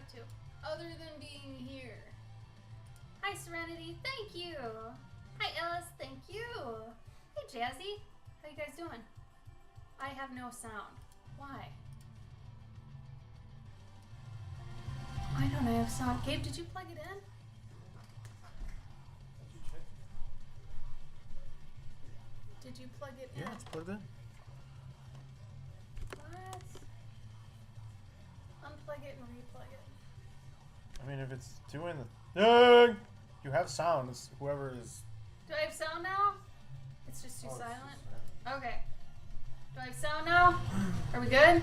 have to, other than being here. Hi, Serenity. Thank you. Hi, Ellis. Thank you. Hey, Jazzy. How you guys doing? I have no sound. Why? Why don't I have sound? Gabe, did you plug it in? Did you plug it in? Yeah, it's plugged in. What? Unplug it and replug it. I mean, if it's doing the... You have sound. It's whoever is... Do I have sound now? It's just too silent? Okay. Do I have sound now? Are we good?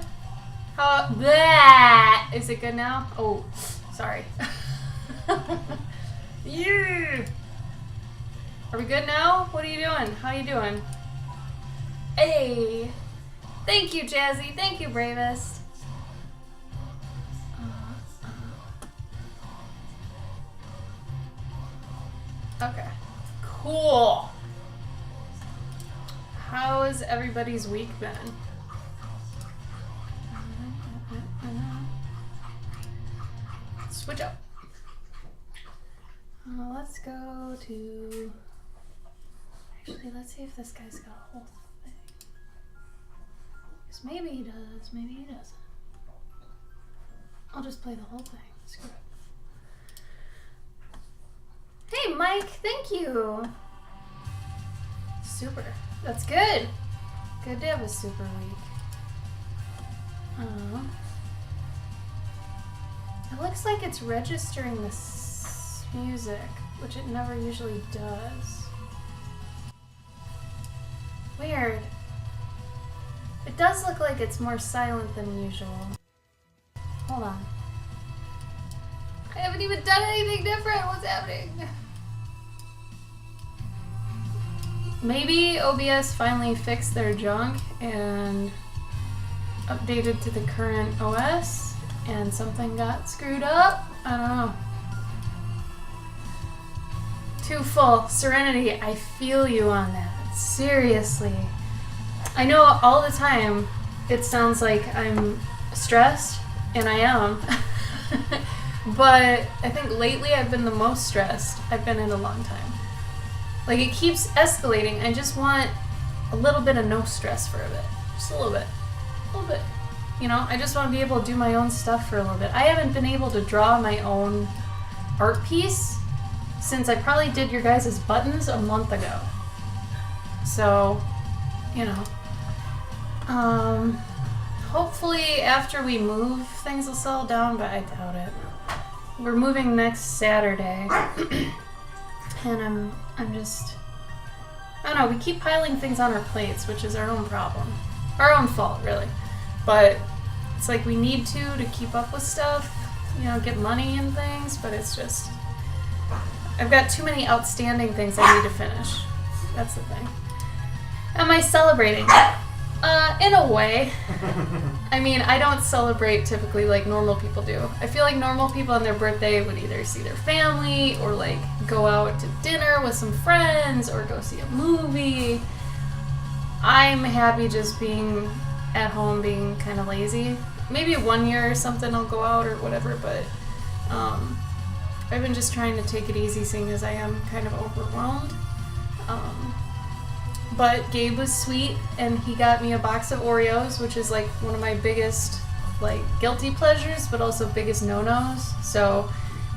How... Bleh! Is it good now? Oh, sorry. Yeah! Are we good now? What are you doing? How you doing? Hey! Thank you, Jazzy. Thank you, Bravest. Okay. Cool. How has everybody's week been? Switch up. Let's go to... Actually, let's see if this guy's got a whole thing. Because maybe he does, maybe he doesn't. I'll just play the whole thing. Screw it. Hey, Mike, thank you. Super. That's good. Good to have a super week. It looks like it's registering this music, which it never usually does. Weird. It does look like it's more silent than usual. Hold on. I haven't even done anything different. What's happening? Maybe OBS finally fixed their junk and updated to the current OS and something got screwed up. I don't know. Too full. Serenity, I feel you on that. Seriously. I know all the time it sounds like I'm stressed, and I am. But I think lately I've been the most stressed I've been in a long time. Like, it keeps escalating. I just want a little bit of no stress for a bit. Just a little bit. A little bit. You know, I just want to be able to do my own stuff for a little bit. I haven't been able to draw my own art piece since I probably did your guys' buttons a month ago. So, you know. Hopefully after we move, things will settle down, but I doubt it. We're moving next Saturday. And I'm just, I don't know, we keep piling things on our plates, which is our own problem. Our own fault, really. But it's like we need to keep up with stuff, you know, get money and things, but it's just, I've got too many outstanding things I need to finish. That's the thing. Am I celebrating? In a way. I mean, I don't celebrate typically like normal people do. I feel like normal people on their birthday would either see their family or like go out to dinner with some friends or go see a movie. I'm happy just being at home, being kind of lazy. Maybe 1 year or something I'll go out or whatever, but I've been just trying to take it easy seeing as I am kind of overwhelmed. But Gabe was sweet, and he got me a box of Oreos, which is like one of my biggest like guilty pleasures, but also biggest no-nos. So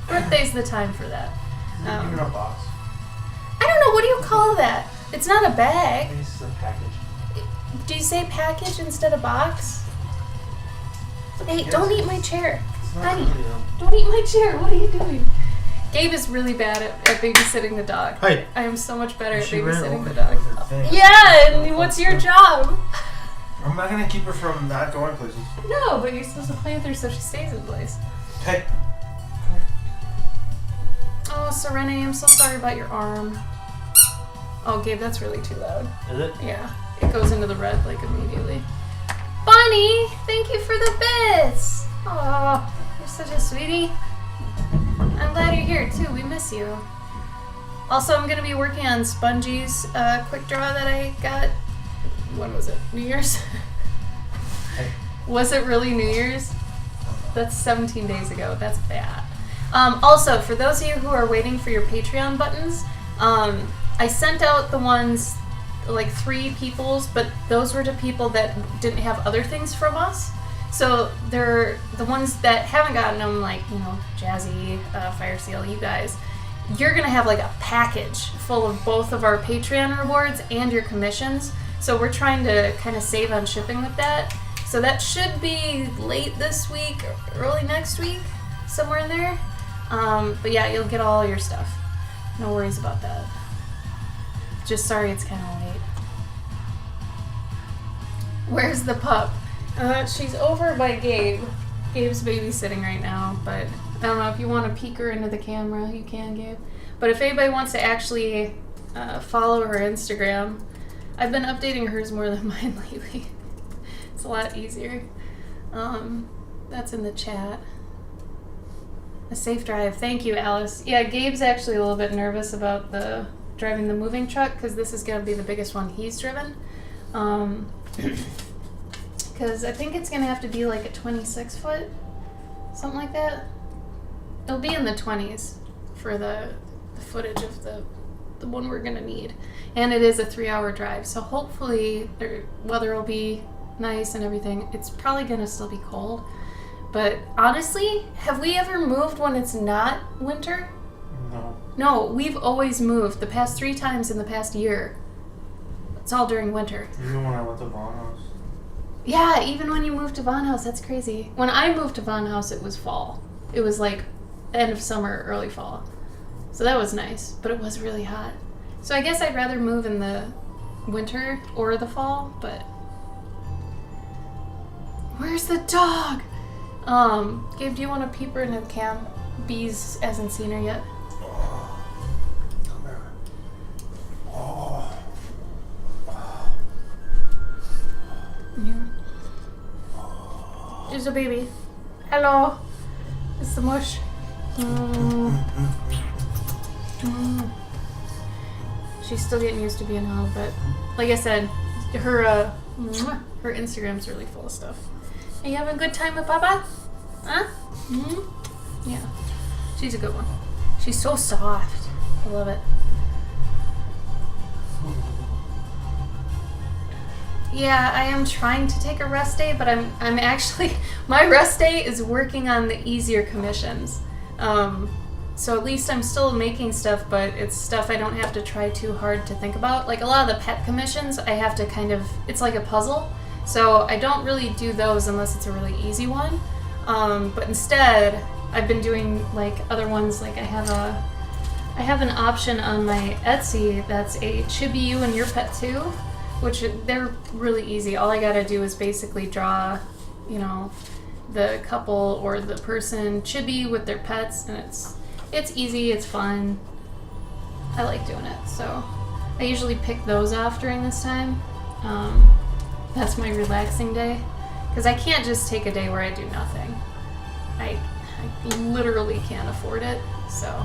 birthday's the time for that. Even a box? I don't know, what do you call that? It's not a bag. It's a package. Do you say package instead of box? Hey, yes. Don't eat my chair. Honey, don't eat my chair. What are you doing? Gabe is really bad at babysitting the dog. Hey. I am so much better at babysitting the dog. Yeah, and what's your job? I'm not going to keep her from not going places. No, but you're supposed to play with her so she stays in place. Hey. Oh, Serenity, I'm so sorry about your arm. Oh, Gabe, that's really too loud. Is it? Yeah, it goes into the red like immediately. Bonnie, thank you for the bits. Oh, you're such a sweetie. I'm glad you're here too. We miss you. Also, I'm going to be working on Spongie's quick draw that I got. When was it? New Year's? Hey. Was it really New Year's? That's 17 days ago. That's bad. Also, for those of you who are waiting for your Patreon buttons, I sent out the ones, like 3 people's, but those were to people that didn't have other things from us. So they're the ones that haven't gotten them, like, you know, Jazzy, Fire Seal, you guys. You're going to have like a package full of both of our Patreon rewards and your commissions. So we're trying to kind of save on shipping with that. So that should be late this week, early next week, somewhere in there. But yeah, you'll get all your stuff. No worries about that. Just sorry it's kind of late. Where's the pup? She's over by Gabe. Gabe's babysitting right now, but I don't know if you want to peek her into the camera, you can, Gabe. But if anybody wants to actually follow her Instagram, I've been updating hers more than mine lately. It's a lot easier. That's in the chat. A safe drive. Thank you, Alice. Yeah, Gabe's actually a little bit nervous about driving the moving truck because this is going to be the biggest one he's driven. Because I think it's going to have to be like a 26 foot, something like that. It'll be in the 20s for the footage of the one we're going to need. And it is a 3-hour drive, so hopefully the weather will be nice and everything. It's probably going to still be cold. But honestly, have we ever moved when it's not winter? No. No, we've always moved. The past 3 times in the past year. It's all during winter. Even when I went to Vaughn House. Yeah, even when you moved to Vaughn House, that's crazy. When I moved to Vaughn House, it was fall. It was like end of summer, early fall. So that was nice, but it was really hot. So I guess I'd rather move in the winter or the fall, but... Where's the dog? Gabe, do you want to peep her into the cam? Bees hasn't seen her yet. Come here. Oh. Yeah. There's a baby. Hello. It's the mush. She's still getting used to being held, but like I said, her Instagram's really full of stuff. Are you having a good time with Papa? Huh? Mm-hmm. Yeah. She's a good one. She's so soft. I love it. Yeah, I am trying to take a rest day, but I'm actually, my rest day is working on the easier commissions. So at least I'm still making stuff, but it's stuff I don't have to try too hard to think about. Like a lot of the pet commissions, I have to kind of, it's like a puzzle. So I don't really do those unless it's a really easy one. But instead, I've been doing like other ones, like I have an option on my Etsy that's a chibi you and your pet too, which they're really easy. All I gotta do is basically draw, you know, the couple or the person chibi with their pets, and it's easy, it's fun. I like doing it, so I usually pick those off during this time. That's my relaxing day, because I can't just take a day where I do nothing. I literally can't afford it, so.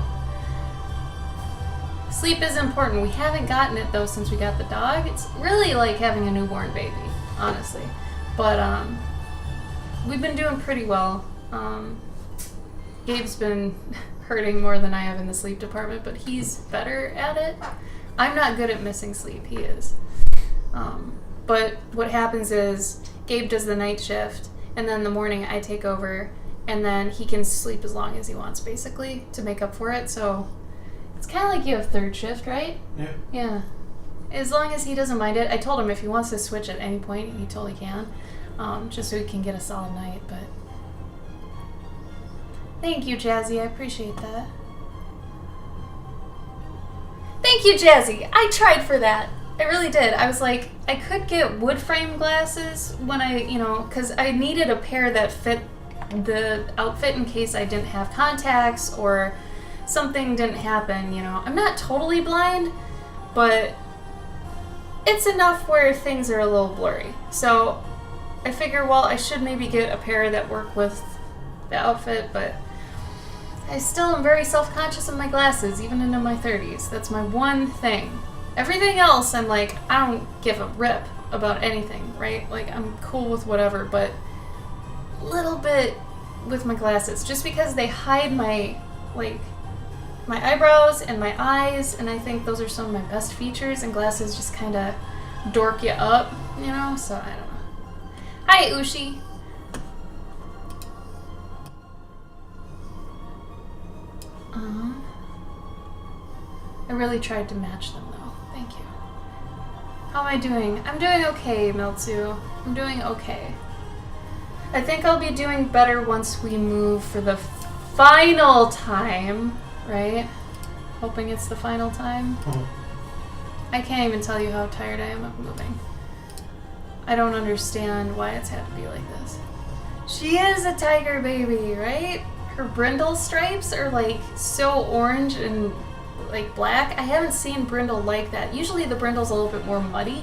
Sleep is important. We haven't gotten it though since we got the dog. It's really like having a newborn baby, honestly. But we've been doing pretty well. Gabe's been hurting more than I have in the sleep department, but he's better at it. I'm not good at missing sleep. He is. But what happens is Gabe does the night shift, and then in the morning I take over, and then he can sleep as long as he wants, basically, to make up for it. So it's kind of like you have third shift, right? Yeah. Yeah. As long as he doesn't mind it. I told him if he wants to switch at any point, he totally can. Just so he can get a solid night, but... Thank you, Jazzy. I appreciate that. Thank you, Jazzy. I tried for that. I really did. I was like, I could get wood frame glasses when I, because I needed a pair that fit the outfit in case I didn't have contacts or something didn't happen, I'm not totally blind, but it's enough where things are a little blurry. So I figure, well, I should maybe get a pair that work with the outfit, but I still am very self-conscious of my glasses, even into my 30s. That's my one thing. Everything else, I'm like, I don't give a rip about anything, right? Like, I'm cool with whatever, but a little bit with my glasses, just because they hide my, like, my eyebrows and my eyes, and I think those are some of my best features, and glasses just kind of dork you up, you know? So, I don't know. Hi, Ushi. I really tried to match them, though. Thank you. How am I doing? I'm doing okay, Miltzu. I'm doing okay. I think I'll be doing better once we move for the final time, right? Hoping it's the final time. I can't even tell you how tired I am of moving. I don't understand why it's had to be like this. She is a tiger baby, right? Her brindle stripes are like so orange and like black. I haven't seen brindle like that. Usually the brindle's a little bit more muddy,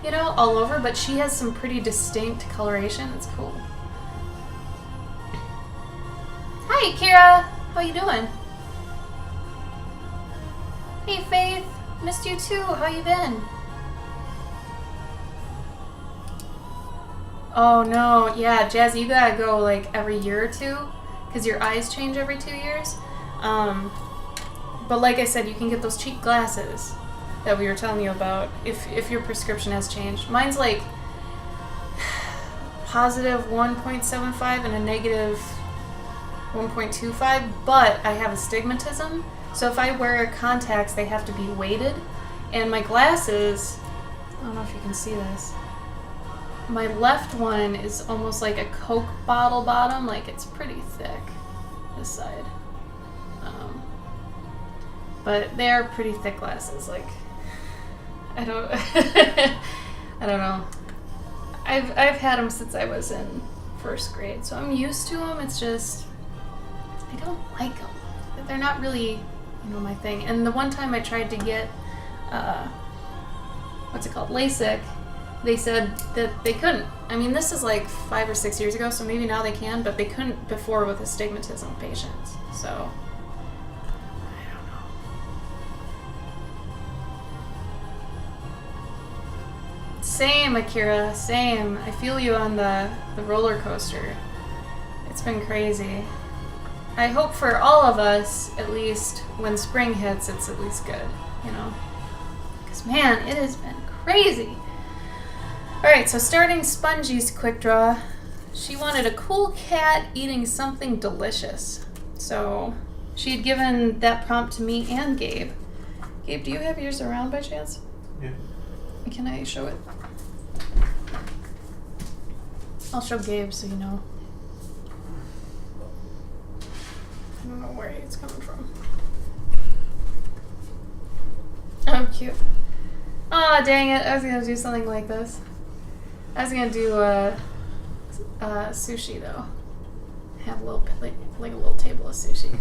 you know, all over, but she has some pretty distinct coloration. It's cool. Hi, Kira. How you doing? Hey, Faith. Missed you too. How you been? Oh no, yeah, Jazzy, you gotta go like every year or two, because your eyes change every 2 years. But like I said, you can get those cheap glasses that we were telling you about if your prescription has changed. Mine's like positive 1.75 and a negative 1.25, but I have astigmatism, so if I wear contacts, they have to be weighted. And my glasses, I don't know if you can see this, my left one is almost like a Coke bottle bottom, like it's pretty thick, this side. But they are pretty thick glasses, like, I don't, I don't know. I've had them since I was in first grade, so I'm used to them. It's just, I don't like them. They're not really, you know, my thing. And the one time I tried to get, what's it called, LASIK, they said that they couldn't. I mean, this is like 5 or 6 years ago, so maybe now they can, but they couldn't before with astigmatism patients. So, same, Akira, same. I feel you on the roller coaster. It's been crazy. I hope for all of us, at least when spring hits, it's at least good, you know? Because, man, it has been crazy. Alright, so starting Spongie's quick draw. She wanted a cool cat eating something delicious. So she had given that prompt to me and Gabe. Gabe, do you have yours around by chance? Yeah. Can I show it? I'll show Gabe so you know. I don't know where it's coming from. Oh, cute. Aw, dang it. I was going to do something like this. I was going to do sushi, though. Have a little, like a little table of sushi.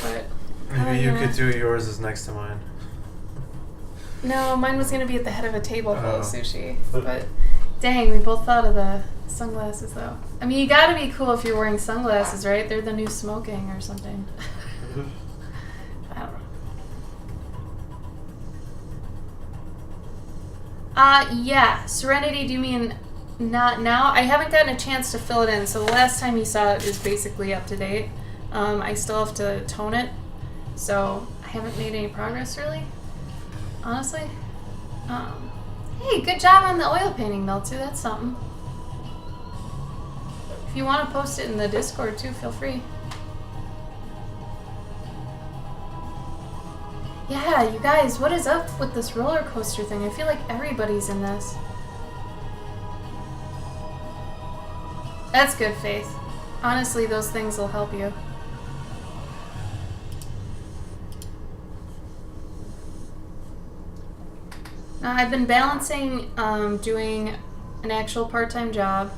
But maybe you could do yours is next to mine. No, mine was going to be at the head of a table full of sushi. But dang, we both thought of the sunglasses, though. I mean, you gotta be cool if you're wearing sunglasses, right? They're the new smoking or something. I don't know. Yeah. Serenity, do you mean not now? I haven't gotten a chance to fill it in, so the last time you saw it is basically up to date. I still have to tone it, so I haven't made any progress, really. Honestly. Hey, good job on the oil painting, Meltzu. That's something. If you want to post it in the Discord, too, feel free. Yeah, you guys, what is up with this roller coaster thing? I feel like everybody's in this. That's good, Faith. Honestly, those things will help you. I've been balancing doing an actual part-time job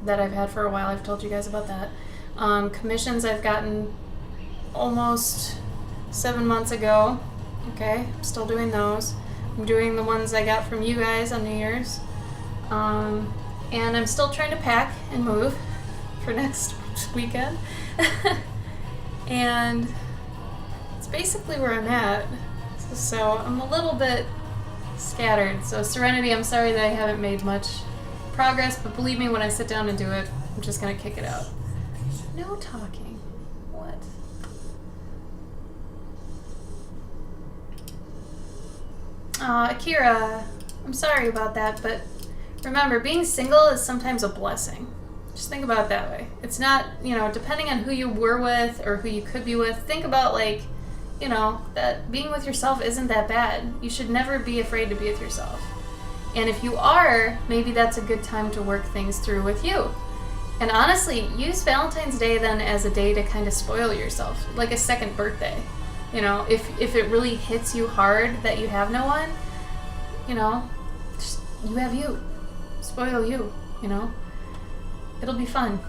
that I've had for a while. I've told you guys about that. Commissions I've gotten almost 7 months ago. Okay, I'm still doing those. I'm doing the ones I got from you guys on New Year's. And I'm still trying to pack and move for next weekend. And it's basically where I'm at. So I'm a little bit scattered. So Serenity, I'm sorry that I haven't made much progress, but believe me, when I sit down and do it, I'm just gonna kick it out. No talking. What? Akira, I'm sorry about that, but remember, being single is sometimes a blessing. Just think about it that way. It's not, depending on who you were with or who you could be with, think about, that being with yourself isn't that bad. You should never be afraid to be with yourself. And if you are, maybe that's a good time to work things through with you. And honestly, use Valentine's Day then as a day to kind of spoil yourself, like a second birthday. If it really hits you hard that you have no one, just you have you. Spoil you, It'll be fun.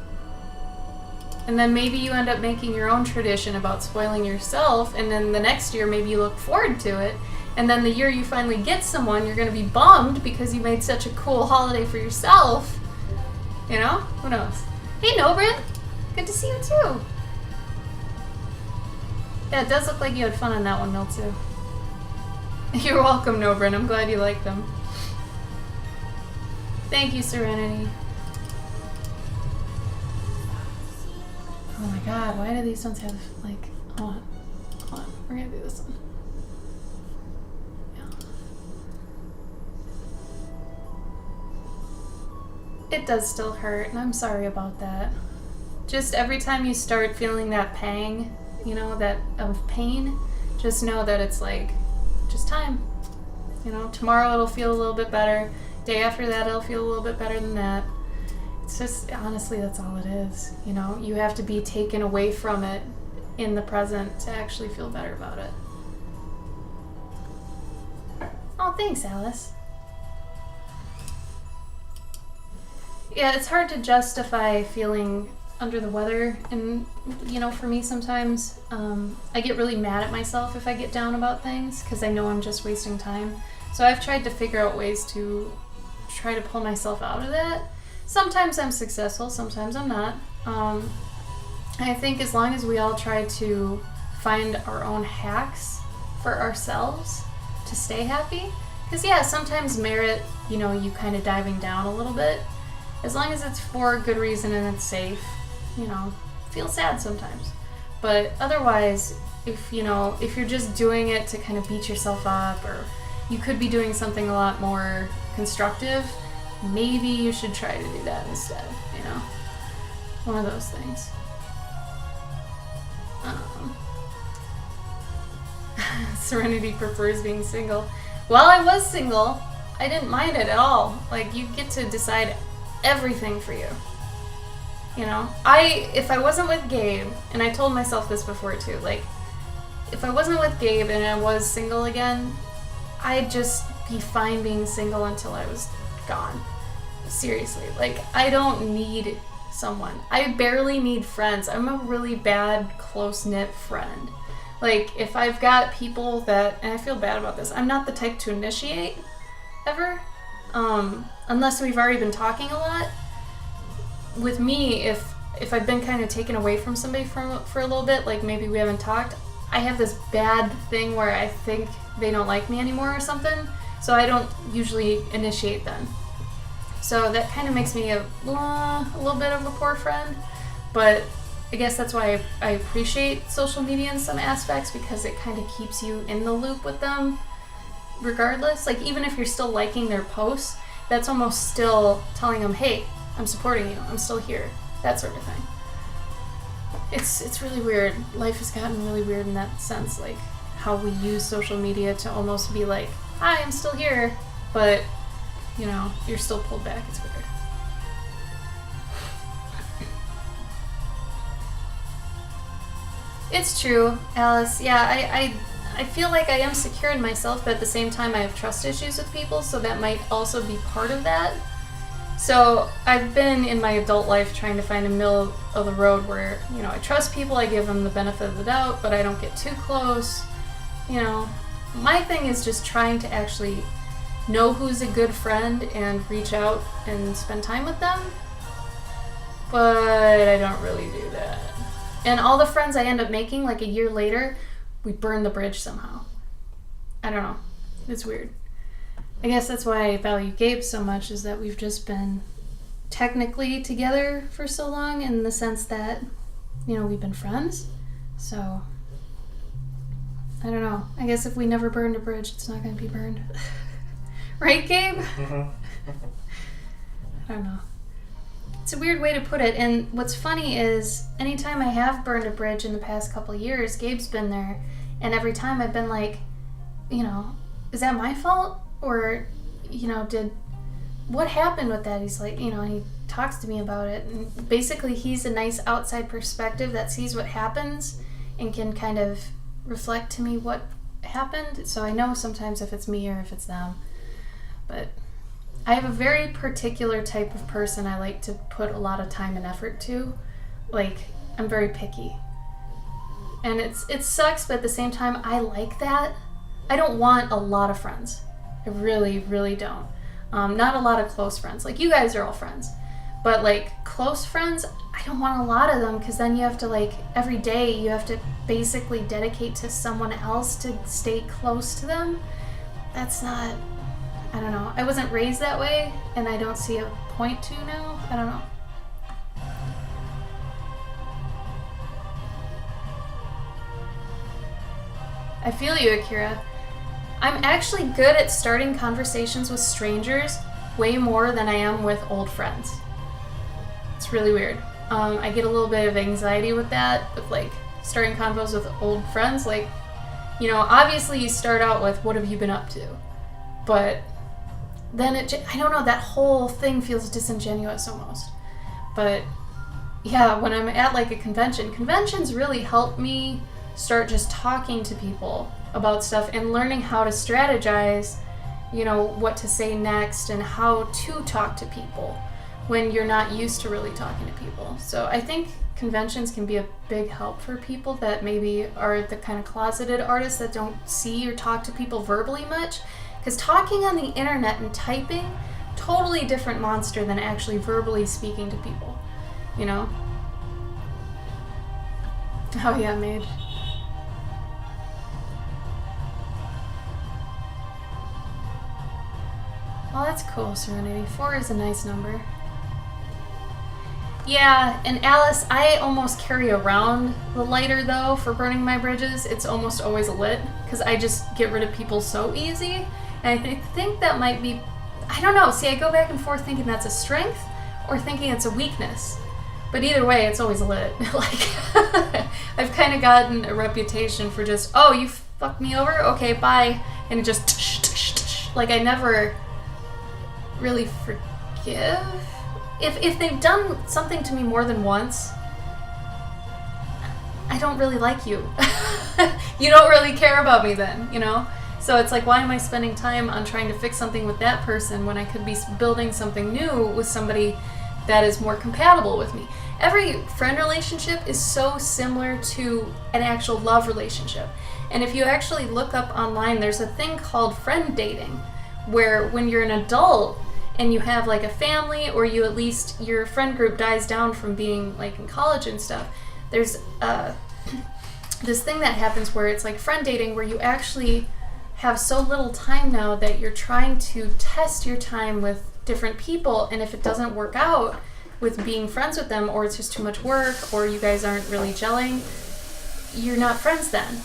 And then maybe you end up making your own tradition about spoiling yourself, and then the next year maybe you look forward to it. And then the year you finally get someone, you're going to be bummed because you made such a cool holiday for yourself. Who knows? Hey, Nobrin! Good to see you too. Yeah, it does look like you had fun on that one, Miltzu. You're welcome, Nobrin. I'm glad you like them. Thank you, Serenity. Oh my god, why do these ones have, hold on. We're gonna do this one. It does still hurt, and I'm sorry about that. Just every time you start feeling that pang, that of pain, just know that it's just time. Tomorrow it'll feel a little bit better. Day after that it'll feel a little bit better than that. It's just, honestly, that's all it is. You have to be taken away from it in the present to actually feel better about it. Oh, thanks, Alice. Yeah, it's hard to justify feeling under the weather, and for me sometimes I get really mad at myself if I get down about things because I know I'm just wasting time. So I've tried to figure out ways to try to pull myself out of that. Sometimes I'm successful, sometimes I'm not. I think as long as we all try to find our own hacks for ourselves to stay happy, because sometimes merit you kind of diving down a little bit. As long as it's for a good reason and it's safe, feel sad sometimes. But otherwise, if you're just doing it to kind of beat yourself up, or you could be doing something a lot more constructive, maybe you should try to do that instead, One of those things. Serenity prefers being single. While I was single, I didn't mind it at all. You get to decide everything for you. If I wasn't with Gabe, and I told myself this before too, if I wasn't with Gabe and I was single again, I'd just be fine being single until I was gone. Seriously, I don't need someone. I barely need friends. I'm a really bad, close-knit friend. If I've got people that, and I feel bad about this, I'm not the type to initiate, ever. Unless we've already been talking a lot. With me, if I've been kind of taken away from somebody for a little bit, maybe we haven't talked, I have this bad thing where I think they don't like me anymore or something, so I don't usually initiate then. So that kind of makes me a little bit of a poor friend, but I guess that's why I appreciate social media in some aspects, because it kind of keeps you in the loop with them regardless. Even if you're still liking their posts, that's almost still telling them, hey, I'm supporting you, I'm still here, that sort of thing. It's really weird. Life has gotten really weird in that sense, how we use social media to almost be hi, I'm still here, but, you're still pulled back. It's weird. It's true, Alice. Yeah, I feel like I am secure in myself, but at the same time I have trust issues with people, so that might also be part of that. So I've been in my adult life trying to find a middle of the road where, I trust people, I give them the benefit of the doubt, but I don't get too close. My thing is just trying to actually know who's a good friend and reach out and spend time with them. But I don't really do that. And all the friends I end up making, a year later, we burn the bridge somehow. I don't know. It's weird. I guess that's why I value Gabe so much, is that we've just been technically together for so long, in the sense that, we've been friends. So, I don't know. I guess if we never burned a bridge, it's not going to be burned. Right, Gabe? I don't know. It's a weird way to put it. And what's funny is anytime I have burned a bridge in the past couple of years, Gabe's been there. And every time I've been like, is that my fault? Or, what happened with that? He's like, he talks to me about it. And basically, he's a nice outside perspective that sees what happens and can kind of reflect to me what happened. So I know sometimes if it's me or if it's them. But I have a very particular type of person I like to put a lot of time and effort to. Like, I'm very picky. And it sucks, but at the same time, I like that. I don't want a lot of friends. I really, really don't. Not a lot of close friends. Like, you guys are all friends. But, like, close friends, I don't want a lot of them because then you have to, like, every day you have to basically dedicate to someone else to stay close to them. That's not, I don't know. I wasn't raised that way, and I don't see a point to now. I don't know. I feel you, Akira. I'm actually good at starting conversations with strangers way more than I am with old friends. It's really weird. I get a little bit of anxiety with that, with like starting convos with old friends. Like, obviously you start out with, what have you been up to? But then I don't know, that whole thing feels disingenuous almost. But yeah, when I'm at like a conventions really help me start just talking to people about stuff and learning how to strategize, what to say next and how to talk to people when you're not used to really talking to people. So I think conventions can be a big help for people that maybe are the kind of closeted artists that don't see or talk to people verbally much. Because talking on the internet and typing, totally different monster than actually verbally speaking to people, Oh yeah, Mage. Well, that's cool, Serenity. 4 is a nice number. Yeah, and Alice, I almost carry around the lighter, though, for burning my bridges. It's almost always lit, because I just get rid of people so easy. And I think that might be... I don't know. See, I go back and forth thinking that's a strength or thinking it's a weakness. But either way, it's always lit. Like, I've kind of gotten a reputation for just, oh, you fucked me over? Okay, bye. And it just... Like, I never really forgive. If they've done something to me more than once, I don't really like you. You don't really care about me then, So it's like, why am I spending time on trying to fix something with that person when I could be building something new with somebody that is more compatible with me? Every friend relationship is so similar to an actual love relationship. And if you actually look up online, there's a thing called friend dating, where when you're an adult and you have like a family, or you at least, your friend group dies down from being like in college and stuff, there's this thing that happens where it's like friend dating, where you actually have so little time now that you're trying to test your time with different people, and if it doesn't work out with being friends with them, or it's just too much work, or you guys aren't really gelling, you're not friends then.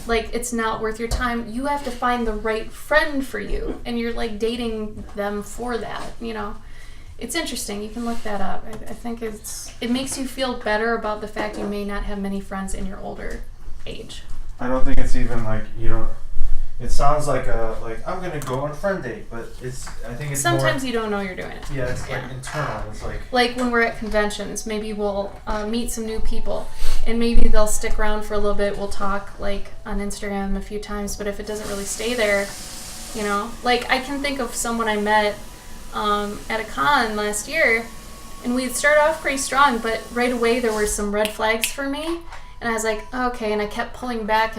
Like, it's not worth your time. You have to find the right friend for you, and you're like dating them for that, It's interesting. You can look that up. I think it makes you feel better about the fact you may not have many friends in your older age. I don't think it's even like it sounds like I'm gonna go on a friend date, but I think it's sometimes more, you don't know you're doing it. Yeah, it's like internal. It's like when we're at conventions, maybe we'll meet some new people, and maybe they'll stick around for a little bit. We'll talk like on Instagram a few times, but if it doesn't really stay there, like I can think of someone I met at a con last year, and we'd started off pretty strong, but right away there were some red flags for me, and I was like, okay, and I kept pulling back,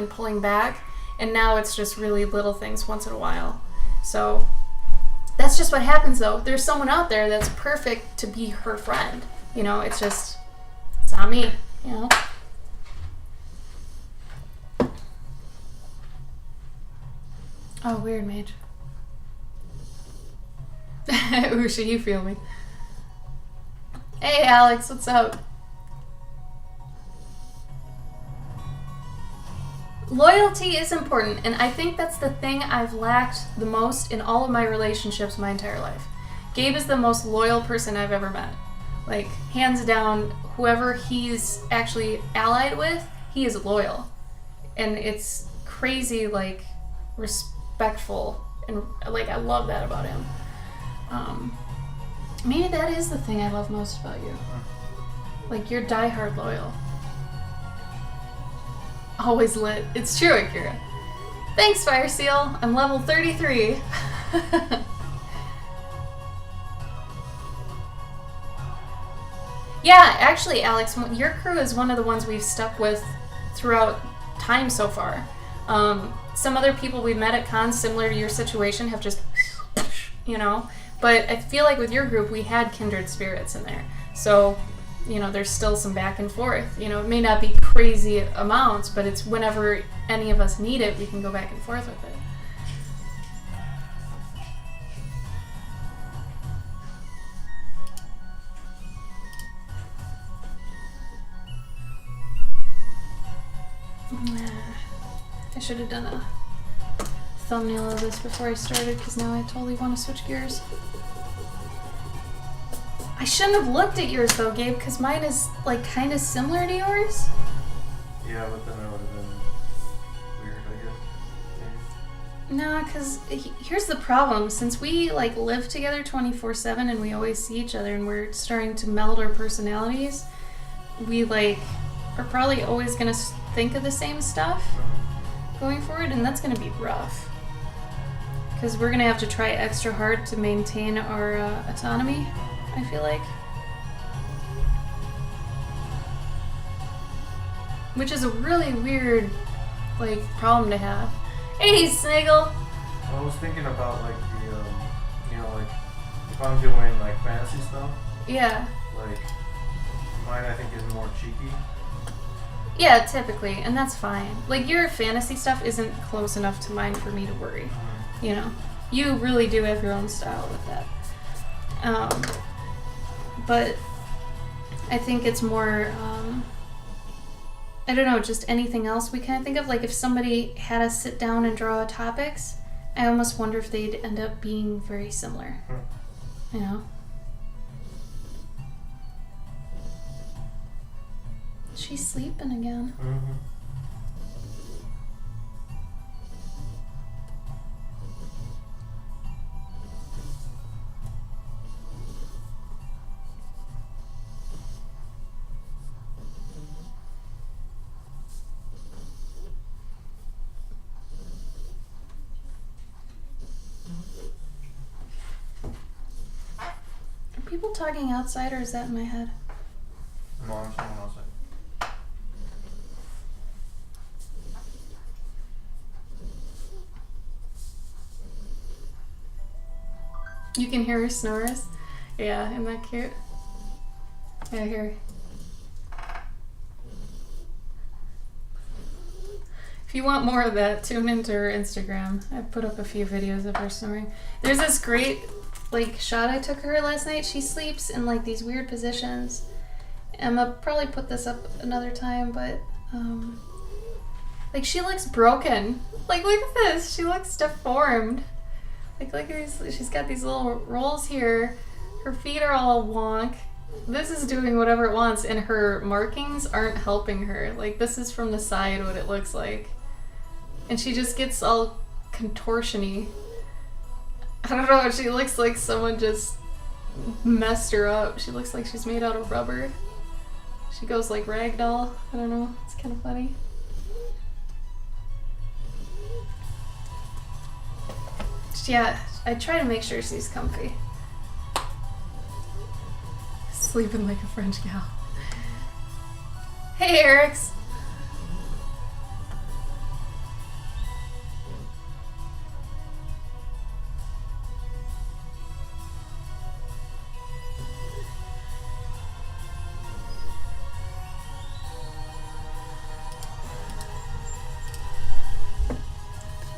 and now it's just really little things once in a while. So that's just what happens, though. There's someone out there that's perfect to be her friend. It's not me, Oh, weird, Mage. Ooh, should you feel me? Hey, Alex, what's up? Loyalty is important, and I think that's the thing I've lacked the most in all of my relationships my entire life. Gabe is the most loyal person I've ever met. Like, hands down, whoever he's actually allied with, he is loyal. And it's crazy, like, respectful. And, like, I love that about him. Maybe that is the thing I love most about you. Like, you're diehard loyal. Always lit. It's true, Akira. Thanks, Fire Seal. I'm level 33. Yeah, actually, Alex, your crew is one of the ones we've stuck with throughout time so far. Some other people we've met at cons similar to your situation have just, you know, but I feel like with your group we had kindred spirits in there. So, you know, there's still some back and forth. You know, it may not be crazy amounts, but it's whenever any of us need it, we can go back and forth with it. I should have done a thumbnail of this before I started, because now I totally want to switch gears. I shouldn't have looked at yours though, Gabe, because mine is like kind of similar to yours. Yeah, but then it would have been weird, I guess. No, because here's the problem. Since we like live together 24/7 and we always see each other and we're starting to meld our personalities, we like are probably always going to think of the same stuff going forward, and that's going to be rough. Because we're going to have to try extra hard to maintain our autonomy, I feel like. Which is a really weird, like, problem to have. Hey, Sniggle! I was thinking about, like, the, you know, like, if I'm doing, like, fantasy stuff. Yeah. Like, mine, I think, is more cheeky. Yeah, typically, and that's fine. Like, your fantasy stuff isn't close enough to mine for me to worry. You know? You really do have your own style with that. But I think it's more, I don't know, just anything else we kind of think of. Like, if somebody had us sit down and draw topics, I almost wonder if they'd end up being very similar. You know? She's sleeping again. Mm-hmm. Are people talking outside, or is that in my head? No, I'm someone outside. You can hear her snores? Yeah, isn't that cute? Yeah, I hear her. If you want more of that, tune into her Instagram. I put up a few videos of her snoring. There's this great, like, shot I took of her last night. She sleeps in, like, these weird positions. And I'll probably put this up another time, but, like, she looks broken. Like, look at this. She looks deformed. Like, look at these. She's got these little rolls here. Her feet are all wonk. This is doing whatever it wants, and her markings aren't helping her. Like, this is from the side what it looks like. And she just gets all contortion-y. I don't know, she looks like someone just messed her up. She looks like she's made out of rubber. She goes like ragdoll. I don't know, it's kind of funny. Yeah, I try to make sure she's comfy. Sleeping like a French gal. Hey, Eric's.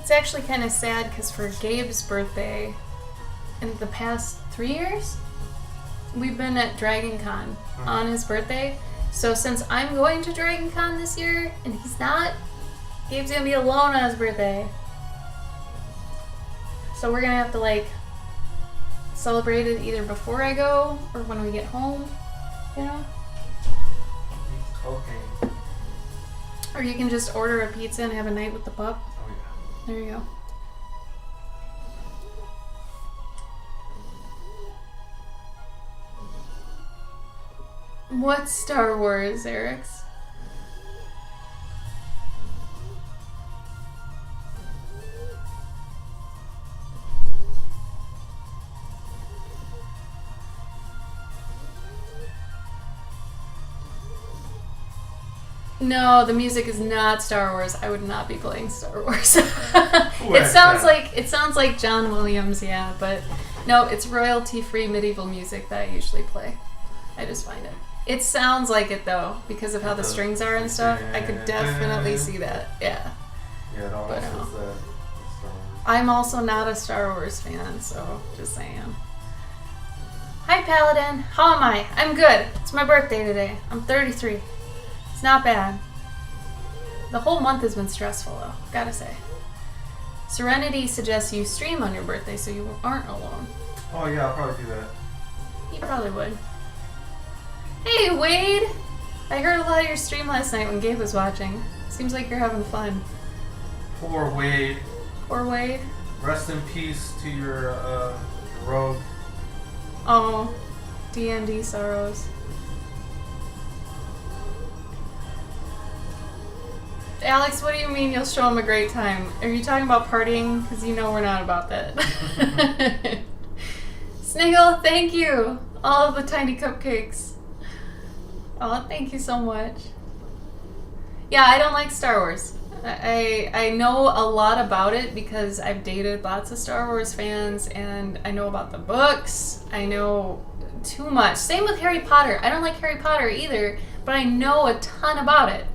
It's actually kind of sad because for Gabe's birthday, in the past 3 years, we've been at Dragon Con on his birthday. So since I'm going to Dragon Con this year and he's not, Gabe's gonna be alone on his birthday. So we're gonna have to like celebrate it either before I go or when we get home, you know? Okay. Or you can just order a pizza and have a night with the pup. Oh yeah. There you go. What's Star Wars, Eric's? No, the music is not Star Wars. I would not be playing Star Wars. It sounds like John Williams, yeah, but no, it's royalty-free medieval music that I usually play. I just find it. It sounds like it though, because of how the strings are and stuff. I could definitely see that. Yeah. Yeah, it almost is that Star Wars. I'm also not a Star Wars fan, so just saying. Hi, Paladin. How am I? I'm good. It's my birthday today. I'm 33. It's not bad. The whole month has been stressful, though, gotta say. Serenity suggests you stream on your birthday so you aren't alone. Oh, yeah, I'll probably do that. You probably would. Hey, Wade! I heard a lot of your stream last night when Gabe was watching. Seems like you're having fun. Poor Wade. Poor Wade. Rest in peace to your rogue. Oh, D&D sorrows. Alex, what do you mean you'll show him a great time? Are you talking about partying? Because you know we're not about that. Sniggle, thank you! All of the tiny cupcakes. Oh, thank you so much. Yeah, I don't like Star Wars. I know a lot about it because I've dated lots of Star Wars fans and I know about the books. I know too much. Same with Harry Potter. I don't like Harry Potter either, but I know a ton about it.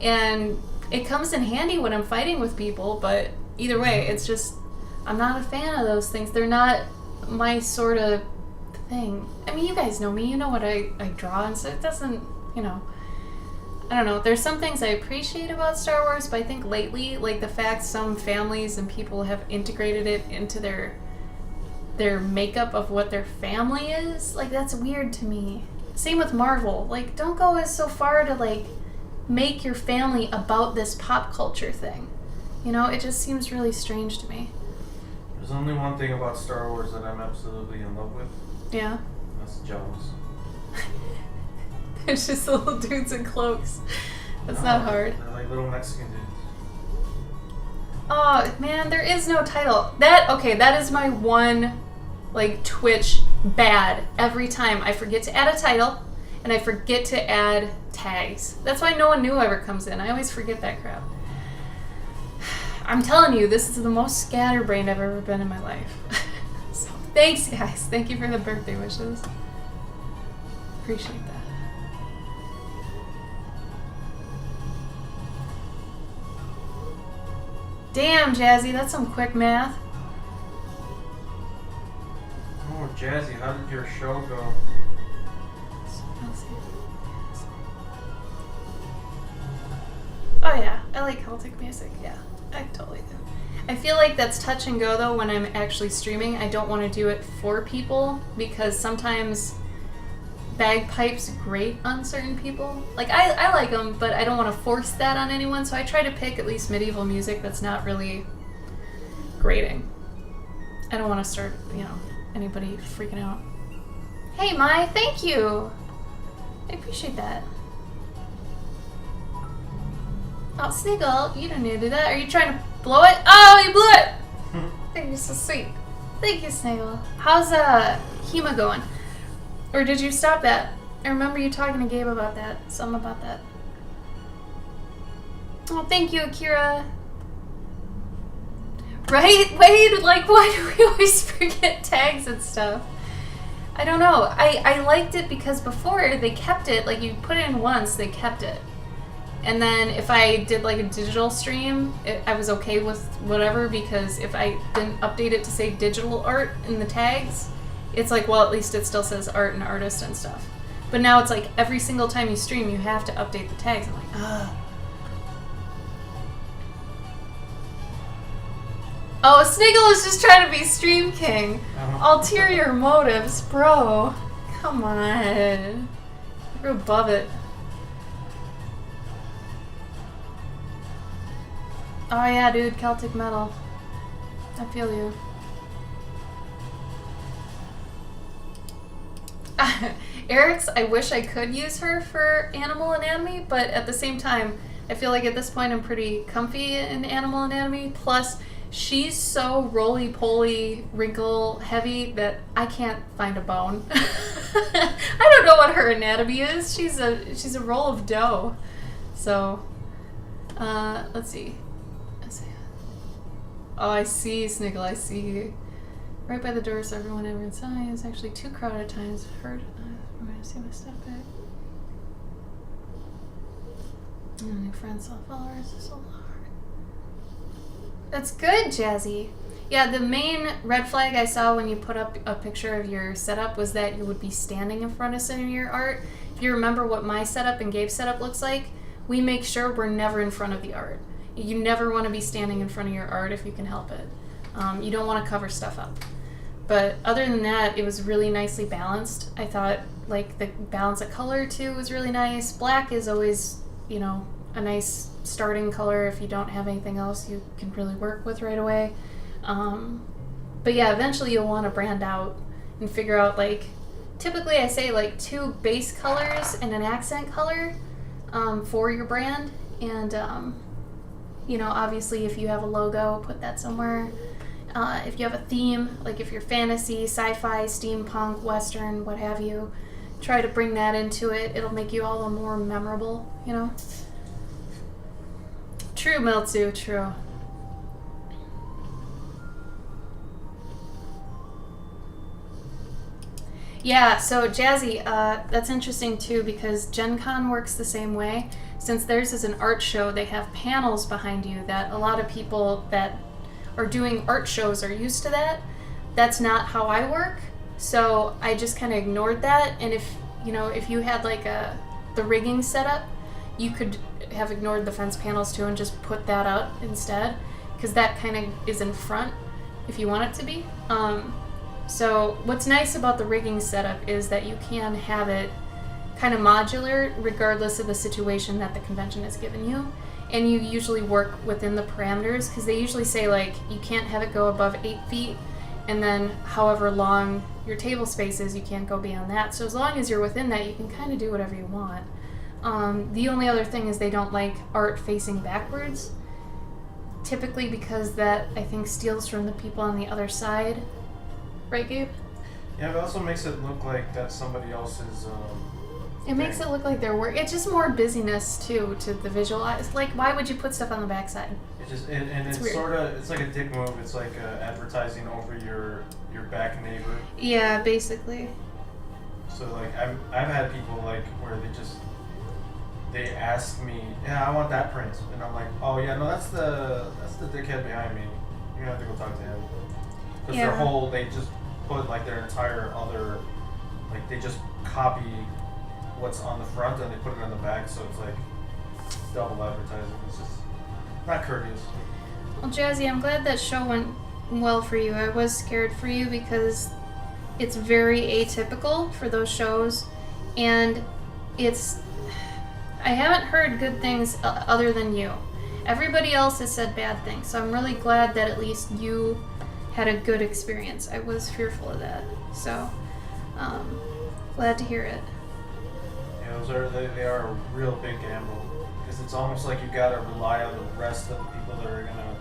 And it comes in handy when I'm fighting with people, but either way, it's just, I'm not a fan of those things. They're not my sort of thing. I mean, you guys know me. You know what I draw, and so it doesn't, you know, I don't know. There's some things I appreciate about Star Wars, but I think lately, like the fact some families and people have integrated it into their makeup of what their family is, like that's weird to me. Same with Marvel. Like, don't go as so far to like make your family about this pop culture thing. You know, it just seems really strange to me. There's only one thing about Star Wars that I'm absolutely in love with. Yeah. That's Jaws. It's just little dudes in cloaks. That's not hard. They're like little Mexican dudes. Oh man, there is no title. That is my one like Twitch bad every time. I forget to add a title and I forget to add tags. That's why no one new ever comes in. I always forget that crap. I'm telling you, this is the most scatterbrained I've ever been in my life. So thanks guys. Thank you for the birthday wishes. Appreciate that. Damn, Jazzy, that's some quick math. Oh, Jazzy, how did your show go? Oh yeah, I like Celtic music, yeah. I totally do. I feel like that's touch and go though when I'm actually streaming. I don't want to do it for people because sometimes bagpipes grate on certain people. Like I like them, but I don't want to force that on anyone, so I try to pick at least medieval music that's not really grating. I don't want to start, you know, anybody freaking out. Hey Mai, thank you! I appreciate that. Oh, Sniggle, you don't need to do that. Are you trying to blow it? Oh, you blew it! Thank you, so sweet. Thank you, Sniggle. How's Hema going? Or did you stop that? I remember you talking to Gabe about that. Something about that. Oh, thank you, Akira. Right? Wait, like, why do we always forget tags and stuff? I don't know. I liked it because before they kept it, like you put it in once, they kept it. And then if I did like a digital stream, I was okay with whatever because if I didn't update it to say digital art in the tags, it's like, well, at least it still says art and artist and stuff. But now it's like every single time you stream, you have to update the tags. I'm like, ugh. Oh, Sniggle is just trying to be Stream King. Ulterior motives, bro. Come on. You're above it. Oh yeah, dude, Celtic metal. I feel you. Eric's, I wish I could use her for Animal Anatomy, but at the same time, I feel like at this point I'm pretty comfy in Animal Anatomy. Plus, she's so roly-poly, wrinkle-heavy that I can't find a bone. I don't know what her anatomy is. She's a roll of dough. So, let's see. Oh, I see, Sniggle, I see. Right by the door, so everyone inside. It's actually too crowded at times. Heard. I'm gonna see my step back. New friends, all followers. It's so hard. That's good, Jazzy. Yeah, the main red flag I saw when you put up a picture of your setup was that you would be standing in front of some of your art. If you remember what my setup and Gabe's setup looks like, we make sure we're never in front of the art. You never want to be standing in front of your art if you can help it. You don't want to cover stuff up. But other than that, it was really nicely balanced. I thought, like, the balance of color, too, was really nice. Black is always, you know, a nice starting color. If you don't have anything else you can really work with right away. But yeah, eventually you'll want to brand out and figure out, like, typically I say, like, 2 base colors and an accent color for your brand. And, you know, obviously if you have a logo, put that somewhere. If you have a theme, like if you're fantasy, sci-fi, steampunk, western, what have you, try to bring that into it. It'll make you all the more memorable, you know? True, Miltzu, true. Yeah, so Jazzy, that's interesting too because Gen Con works the same way. Since theirs is an art show, they have panels behind you that a lot of people that are doing art shows are used to that. That's not how I work, so I just kind of ignored that. And if you had like the rigging setup, you could have ignored the fence panels too and just put that up instead, because that kind of is in front if you want it to be. So what's nice about the rigging setup is that you can have it kind of modular regardless of the situation that the convention has given you. And you usually work within the parameters because they usually say, like, you can't have it go above 8 feet, and then however long your table space is, you can't go beyond that. So as long as you're within that, you can kind of do whatever you want. The only other thing is they don't like art facing backwards, typically because that, I think, steals from the people on the other side. Right, Gabe? Yeah, it also makes it look like that's somebody else's... It makes it look like they're work. It's just more busyness too to the visual eyes. Like, why would you put stuff on the backside? It just and it's sort of it's like a dick move. It's like advertising over your back neighbor. Yeah, basically. So like I've had people like where they ask me, yeah, I want that print, and I'm like, oh yeah, no, that's the dickhead behind me. You have to go talk to him because they just put like their entire other like they just copy what's on the front and they put it on the back, so it's like double advertising. It's just not courteous. Well, Jazzy, I'm glad that show went well for you. I was scared for you because it's very atypical for those shows, and I haven't heard good things other than you. Everybody else has said bad things, so I'm really glad that at least you had a good experience. I was fearful of that, so glad to hear it. They are a real big gamble because it's almost like you gotta rely on the rest of the people that are gonna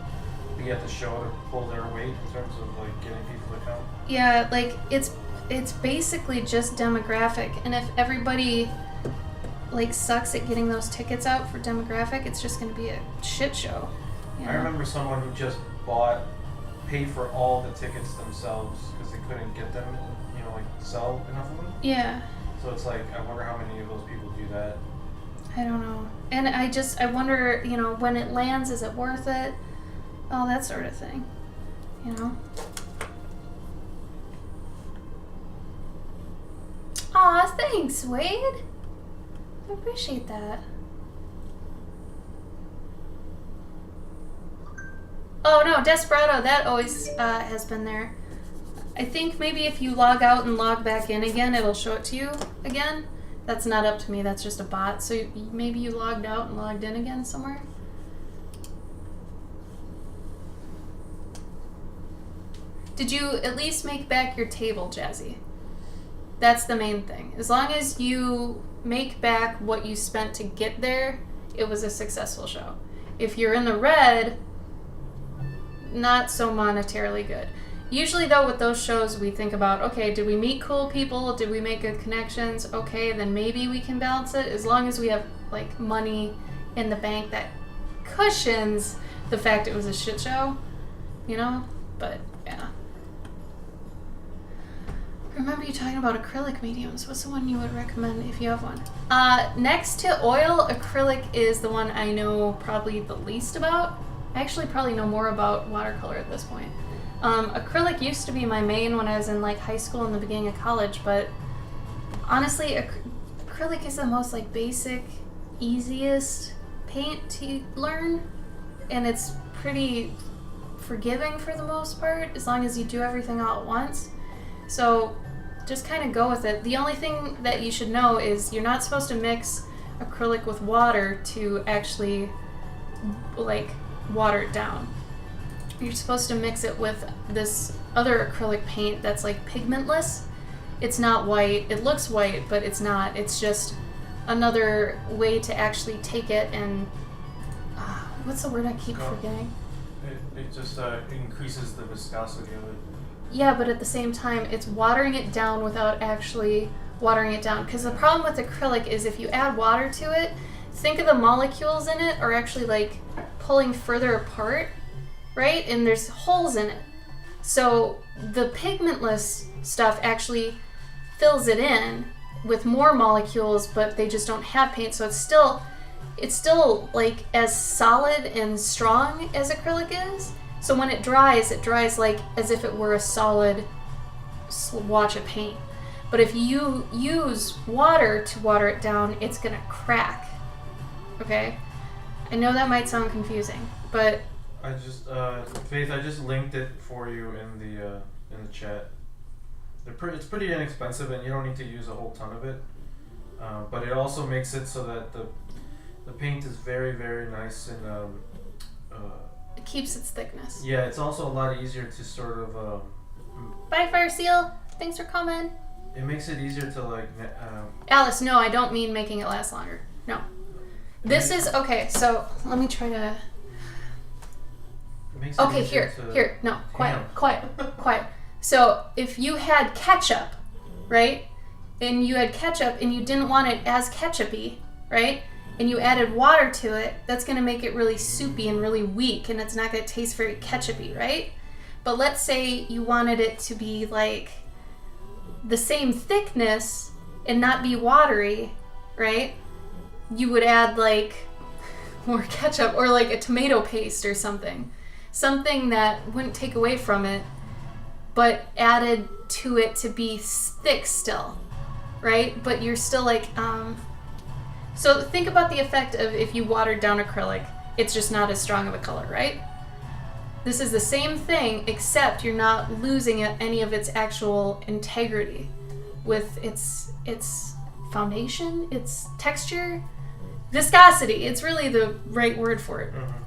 be at the show to pull their weight in terms of like getting people to come. Yeah, like it's basically just demographic, and if everybody like sucks at getting those tickets out for demographic, it's just gonna be a shit show. You know? I remember someone who just paid for all the tickets themselves because they couldn't get them, like sell enough of them. Yeah. So it's like, I wonder how many of those people do that. I don't know. And I wonder, when it lands, is it worth it? All that sort of thing. Aw, thanks, Wade. I appreciate that. Oh no, Desperado, that always has been there. I think maybe if you log out and log back in again, it'll show it to you again. That's not up to me, that's just a bot. So maybe you logged out and logged in again somewhere? Did you at least make back your table, Jazzy? That's the main thing. As long as you make back what you spent to get there, it was a successful show. If you're in the red, not so monetarily good. Usually though with those shows we think about, okay, did we meet cool people? Did we make good connections? Okay, then maybe we can balance it as long as we have like money in the bank that cushions the fact it was a shit show, you know? But yeah. Remember you talking about acrylic mediums. What's the one you would recommend if you have one? Next to oil, acrylic is the one I know probably the least about. I actually probably know more about watercolor at this point. Acrylic used to be my main when I was in like high school and the beginning of college, but honestly, acrylic is the most like basic, easiest paint to learn, and it's pretty forgiving for the most part, as long as you do everything all at once. So just kind of go with it. The only thing that you should know is you're not supposed to mix acrylic with water to actually like water it down. You're supposed to mix it with this other acrylic paint that's like pigmentless. It's not white. It looks white, but it's not. It's just another way to actually take it and what's the word I keep forgetting? It just increases the viscosity of it. Yeah, but at the same time, it's watering it down without actually watering it down. Because the problem with acrylic is if you add water to it, think of the molecules in it are actually like pulling further apart, right? And there's holes in it. So the pigmentless stuff actually fills it in with more molecules, but they just don't have paint. So it's still like as solid and strong as acrylic is. So when it dries like as if it were a solid swatch of paint. But if you use water to water it down, it's gonna crack. Okay? I know that might sound confusing, but I just Faith, I just linked it for you in the chat. It's pretty inexpensive, and you don't need to use a whole ton of it. But it also makes it so that the paint is very, very nice and it keeps its thickness. yeah, it's also a lot easier to sort of Bye, Fire Seal. Thanks for coming. it makes it easier to like Alice, no, I don't mean making it last longer. No. This is okay. So let me try to. it makes it Okay, easier here. No, Damn. quiet. So if you had ketchup, right, and you had ketchup and you didn't want it as ketchupy, right, and you added water to it, that's going to make it really soupy and really weak, and it's not going to taste very ketchupy, right? But let's say you wanted it to be like the same thickness and not be watery, right? You would add like more ketchup or like a tomato paste or something. Something that wouldn't take away from it, but added to it to be thick still, right? But you're still like, so think about the effect of if you watered down acrylic, it's just not as strong of a color, right? This is the same thing, except you're not losing any of its actual integrity with its foundation, its texture, viscosity. It's really the right word for it. Mm-hmm.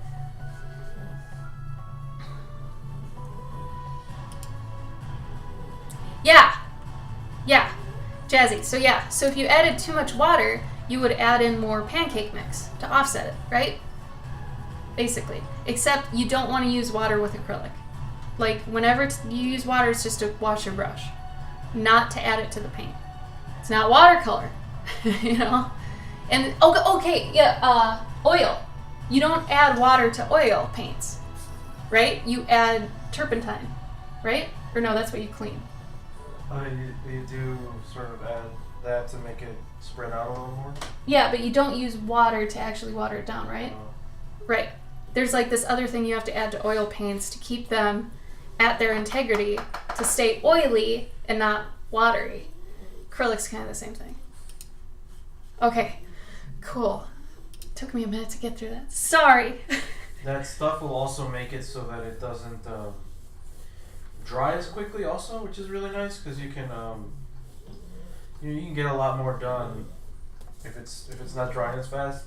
Yeah, Jazzy. So if you added too much water, you would add in more pancake mix to offset it, right? Basically. Except you don't want to use water with acrylic. Like, whenever you use water, it's just to wash your brush, not to add it to the paint. It's not watercolor, you know? And, oil. You don't add water to oil paints, right? You add turpentine, right? Or no, that's what you clean. You do sort of add that to make it spread out a little more? Yeah, but you don't use water to actually water it down, right? Right. There's like this other thing you have to add to oil paints to keep them at their integrity, to stay oily and not watery. Acrylic's kind of the same thing. Okay, cool. Took me a minute to get through that. Sorry. That stuff will also make it so that it doesn't dry as quickly also, which is really nice because you can you can get a lot more done if it's not drying as fast.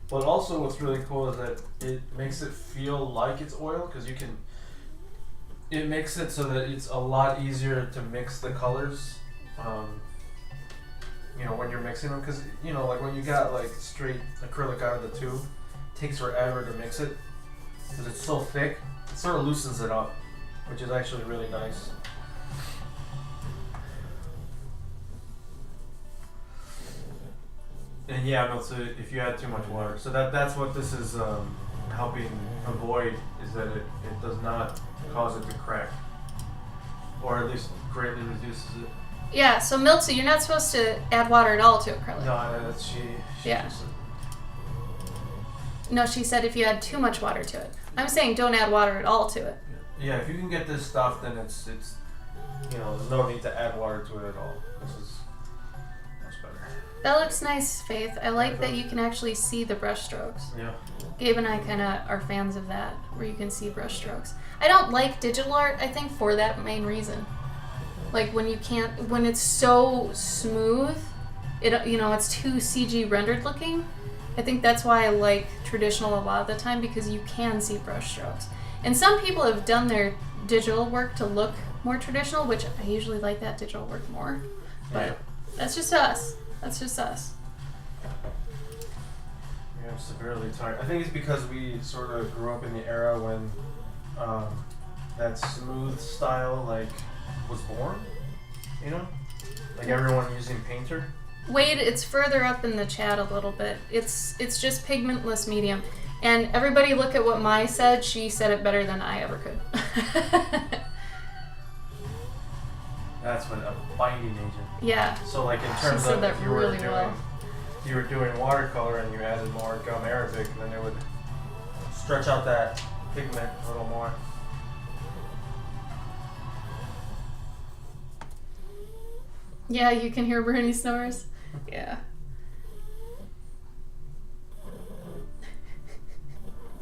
But also what's really cool is that it makes it feel like it's oil because it makes it so that it's a lot easier to mix the colors. When you're mixing them, because like when you got like straight acrylic out of the tube, it takes forever to mix it because it's so thick. It sort of loosens it up, which is actually really nice. And yeah, no, so if you add too much water, so that's what this is helping avoid, is that it does not cause it to crack, or at least greatly reduces it. Yeah, so Miltzy, you're not supposed to add water at all to acrylic. No, that's she Yeah. just said. No, she said if you add too much water to it. I'm saying don't add water at all to it. Yeah, if you can get this stuff, then it's there's no need to add water to it at all. This is much better. That looks nice, Faith. I like that you can actually see the brush strokes. Yeah. Gabe and I kind of are fans of that, where you can see brush strokes. I don't like digital art, I think, for that main reason. Like when it's so smooth, it's too CG rendered looking. I think that's why I like traditional a lot of the time, because you can see brush strokes. And some people have done their digital work to look more traditional, which I usually like that digital work more. But that's just us. That's just us. Yeah, I'm severely tired. I think it's because we sort of grew up in the era when that smooth style was born. Like everyone using Painter. Wade, it's further up in the chat a little bit. It's just pigmentless medium. And everybody look at what Mai said. She said it better than I ever could. That's what a binding agent. Yeah. So like in terms said of that if you were really doing well. if you were doing watercolor and you added more gum arabic, then it would stretch out that pigment a little more. Yeah, you can hear Bruni snores. Yeah.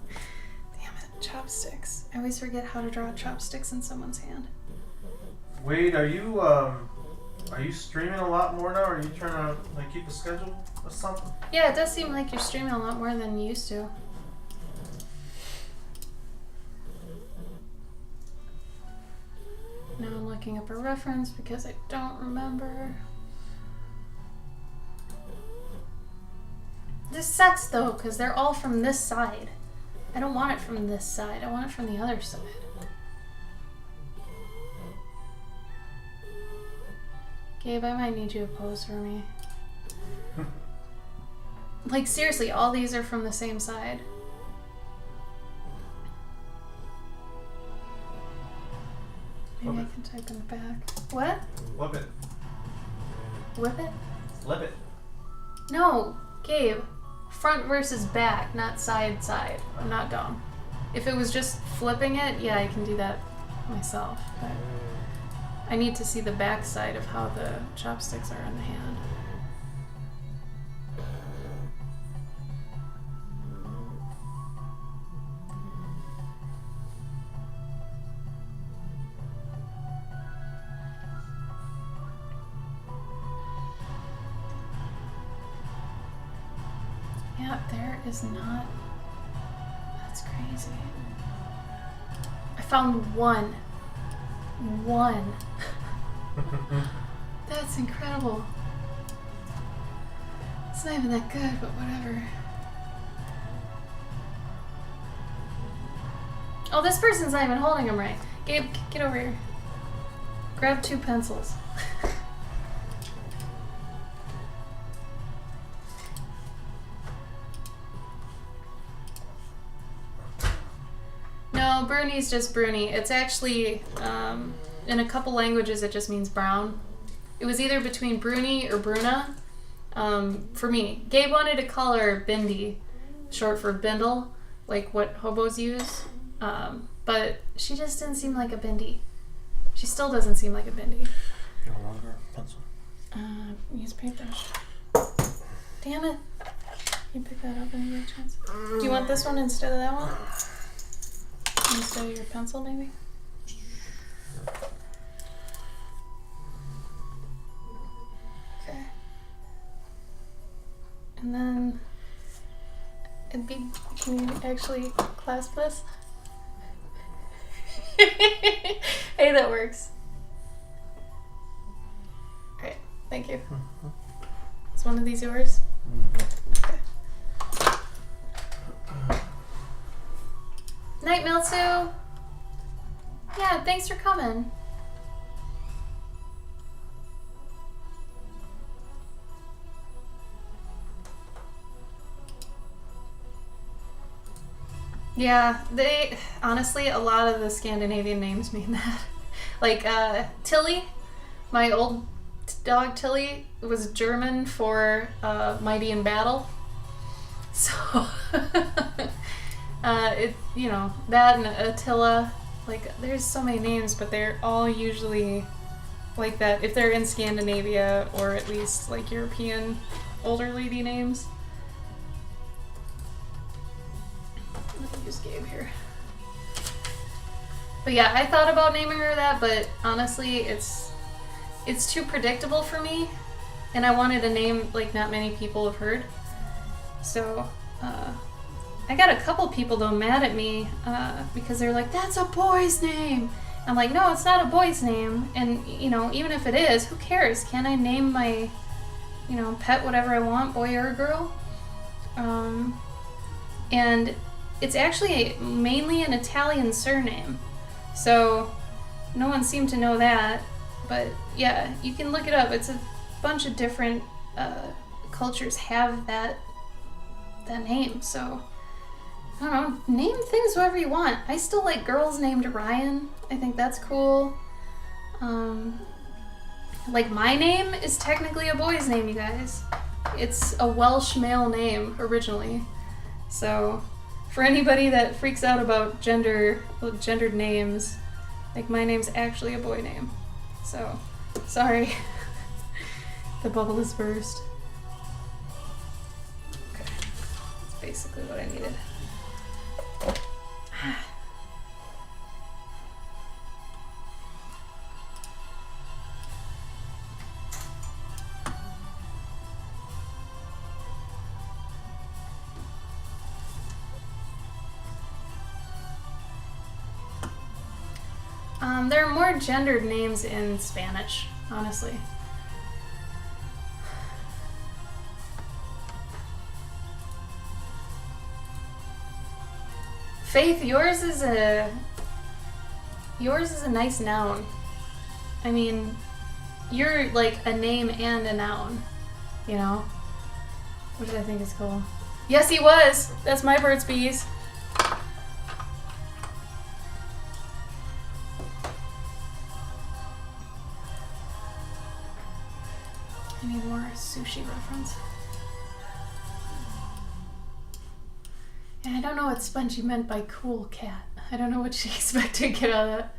Damn it, chopsticks. I always forget how to draw chopsticks in someone's hand. Wade, are you streaming a lot more now? Or are you trying to keep a schedule or something? Yeah, it does seem like you're streaming a lot more than you used to. Now I'm looking up a reference because I don't remember. This sucks though, because they're all from this side. I don't want it from this side. I want it from the other side. Gabe, I might need you to pose for me. Like, seriously, all these are from the same side. Maybe I can type in the back. What? Flip it. Whip it? Flip it. No, Gabe. Front versus back, not side side. I'm not dumb. If it was just flipping it, yeah, I can do that myself. But I need to see the back side of how the chopsticks are in the hand. Yeah, there is not. That's crazy. I found one. One. That's incredible. It's not even that good, but whatever. Oh, this person's not even holding them right. Gabe, get over here. Grab 2 pencils. No, Bruni's just Bruni. It's actually, in a couple languages, it just means brown. It was either between Bruni or Bruna. For me, Gabe wanted to call her Bindi, short for bindle, like what hobos use. But she just didn't seem like a Bindi. She still doesn't seem like a Bindi. You want a longer pencil? Use paintbrush. Damn it. Can you pick that up any chance? Do you want this one instead of that one? instead of your pencil, maybe? Okay. And then can you actually clasp this? Hey, that works. Alright, thank you. Is one of these yours? Okay. Night, Milsu! Yeah, thanks for coming. Yeah, honestly, a lot of the Scandinavian names mean that. Like, Tilly, my old dog Tilly, was German for mighty in battle. So, that and Attila, like, there's so many names, but they're all usually like that if they're in Scandinavia, or at least, like, European older lady names. Use Gabe here. But yeah, I thought about naming her that, but honestly, it's too predictable for me, and I wanted a name like not many people have heard. So I got a couple people though mad at me because they're like, "That's a boy's name." I'm like, "No, it's not a boy's name." And even if it is, who cares? Can I name my pet whatever I want, boy or girl? And it's actually mainly an Italian surname, so no one seemed to know that. But yeah, you can look it up. It's a bunch of different cultures have that name. So I don't know, name things whoever you want. I still like girls named Ryan. I think that's cool. Like my name is technically a boy's name, you guys. It's a Welsh male name originally. So for anybody that freaks out about gendered names, like my name's actually a boy name. So, sorry. The bubble is burst. Okay, that's basically what I needed. There are more gendered names in Spanish, honestly. Faith, yours is a nice noun. I mean, you're like a name and a noun, which I think is cool. Yes, he was. That's my Bird's Bees. I need more sushi reference. Yeah, I don't know what Spongy meant by cool cat. I don't know what she expected to get out of that.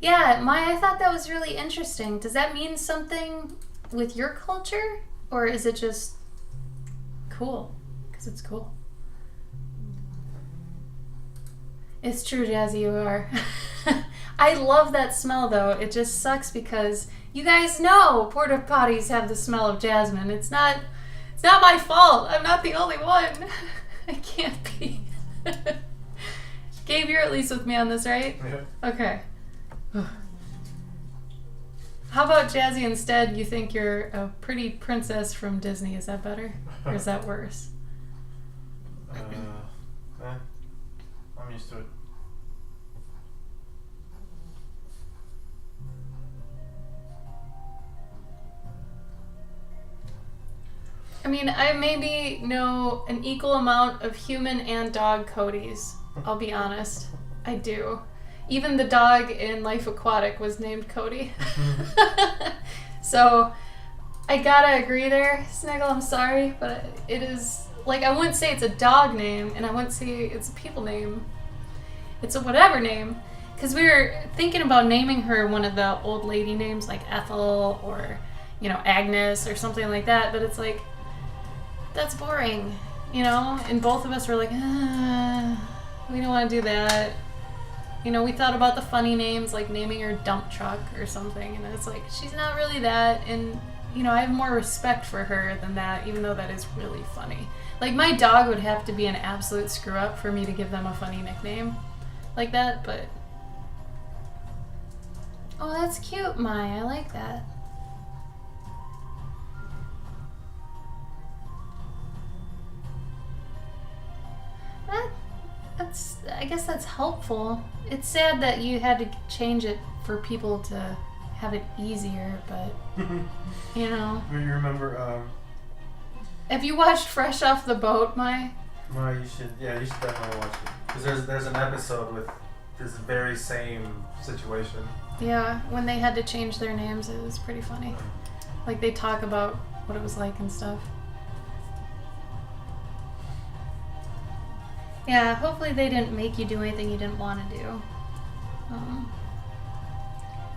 Yeah, I thought that was really interesting. Does that mean something with your culture? Or is it just cool? Because it's cool. It's true, Jazzy, you are. I love that smell, though. It just sucks because you guys know porta potties have the smell of jasmine. It's not my fault. I'm not the only one. I can't be. Gabe, you're at least with me on this, right? Yeah. Okay. How about Jazzy instead? You think you're a pretty princess from Disney. Is that better? Or is that worse? I'm used to it. I mean, I maybe know an equal amount of human and dog Codys. I'll be honest. I do. Even the dog in Life Aquatic was named Cody. So, I gotta agree there, Snaggle, I'm sorry, but it is, like, I wouldn't say it's a dog name, and I wouldn't say it's a people name. It's a whatever name. Because we were thinking about naming her one of the old lady names, like Ethel, or, Agnes, or something like that, but it's like, that's boring, and both of us were like, We don't want to do that. You know, we thought about the funny names, like naming her Dump Truck or something, and it's like, she's not really that, and, you know, I have more respect for her than that, even though that is really funny. Like, my dog would have to be an absolute screw-up for me to give them a funny nickname like that, but... Oh, that's cute, Mai. I like that. I guess that's helpful. It's sad that you had to change it for people to have it easier, but you know. You remember? Have you watched Fresh Off the Boat, Mai? No, you should. Yeah, you should definitely watch it because there's an episode with this very same situation. Yeah, when they had to change their names, it was pretty funny. Like they talk about what it was like and stuff. Yeah, hopefully they didn't make you do anything you didn't want to do.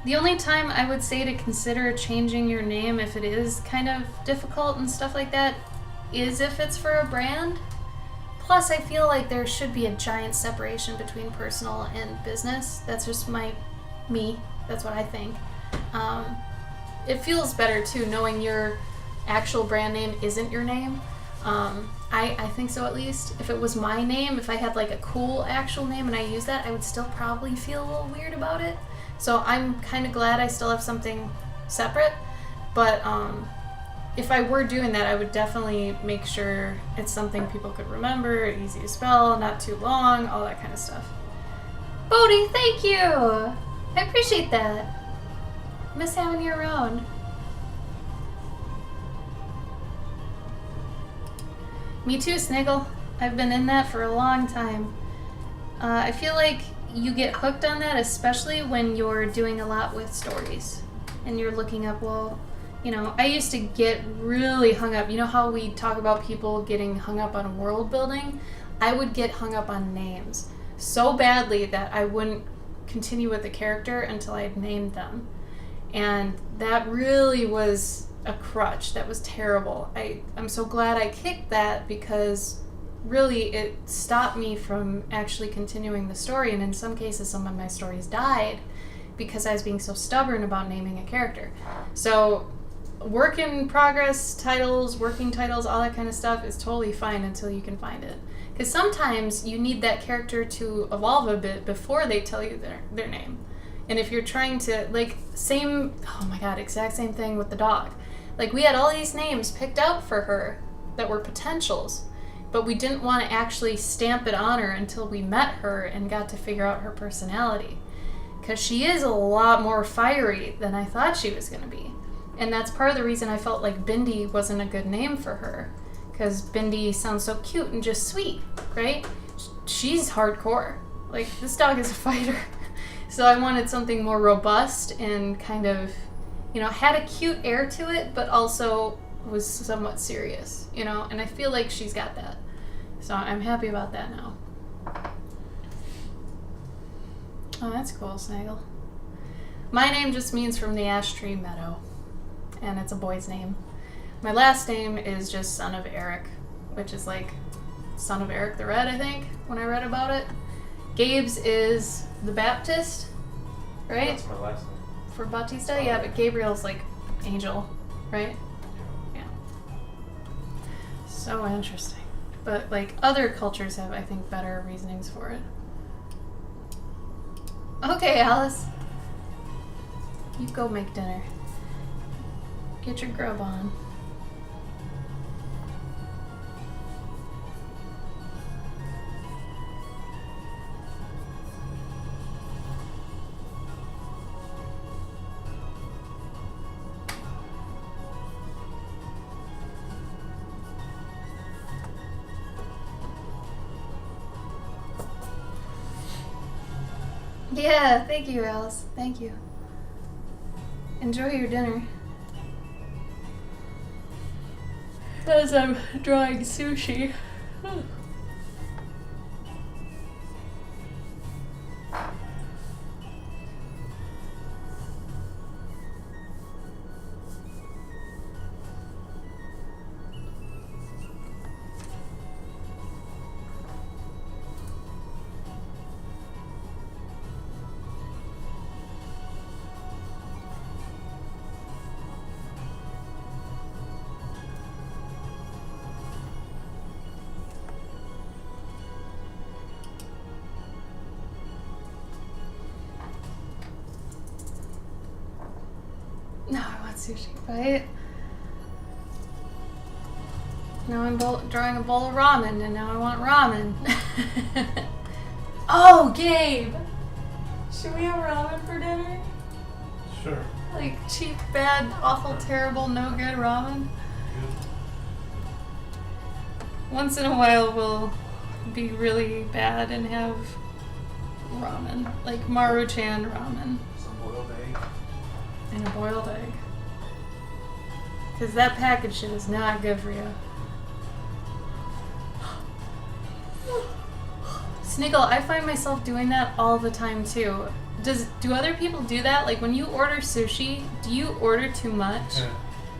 The only time I would say to consider changing your name if it is kind of difficult and stuff like that is if it's for a brand. Plus, I feel like there should be a giant separation between personal and business. That's just me. That's what I think. It feels better too, knowing your actual brand name isn't your name. I think so, at least. If it was my name, if I had like a cool actual name and I used that, I would still probably feel a little weird about it. So I'm kind of glad I still have something separate. But if I were doing that, I would definitely make sure it's something people could remember, easy to spell, not too long, all that kind of stuff. Bodhi, thank you! I appreciate that. Miss having you around. Me too, Sniggle. I've been in that for a long time. I feel like you get hooked on that, especially when you're doing a lot with stories. And you're looking up, well, you know, I used to get really hung up. You know how we talk about people getting hung up on world building? I would get hung up on names so badly that I wouldn't continue with the character until I had named them. And that really was a crutch. That was terrible. I'm so glad I kicked that because really it stopped me from actually continuing the story, and in some cases some of my stories died because I was being so stubborn about naming a character. So work in progress titles, working titles, all that kind of stuff is totally fine until you can find it. Because sometimes you need that character to evolve a bit before they tell you their name. And if you're trying to, like, exact same thing with the dog. Like, we had all these names picked out for her that were potentials, but we didn't want to actually stamp it on her until we met her and got to figure out her personality. Because she is a lot more fiery than I thought she was going to be. And that's part of the reason I felt like Bindi wasn't a good name for her. Because Bindi sounds so cute and just sweet, right? She's hardcore. Like, this dog is a fighter. So I wanted something more robust and kind of, you know, had a cute air to it, but also was somewhat serious, you know? And I feel like she's got that. So I'm happy about that now. Oh, that's cool, Snaggle. My name just means from the ash tree meadow. And it's a boy's name. My last name is just Son of Eric, which is like Son of Eric the Red, I think, when I read about it. Gabe's is the Baptist, right? That's my last name. For Bautista? Yeah, but Gabriel's like angel, right? Yeah. So interesting. But like other cultures have, I think, better reasonings for it. Okay, Alice. You go make dinner. Get your grub on. Yeah, thank you, Alice. Thank you. Enjoy your dinner. As I'm drawing sushi. sushi bite. Now I'm drawing a bowl of ramen, and now I want ramen. Oh, Gabe! Should we have ramen for dinner? Sure. Like cheap, bad, awful, terrible, no good ramen? Good. Once in a while we'll be really bad and have ramen. Like Maruchan ramen. Some boiled egg. And a boiled egg. Because that package shit is not good for you. Sniggle, I find myself doing that all the time too. Do other people do that? Like when you order sushi, do you order too much? Yeah.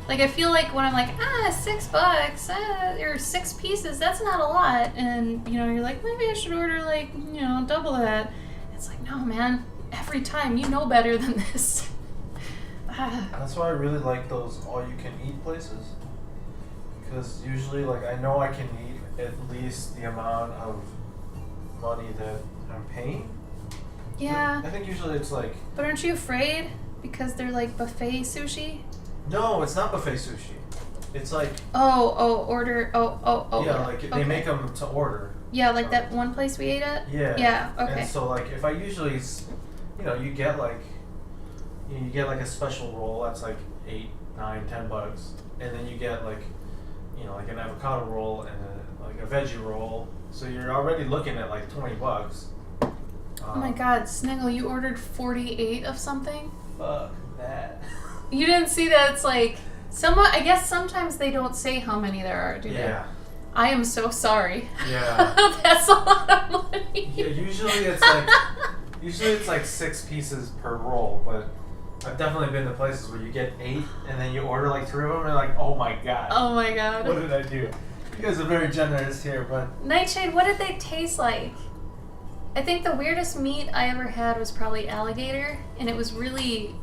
Like I feel like when I'm like, $6, or 6 pieces, that's not a lot. And you know, you're like, maybe I should order like, you know, double that. It's like, no man, every time, you know better than this. That's why I really like those all-you-can-eat places. Because usually, like, I know I can eat at least the amount of money that I'm paying. Yeah. I think usually it's like... But aren't you afraid? Because they're like buffet sushi? No, it's not buffet sushi. It's like... order... Yeah, like they make them to order. Yeah, like that one place we ate at? Yeah. Yeah, okay. And so, like, if I usually... You know, you get like a special roll that's like $8, $9, $10, and then you get like, you know, like an avocado roll and like a veggie roll. So you're already looking at like $20. Oh my God, Sniggle, you ordered 48 of something? Fuck that. You didn't see that? It's like I guess sometimes they don't say how many there are, do they? Yeah. I am so sorry. Yeah. That's a lot of money. Yeah. Usually it's like 6 pieces per roll, but I've definitely been to places where you get 8 and then you order like 3 of them and you're like, oh my God. Oh my God. What did I do? You guys are very generous here, but... Nightshade, what did they taste like? I think the weirdest meat I ever had was probably alligator, and it was really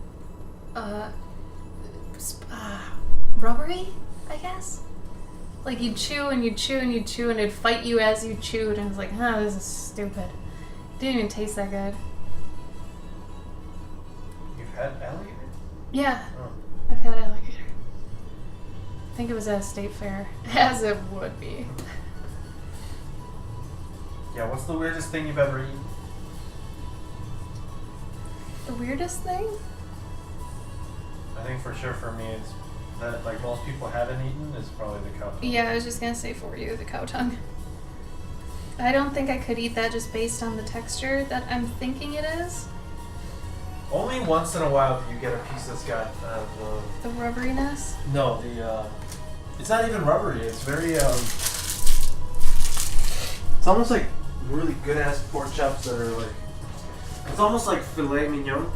rubbery, I guess. Like you'd chew and you'd chew and you'd chew and it'd fight you as you chewed, and it's like, this is stupid. Didn't even taste that good. You've had alligator? Yeah, Oh. I've had alligator. I think it was at a state fair, as it would be. Yeah, what's the weirdest thing you've ever eaten? The weirdest thing? I think for sure for me it's that like most people haven't eaten is probably the cow tongue. Yeah, I was just gonna say for you, the cow tongue. I don't think I could eat that just based on the texture that I'm thinking it is. Only once in a while do you get a piece that's got The rubberiness? no, it's not even rubbery. It's very it's almost like really good ass pork chops that are like, it's almost like filet mignon,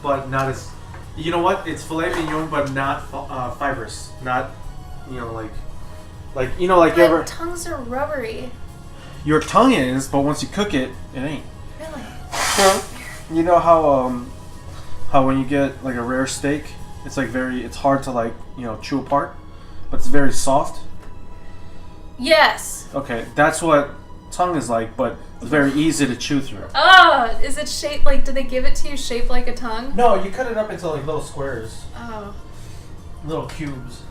but not as, you know what? It's filet mignon, but not fibrous. Not, you know, like you know, like you ever. Tongues are rubbery. Your tongue is, but once you cook it, it ain't. Really? So, you know how when you get like a rare steak, it's like it's hard to like, you know, chew apart, but it's very soft. Yes. Okay, that's what tongue is like, but it's very easy to chew through. Is it shaped like, do they give it to you shaped like a tongue? No, you cut it up into like little squares, Oh. little cubes,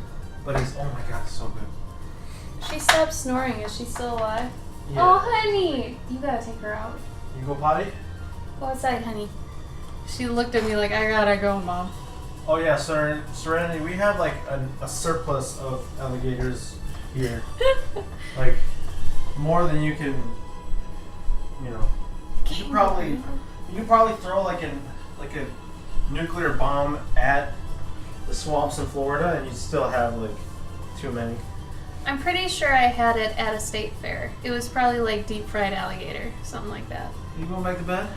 but oh my God, it's so good. She stopped snoring. Is she still alive? Yeah. Oh, honey. You gotta take her out. You go potty? Go outside, honey. She looked at me like, I gotta go, Mom. Oh yeah, Serenity, we have like a surplus of alligators here. Like, more than you can, you know. You could probably throw like a nuclear bomb at the swamps in Florida and you'd still have like too many. I'm pretty sure I had it at a state fair. It was probably like deep fried alligator, something like that. You going back to bed?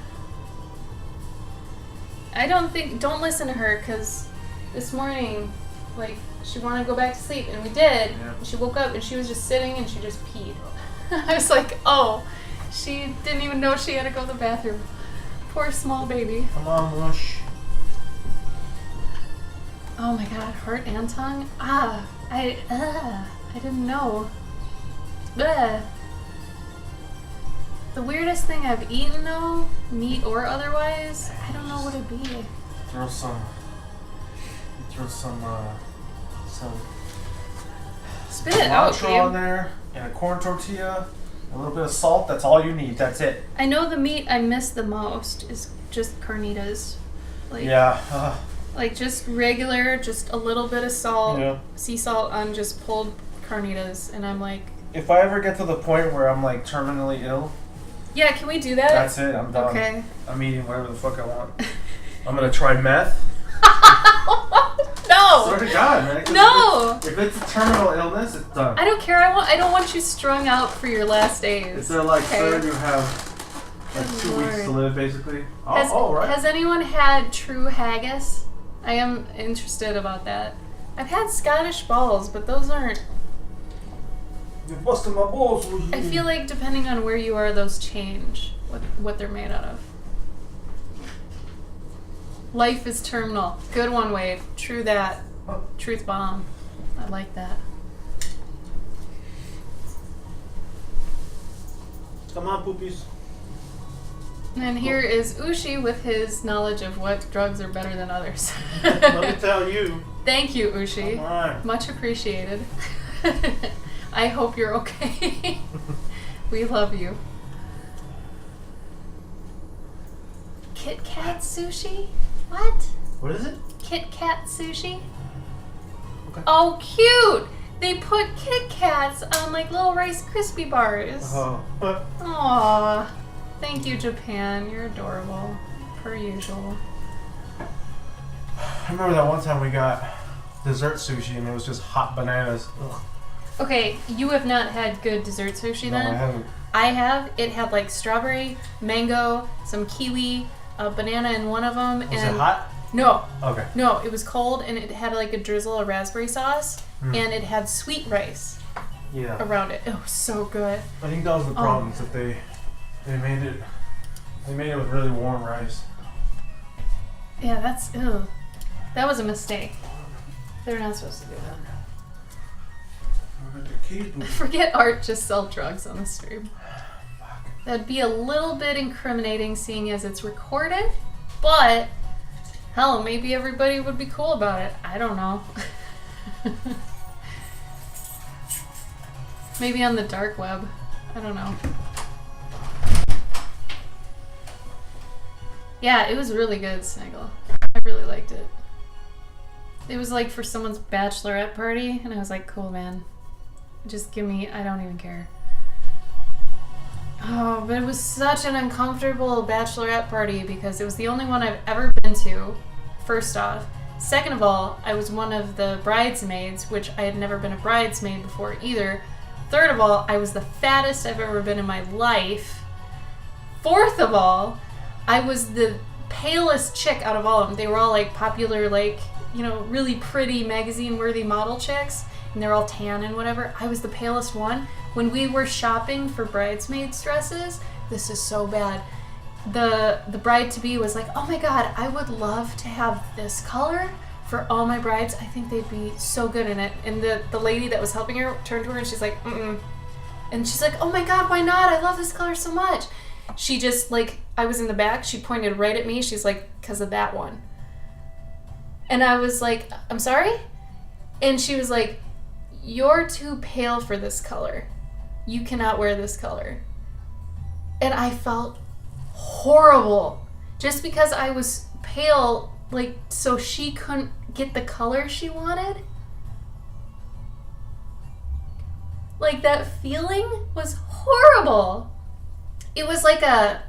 Don't listen to her, because this morning, like, she wanted to go back to sleep, and we did. Yeah. And she woke up, and she was just sitting, and she just peed. I was like, oh, she didn't even know she had to go to the bathroom. Poor small baby. Come on, Mush. Oh my God, heart and tongue? I didn't know. Bleh. The weirdest thing I've eaten, though, meat or otherwise, I don't know what it'd be. Throw some Spit it out, cilantro on Gabe. there, and a corn tortilla, a little bit of salt. That's all you need. That's it. I know the meat I miss the most is just carnitas. Like, Yeah. Like just regular, just a little bit of salt, Yeah. sea salt on just pulled carnitas, and I'm like, If I ever get to the point where I'm like terminally ill, yeah, can we do that? that's it. I'm done. Okay. I'm eating whatever the fuck I want. I'm gonna try meth. No. Swear to God, man. 'cause No. If it's a terminal illness, it's done. I don't care. I don't want you strung out for your last days. If they're like, okay. sir, you have like Good 2 weeks to Lord. live, basically. Right. Has anyone had true haggis? I am interested about that. I've had Scottish balls, but those aren't. You're busting my balls. I feel like depending on where you are, those change what they're made out of. Life is terminal. Good one, Wade. True that. Truth bomb. I like that. Come on, poopies. And here is Ushi with his knowledge of what drugs are better than others. Let me tell you. Thank you, Ushi. Come on. Much appreciated. I hope you're okay. We love you. Kit Kat sushi? What? What is it? Kit Kat sushi? Okay. Oh, cute! They put Kit Kats on like little Rice Krispie bars. Oh. Aww. Thank you, Japan. You're adorable. Per usual. I remember that one time we got dessert sushi and it was just hot bananas. Ugh. Okay, you have not had good dessert sushi No, then? I haven't. I have. It had like strawberry, mango, some kiwi, a banana in one of them. Was it hot? No. Okay. No, it was cold and it had like a drizzle of raspberry sauce and it had sweet rice Yeah. around it. It was so good. I think that was the problem, is that they made it with really warm rice. Yeah, that's ew. That was a mistake. They're not supposed to do that. Forget Art just sell drugs on the stream. That'd be a little bit incriminating seeing as it's recorded, but hell, maybe everybody would be cool about it. I don't know. Maybe on the dark web. I don't know. Yeah, it was really good, Snaggle. I really liked it. It was like for someone's bachelorette party, and I was like, cool, man. Just give me, I don't even care. Oh, but it was such an uncomfortable bachelorette party because it was the only one I've ever been to, first off. Second of all, I was one of the bridesmaids, which I had never been a bridesmaid before either. Third of all, I was the fattest I've ever been in my life. Fourth of all, I was the palest chick out of all of them. They were all like popular, like, you know, really pretty magazine-worthy model chicks, and they're all tan and whatever. I was the palest one. When we were shopping for bridesmaids dresses, this is so bad. The bride-to-be was like, oh my god, I would love to have this color for all my brides. I think they'd be so good in it. And the lady that was helping her turned to her and she's like, mm-mm. And she's like, oh my god, why not? I love this color so much. She just, like, I was in the back, she pointed right at me, she's like, because of that one. And I was like, I'm sorry? And she was like, you're too pale for this color. You cannot wear this color. And I felt horrible. Just because I was pale, like, so she couldn't get the color she wanted. Like, that feeling was horrible. It was like a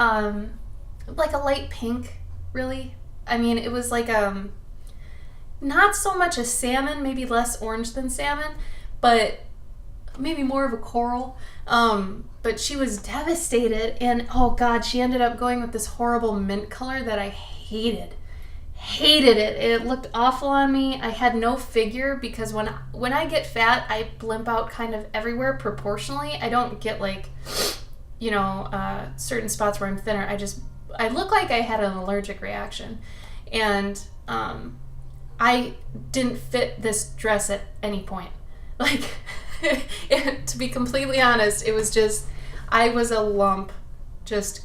light pink, really. I mean, it was like, not so much a salmon, maybe less orange than salmon, but maybe more of a coral. But she was devastated, and oh god, she ended up going with this horrible mint color that I hated. Hated it. It looked awful on me. I had no figure because when I get fat, I blimp out kind of everywhere proportionally. I don't get like, you know, certain spots where I'm thinner. I look like I had an allergic reaction. And I didn't fit this dress at any point. Like, to be completely honest, it was just, I was a lump just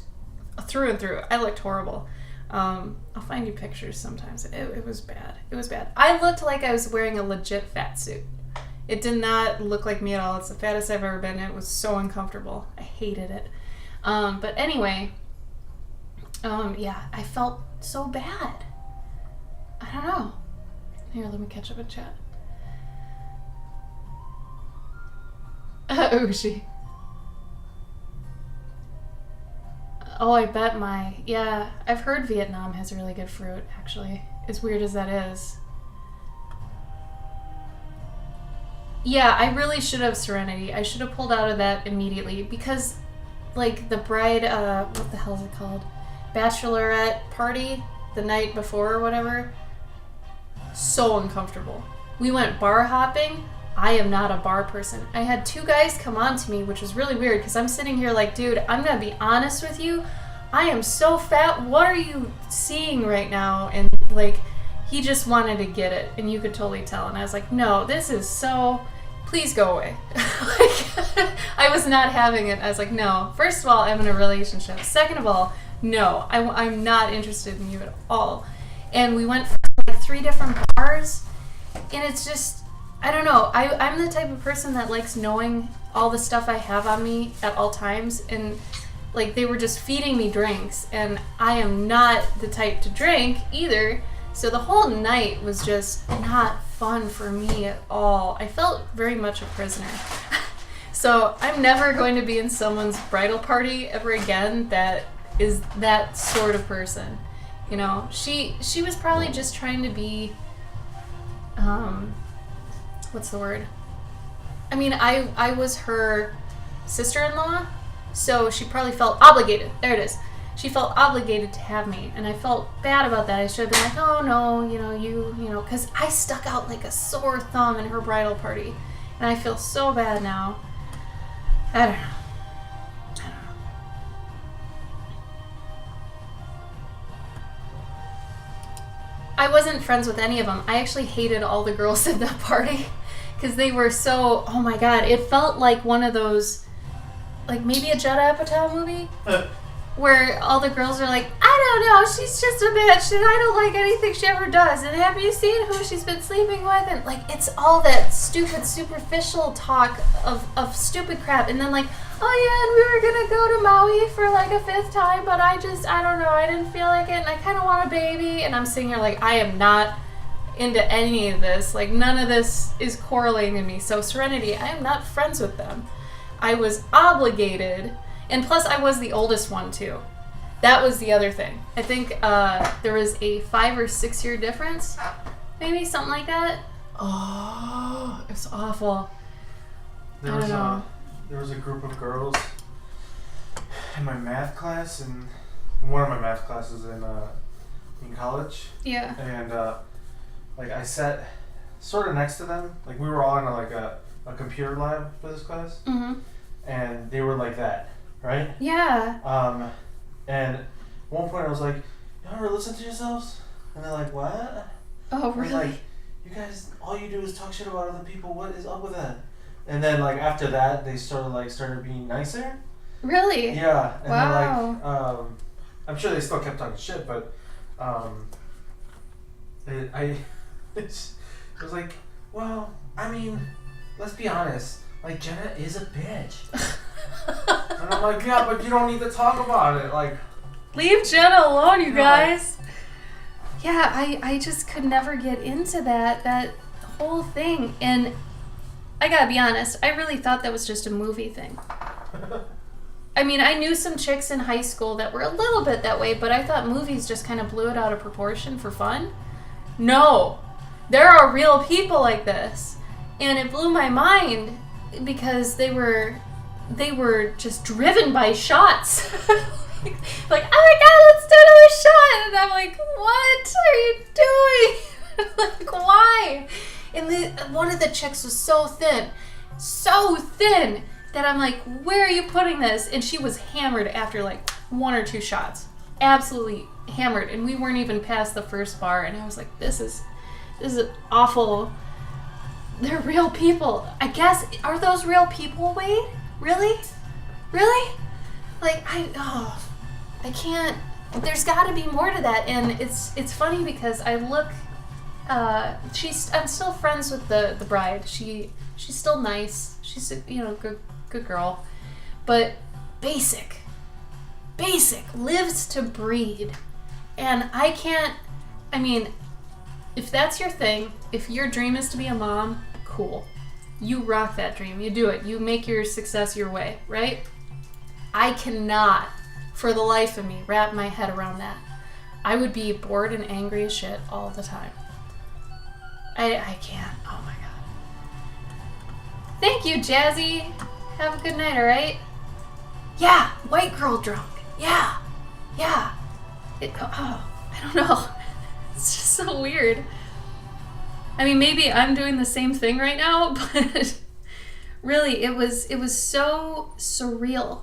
through and through. I looked horrible. I'll find you pictures sometimes. It was bad. It was bad. I looked like I was wearing a legit fat suit. It did not look like me at all. It's the fattest I've ever been. It was so uncomfortable. I hated it. But anyway, yeah, I felt so bad. I don't know. Here, let me catch up in chat. Ushi. Oh, I bet yeah, I've heard Vietnam has really good fruit, actually. As weird as that is. Yeah, I really should have Serenity. I should have pulled out of that immediately because, like, the bride, what the hell is it called? Bachelorette party the night before or whatever. So uncomfortable. We went bar hopping. I am not a bar person. I had 2 guys come on to me, which was really weird because I'm sitting here like, dude, I'm going to be honest with you. I am so fat. What are you seeing right now? And, like, he just wanted to get it, and you could totally tell. And I was like, no, this is so... Please go away. I was not having it. I was like, no. First of all, I'm in a relationship. Second of all, no. I'm not interested in you at all. And we went for like 3 different bars, and it's just... I don't know. I'm the type of person that likes knowing all the stuff I have on me at all times, and like they were just feeding me drinks, and I am not the type to drink either. So the whole night was just not fun for me at all. I felt very much a prisoner. So I'm never going to be in someone's bridal party ever again that is that sort of person. You know, she was probably just trying to be, what's the word? I mean, I was her sister-in-law, so she probably felt obligated. There it is. She felt obligated to have me, and I felt bad about that. I should have been like, oh no, you know, because I stuck out like a sore thumb in her bridal party, and I feel so bad now. I don't know. I wasn't friends with any of them. I actually hated all the girls at that party because they were so, oh my god, it felt like one of those, like maybe a Judd Apatow movie where all the girls are like, I don't know, she's just a bitch and I don't like anything she ever does, and have you seen who she's been sleeping with? And like, it's all that stupid superficial talk of stupid crap, and then like, oh yeah, and we were gonna go to Maui for like a 5th time, but I don't know, I didn't feel like it, and I kind of want a baby, and I'm sitting here like, I am not into any of this, like none of this is correlating to me. So Serenity, I am not friends with them. I was obligated, and plus I was the oldest one too. That was the other thing. I think there was a 5 or 6 year difference, maybe something like that. Oh, it's awful. I don't know. There was a group of girls in my math class, and one of my math classes in college. Yeah. And like I sat sort of next to them. Like we were all in a computer lab for this class. Mm-hmm. And they were like that, right? Yeah. And at one point I was like, "You ever listen to yourselves?" And they're like, "What?" Oh, really? I was like, "You guys, all you do is talk shit about other people. What is up with that?" And then like after that, they started being nicer. Really? Yeah. And wow. then like, I'm sure they still kept talking shit, but it was like, well, I mean, let's be honest. Like, Jenna is a bitch. And I'm like, yeah, but you don't need to talk about it. Like, leave Jenna alone, you guys. Yeah, I just could never get into that whole thing. And I gotta be honest, I really thought that was just a movie thing. I mean, I knew some chicks in high school that were a little bit that way, but I thought movies just kind of blew it out of proportion for fun. No, there are real people like this. And it blew my mind because they were just driven by shots. like, oh my god, let's do another shot. And I'm like, what are you doing? Like, why? And one of the chicks was so thin that I'm like, where are you putting this? And she was hammered after like 1 or 2 shots. Absolutely hammered. And we weren't even past the first bar. And I was like, this is awful. They're real people. I guess, are those real people, Wade? Really? Really? Like, I can't there's got to be more to that, and it's funny because I look. I'm still friends with the bride. She's still nice. She's a, good girl, but basic lives to breed, and I can't. I mean, if that's your thing, if your dream is to be a mom, cool. You rock that dream. You do it. You make your success your way, right? I cannot, for the life of me, wrap my head around that. I would be bored and angry as shit all the time. I can't. Oh my god. Thank you, Jazzy. Have a good night, alright? Yeah, white girl drunk. Yeah. I don't know. It's just so weird. I mean, maybe I'm doing the same thing right now, but really, it was so surreal.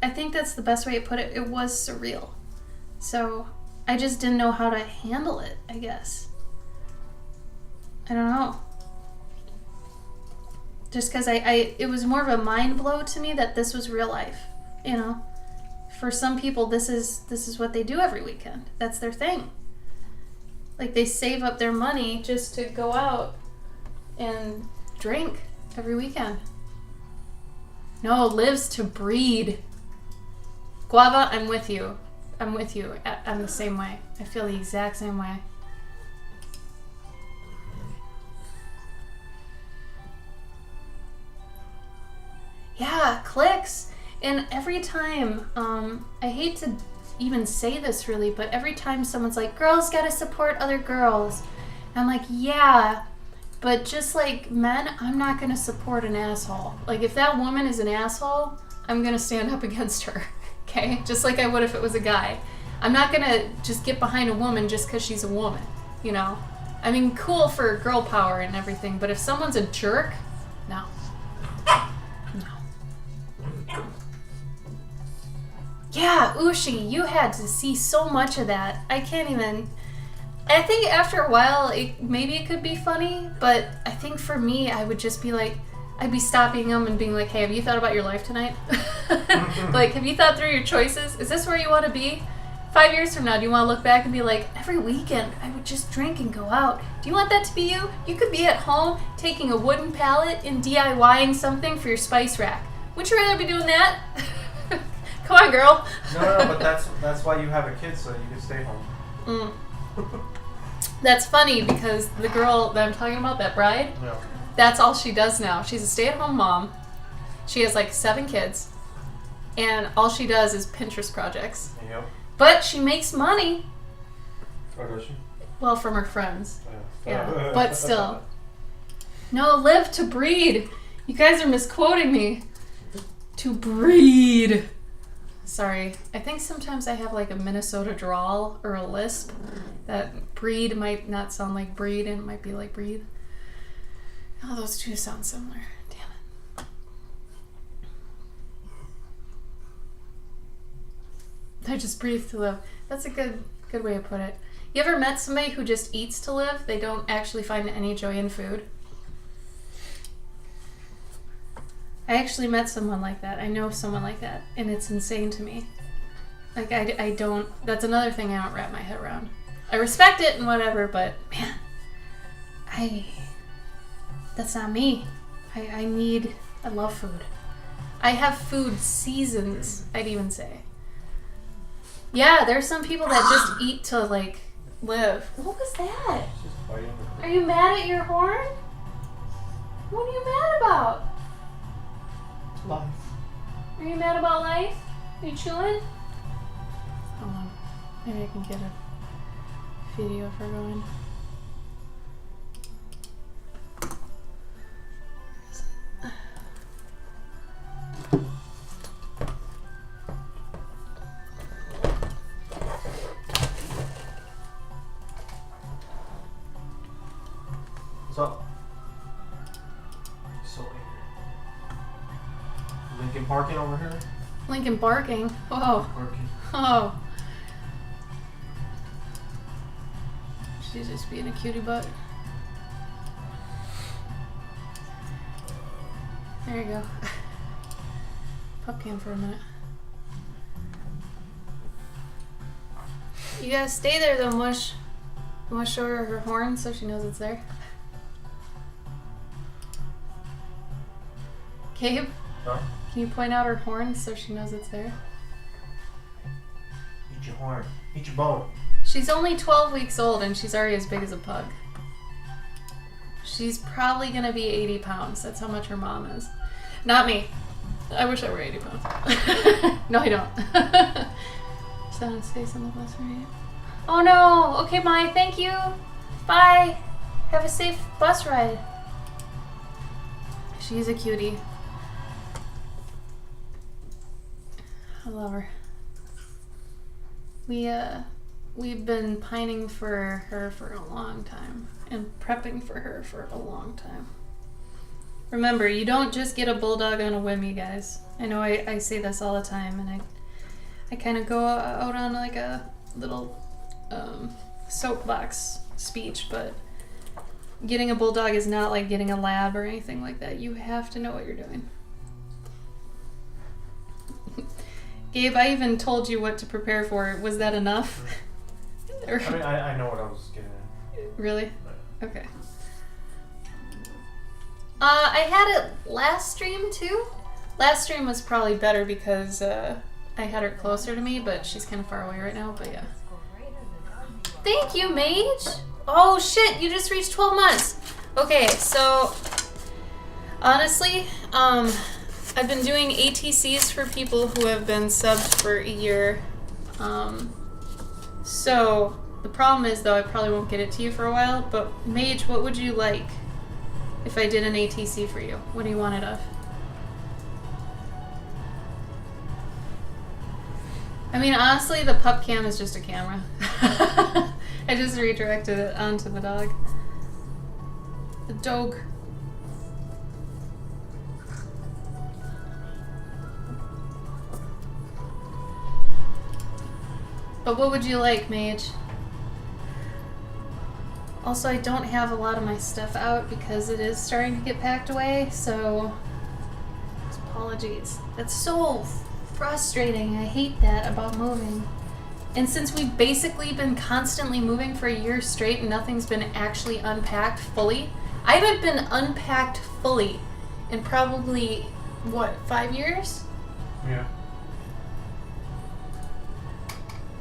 I think that's the best way to put it. It was surreal. So I just didn't know how to handle it, I guess. I don't know. Just because it was more of a mind blow to me that this was real life, For some people, this is what they do every weekend. That's their thing. Like, they save up their money just to go out and drink every weekend. No, lives to breed. Guava, I'm with you. I'm the same way. I feel the exact same way. Yeah, clicks. And every time, I hate to even say this really, but every time someone's like, girls gotta support other girls. And I'm like, yeah, but just like men, I'm not gonna support an asshole. Like, if that woman is an asshole, I'm gonna stand up against her, okay? Just like I would if it was a guy. I'm not gonna just get behind a woman just because she's a woman, I mean, cool for girl power and everything, but if someone's a jerk, no. Yeah, Ushi, you had to see so much of that. I can't even... I think after a while, maybe it could be funny, but I think for me, I would just be like... I'd be stopping them and being like, hey, have you thought about your life tonight? Like, have you thought through your choices? Is this where you want to be? 5 years from now, do you want to look back and be like, every weekend, I would just drink and go out. Do you want that to be you? You could be at home, taking a wooden pallet and DIYing something for your spice rack. Would you rather be doing that? Come on, girl. No, but that's why you have a kid, so you can stay home. That's funny because the girl that I'm talking about, that bride, that's all she does now. She's a stay-at-home mom. She has like 7 kids, and all she does is Pinterest projects. Yep. But she makes money. Oh, does she? Well, from her friends. Yeah, but still. No, live to breed. You guys are misquoting me. To breed. Sorry, I think sometimes I have like a Minnesota drawl or a lisp. That breed might not sound like breed and it might be like breathe. Oh, those two sound similar. Damn it. I just breathe to live. That's a good way to put it. You ever met somebody who just eats to live? They don't actually find any joy in food. I actually met someone like that. I know someone like that, and it's insane to me. Like, I don't... That's another thing I don't wrap my head around. I respect it and whatever, but, man, that's not me. I love food. I have food seasons, I'd even say. Yeah, there's some people that just eat to, like, live. What was that? Are you mad at your horn? What are you mad about? Life. Are you mad about life? Are you chewing? Hold on. Maybe I can get a video of her going. What's up? So angry. Lincoln parking over here? Lincoln barking. Oh. Barking. Oh. She's just being a cutie butt. There you go. Pup cam for a minute. You gotta stay there though, Mush. You wanna show her horn so she knows it's there? Gabe? Huh? Can you point out her horn so she knows it's there? Eat your horn. Eat your bone. She's only 12 weeks old and she's already as big as a pug. She's probably gonna be 80 pounds. That's how much her mom is. Not me. I wish I were 80 pounds. No, I don't. Is that on his face on the bus, right? Oh no! Okay, Mai, thank you! Bye! Have a safe bus ride. She's a cutie. I love her. We've been pining for her for a long time and prepping for her for a long time. Remember, you don't just get a bulldog on a whim, you guys. I know I say this all the time, and I kind of go out on like a little soapbox speech, but getting a bulldog is not like getting a lab or anything like that. You have to know what you're doing. Gabe, I even told you what to prepare for. Was that enough? I mean, I know what I was getting at. Really? Okay. I had it last stream too. Last stream was probably better because I had her closer to me, but she's kind of far away right now, but yeah. Thank you, Mage! Oh shit, you just reached 12 months! Okay, so honestly, I've been doing ATCs for people who have been subbed for a year. So the problem is though, I probably won't get it to you for a while, but Mage, what would you like if I did an ATC for you? What do you want it of? I mean, honestly, the pup cam is just a camera. I just redirected it onto the dog. The dog. But what would you like, Mage? Also, I don't have a lot of my stuff out because it is starting to get packed away, so apologies. That's so frustrating. I hate that about moving. And since we've basically been constantly moving for a year straight and nothing's been actually unpacked fully, I haven't been unpacked fully in probably, what, 5 years? Yeah.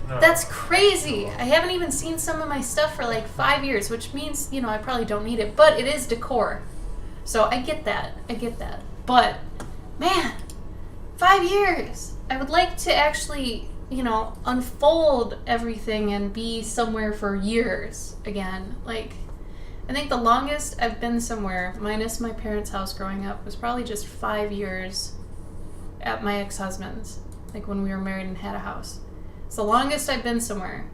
No. That's crazy. I haven't even seen some of my stuff for like 5 years, which means, you know, I probably don't need it, but it is decor. So I get that. But, man, 5 years. I would like to actually, you know, unfold everything and be somewhere for years again. Like, I think the longest I've been somewhere, minus my parents' house growing up, was probably just 5 years at my ex-husband's, like when we were married and had a house. It's the longest I've been somewhere.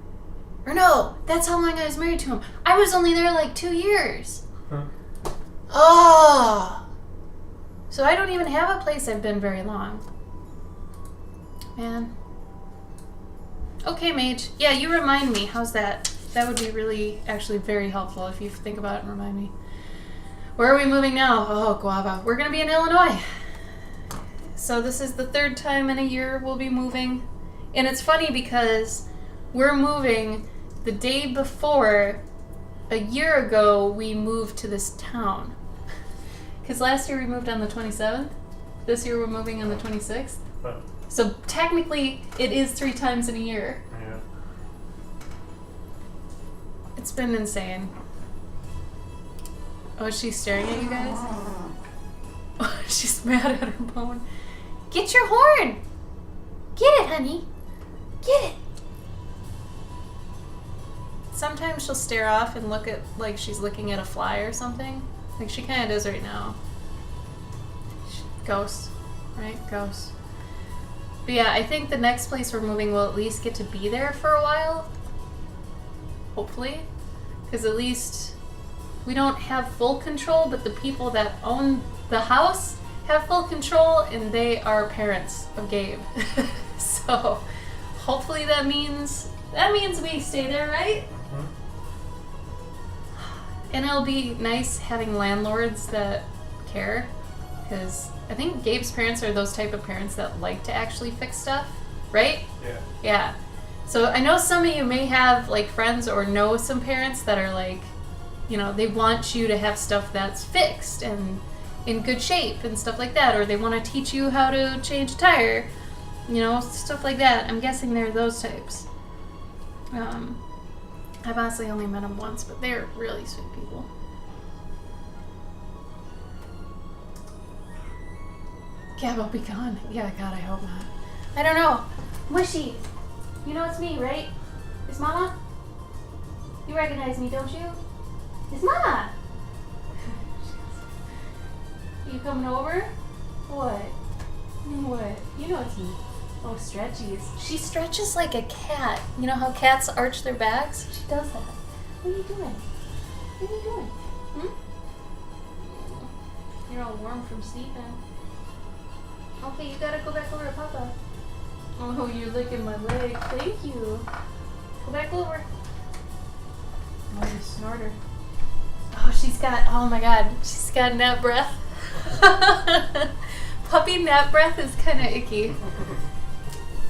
Or no, that's how long I was married to him. I was only there like 2 years. Huh. Oh! So I don't even have a place I've been very long. Man. Okay, Mage. Yeah, you remind me. How's that? That would be really, actually very helpful if you think about it and remind me. Where are we moving now? Oh, Guava. We're going to be in Illinois. So this is the 3rd time in a year we'll be moving. And it's funny because we're moving the day before, a year ago, we moved to this town. Because last year we moved on the 27th. This year we're moving on the 26th. Huh. So technically, it is 3 times in a year. Yeah. It's been insane. Oh, is she staring at you guys? Oh, she's mad at her bone. Get your horn! Get it, honey. Get it! Sometimes she'll stare off and look at, like she's looking at a fly or something. Like she kind of does right now. Ghost, right? Ghost. But yeah, I think the next place we're moving will at least get to be there for a while. Hopefully. Because at least we don't have full control, but the people that own the house have full control, and they are parents of Gabe. So hopefully that means we stay there, right? Mm-hmm. And it'll be nice having landlords that care, because I think Gabe's parents are those type of parents that like to actually fix stuff, right? Yeah. Yeah. So I know some of you may have like friends or know some parents that are like, you know, they want you to have stuff that's fixed and in good shape and stuff like that, or they want to teach you how to change a tire, you know, stuff like that. I'm guessing they're those types. I've honestly only met them once, but they're really sweet people. Gab will be gone. Yeah, God, I hope not. I don't know. Mushy, you know it's me, right? It's Mama? You recognize me, don't you? It's Mama! You coming over? What? What? You know it's me. Oh, stretchies. She stretches like a cat. You know how cats arch their backs? She does that. What are you doing? What are you doing? You're all warm from sleeping. Okay, you gotta go back over to Papa. Oh, you're licking my leg. Thank you. Go back over. Oh, you snorter. Oh, oh my God, she's got nap breath. Puppy nap breath is kind of icky.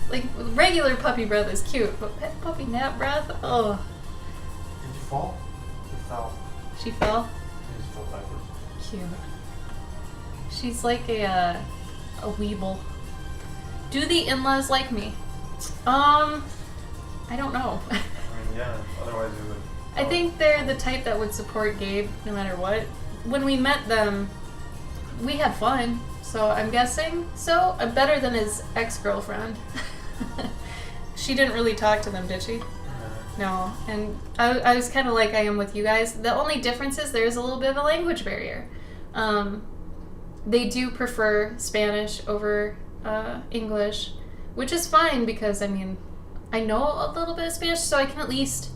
Like, regular puppy breath is cute, but pet puppy nap breath, oh. Did you fall? You fell. She fell? You just fell backwards. Cute. She's like a weeble. Do the in-laws like me? I don't know. I mean, yeah, otherwise you would. I think they're the type that would support Gabe no matter what. When we met them, we had fun, so I'm guessing so. I'm better than his ex-girlfriend. She didn't really talk to them, did she? No. And I was kind of like I am with you guys. The only difference is there's a little bit of a language barrier. They do prefer Spanish over English, which is fine because, I mean, I know a little bit of Spanish, so I can at least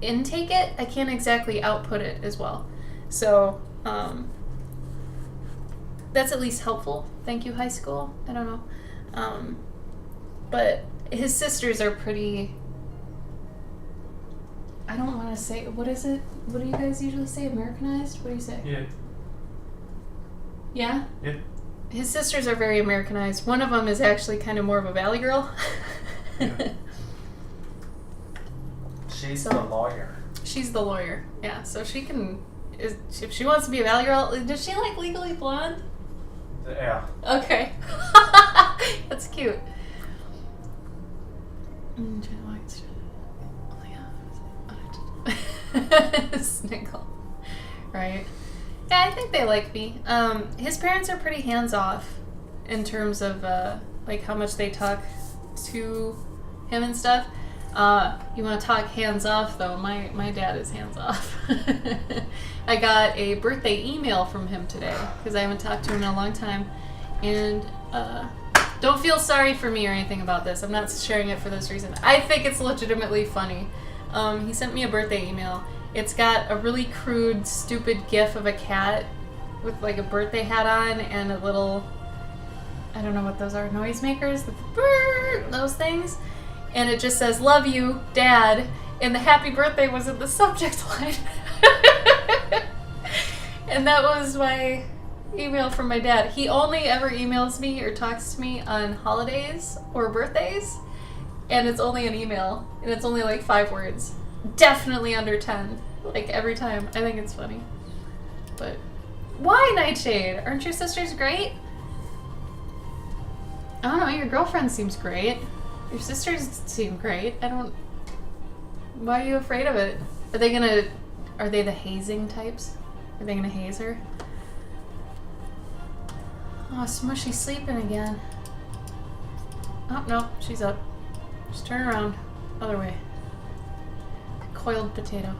intake it. I can't exactly output it as well. So, that's at least helpful. Thank you, high school. I don't know. But his sisters are pretty... I don't want to say... What is it? What do you guys usually say? Americanized? What do you say? Yeah. Yeah? Yeah. His sisters are very Americanized. One of them is actually kind of more of a Valley girl. Yeah. She's the lawyer. She's the lawyer. Yeah, so she can... if she wants to be a Valley girl... Does she like Legally Blonde? Yeah. Okay. That's cute. Sniggle. Right. Yeah, I think they like me. His parents are pretty hands-off in terms of like how much they talk to him and stuff. You want to talk hands-off though? My dad is hands-off. I got a birthday email from him today because I haven't talked to him in a long time, and don't feel sorry for me or anything about this. I'm not sharing it for this reason. I think it's legitimately funny. He sent me a birthday email. It's got a really crude, stupid gif of a cat with like a birthday hat on and a little, I don't know what those are, noisemakers? Those things. And it just says, "Love you, Dad." And the happy birthday was in the subject line. And that was my email from my dad. He only ever emails me or talks to me on holidays or birthdays. And it's only an email. And it's only like 5 words. Definitely under 10. Like every time. I think it's funny. But why, Nightshade? Aren't your sisters great? I don't know. Your girlfriend seems great. Your sisters seem great. Why are you afraid of it? Are they the hazing types? Are they gonna haze her? Oh, Smushy's sleeping again. Oh, no, she's up. Just turn around. Other way. Coiled potato.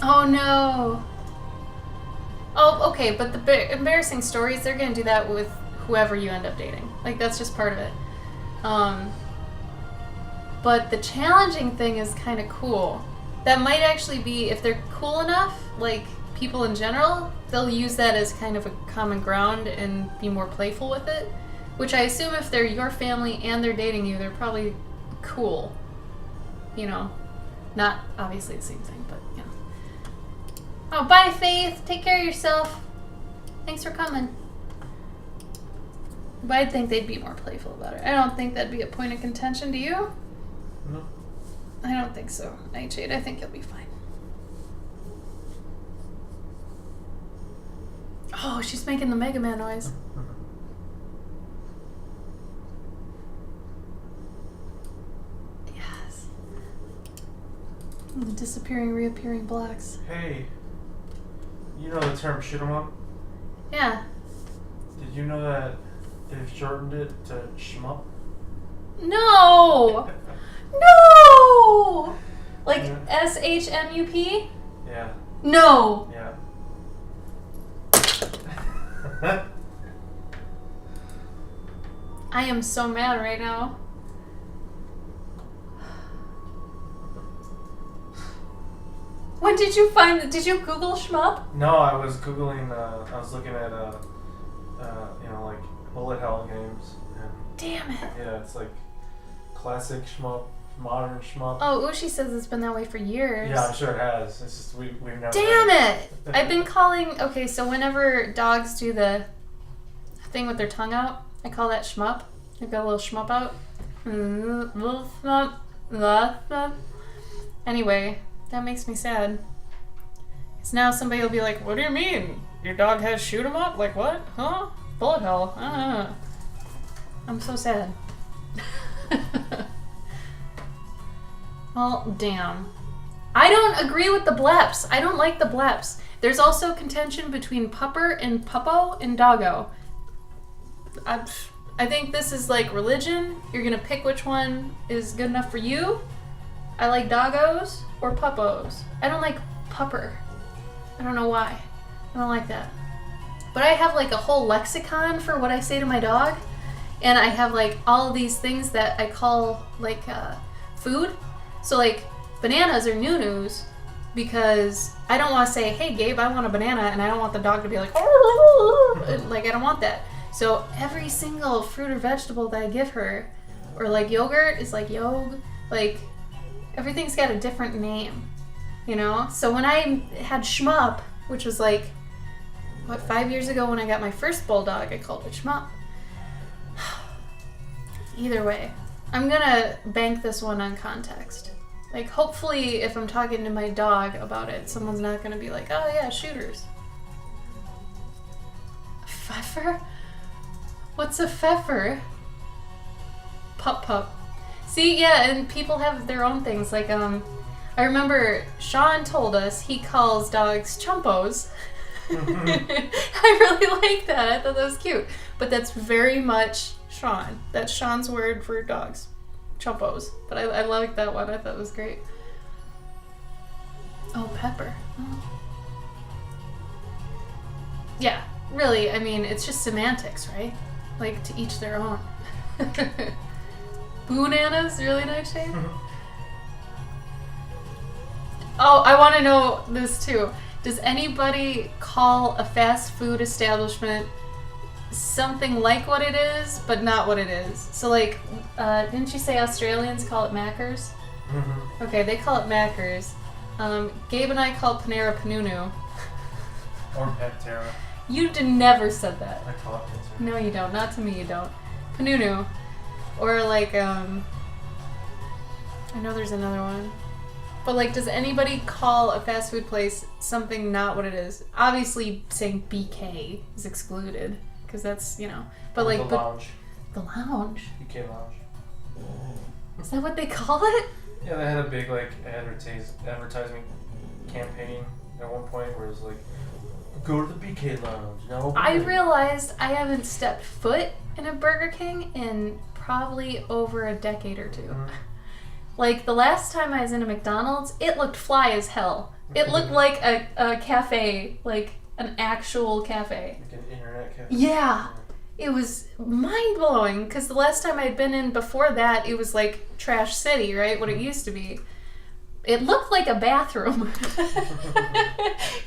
Oh no. Oh, okay, but the embarrassing stories, they're gonna do that with whoever you end up dating. Like, that's just part of it. But the challenging thing is kind of cool. That might actually be, if they're cool enough, like people in general, they'll use that as kind of a common ground and be more playful with it. Which I assume if they're your family and they're dating you, they're probably cool. You know, not obviously the same thing, but you know. Oh, bye, Faith. Take care of yourself. Thanks for coming. But I'd think they'd be more playful about it. I don't think that'd be a point of contention. Do you? No. I don't think so, Nightshade. I think you'll be fine. Oh, she's making the Mega Man noise. Yes. The disappearing, reappearing blocks. Hey, you know the term shoot 'em up? Yeah. Did you know that they've shortened it to shmup? No! No! Like Yeah. SHMUP? Yeah. No! Yeah. I am so mad right now. When did you find it? Did you Google shmup? No, I was googling. I was looking at you know, like bullet hell games. And Damn it. yeah, it's like classic shmup, modern shmup. Oh, Ushi says it's been that way for years. Yeah, I'm sure it has. It's just we've never. Damn it! I've been calling. Okay, so whenever dogs do the thing with their tongue out, I call that shmup. They've got a little shmup out. Anyway, that makes me sad. Because now somebody will be like, what do you mean? Your dog has shoot 'em up? Like what? Huh? Bullet hell. I'm so sad. Well, damn. I don't agree with the bleps. I don't like the bleps. There's also contention between pupper and puppo and doggo. I think this is like religion. You're gonna pick which one is good enough for you. I like doggos or puppos. I don't like pupper. I don't know why. I don't like that. But I have like a whole lexicon for what I say to my dog. And I have like all of these things that I call like food. So like bananas are noo-noos because I don't want to say, hey Gabe, I want a banana, and I don't want the dog to be like, like I don't want that. So every single fruit or vegetable that I give her, or like yogurt is like yog, like everything's got a different name, you know? So when I had shmup, which was like, what, 5 years ago when I got my first bulldog, I called it shmup. Either way, I'm gonna bank this one on context. Like, hopefully, if I'm talking to my dog about it, someone's not gonna be like, oh yeah, shooters. Pfeffer? What's a pfeffer? Pup. See, yeah, and people have their own things. Like, I remember Sean told us he calls dogs chumpos. I really like that. I thought that was cute. But that's very much Sean. That's Sean's word for dogs. Chumpos. But I like that one. I thought it was great. Oh, pepper. Oh. Yeah, really, I mean, it's just semantics, right? Like, to each their own. Bananas? Really nice shape? Oh, I want to know this too. Does anybody call a fast food establishment something like what it is, but not what it is? So, like, didn't you say Australians call it Maccers? Mm-hmm. Okay, they call it Maccers. Gabe and I call Panera Panunu. Or Pantera. You never said that. I call it Pantera. No, you don't. Not to me, you don't. Panunu. Or like, I know there's another one. But like, does anybody call a fast food place something not what it is? Obviously, saying BK is excluded, because that's, you know. But Or like, the lounge. The lounge? BK Lounge. Is that what they call it? Yeah, they had a big like advertisement campaign at one point where it was like, go to the BK Lounge. Now I realized I haven't stepped foot in a Burger King in probably over a decade or two. Mm-hmm. Like, the last time I was in a McDonald's, it looked fly as hell. It looked like a cafe, like an actual cafe. Like an internet cafe. Yeah. It was mind-blowing, because the last time I'd been in before that, it was like Trash City, right? What it used to be. It looked like a bathroom.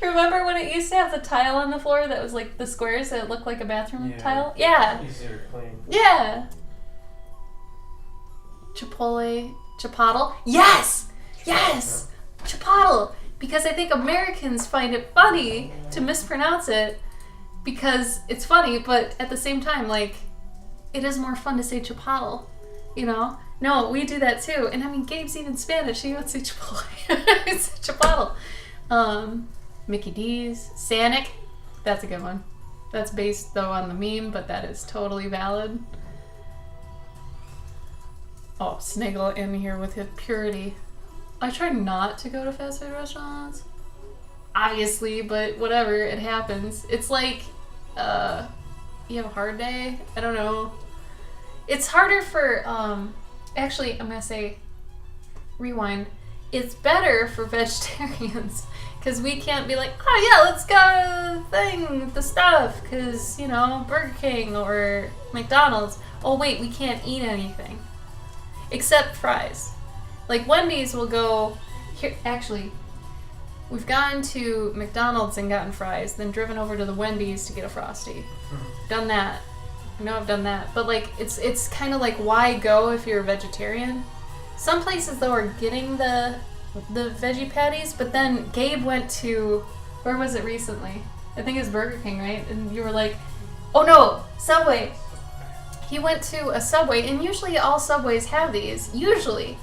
Remember when it used to have the tile on the floor that was like the squares that looked like a bathroom tile? Yeah. Easier to clean. Yeah. Chipotle. Yes! Yes! Chipotle. Because I think Americans find it funny to mispronounce it because it's funny, but at the same time, like, it is more fun to say Chipotle, you know? No, we do that too. And I mean, Gabe's even Spanish. He would say Chipotle. It's Chipotle. Mickey D's. Sanic. That's a good one. That's based, though, on the meme, but that is totally valid. Oh, Sniggle in here with his purity. I try not to go to fast food restaurants. Obviously, but whatever. It happens. It's like, you have a hard day? I don't know. It's harder for, actually, I'm gonna say, rewind. It's better for vegetarians because we can't be like, oh yeah, let's go the stuff, because, you know, Burger King or McDonald's. Oh wait, we can't eat anything except fries. Like Wendy's will go here. Actually, we've gone to McDonald's and gotten fries, then driven over to the Wendy's to get a Frosty. Done that. I know I've done that, but like it's kind of like, why go if you're a vegetarian? Some places though are getting the veggie patties, but then Gabe went to, where was it recently? I think it was Burger King, right? And you were like, oh no, Subway. He went to a Subway, and usually all Subways have these, usually.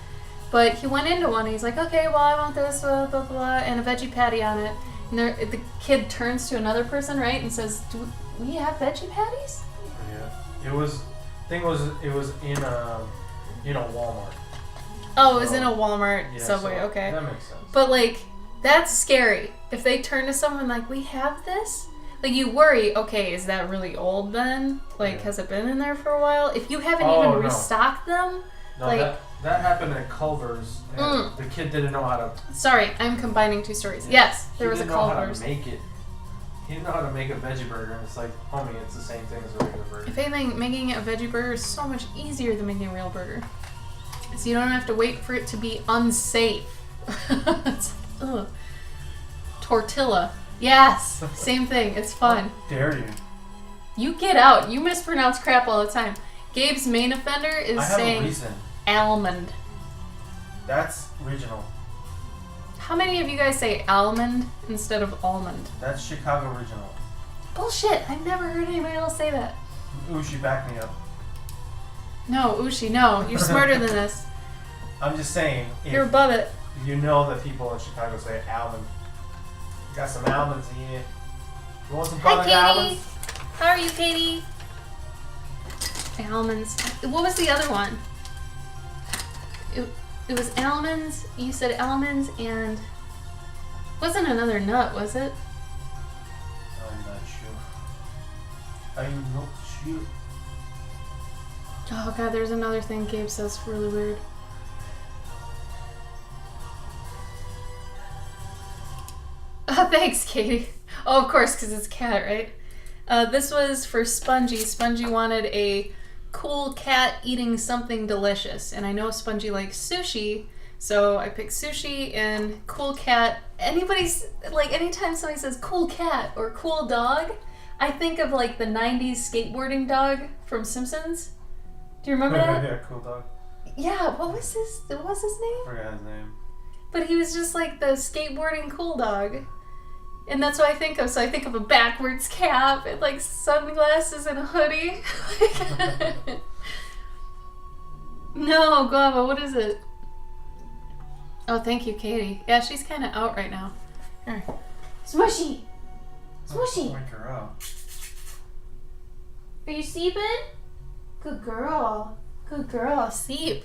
But he went into one and he's like, okay, well I want this, blah, blah, blah, and a veggie patty on it. And the kid turns to another person, right, and says, do we have veggie patties? Yeah. It was in a Walmart. Oh, it was in a Walmart Subway, so okay. That makes sense. But like, that's scary. If they turn to someone like, we have this? Like, you worry, okay, is that really old then? Like, has it been in there for a while? If you haven't even restocked them, no, like... That happened at Culver's, and the kid didn't know how to... Sorry, I'm combining two stories. Yeah. Yes, there was a Culver's. He didn't know how to make it. He didn't know how to make a veggie burger, and it's like, homie, it's the same thing as a regular burger. If anything, making a veggie burger is so much easier than making a real burger. So you don't have to wait for it to be unsafe. Ugh. Tortilla. Yes, same thing. It's fun. How dare you? You get out. You mispronounce crap all the time. Gabe's main offender is saying... a reason. Almond. That's regional. How many of you guys say almond instead of almond? That's Chicago regional. Bullshit. I've never heard anybody else say that. Ushi, back me up. No, Ushi, no. You're smarter than this. I'm just saying. You're above it. You know that people in Chicago say almond. Got some almonds here. You want some Hi, Katie. almonds? How are you, Katie? Almonds. What was the other one? It was almonds. You said almonds and... Wasn't another nut, was it? I'm not sure. I'm not sure. Oh god, there's another thing Gabe says really weird. Oh, thanks, Katie. Oh, of course, because it's cat, right? This was for Spongy. Spongy wanted a cool cat eating something delicious, and I know Spongy likes sushi, so I picked sushi and cool cat. Anybody's, like, anytime somebody says cool cat or cool dog, I think of, like, the 90s skateboarding dog from Simpsons. Do you remember that? Yeah, cool dog. Yeah, what was his name? I forgot his name. But he was just like the skateboarding cool dog. And that's what I think of. So I think of a backwards cap and like sunglasses and a hoodie. No, Guava, what is it? Oh, thank you, Katie. Yeah, she's kind of out right now. Here. Smushy! Smushy! Wake her up. Are you sleeping? Good girl. Good girl. Sleep.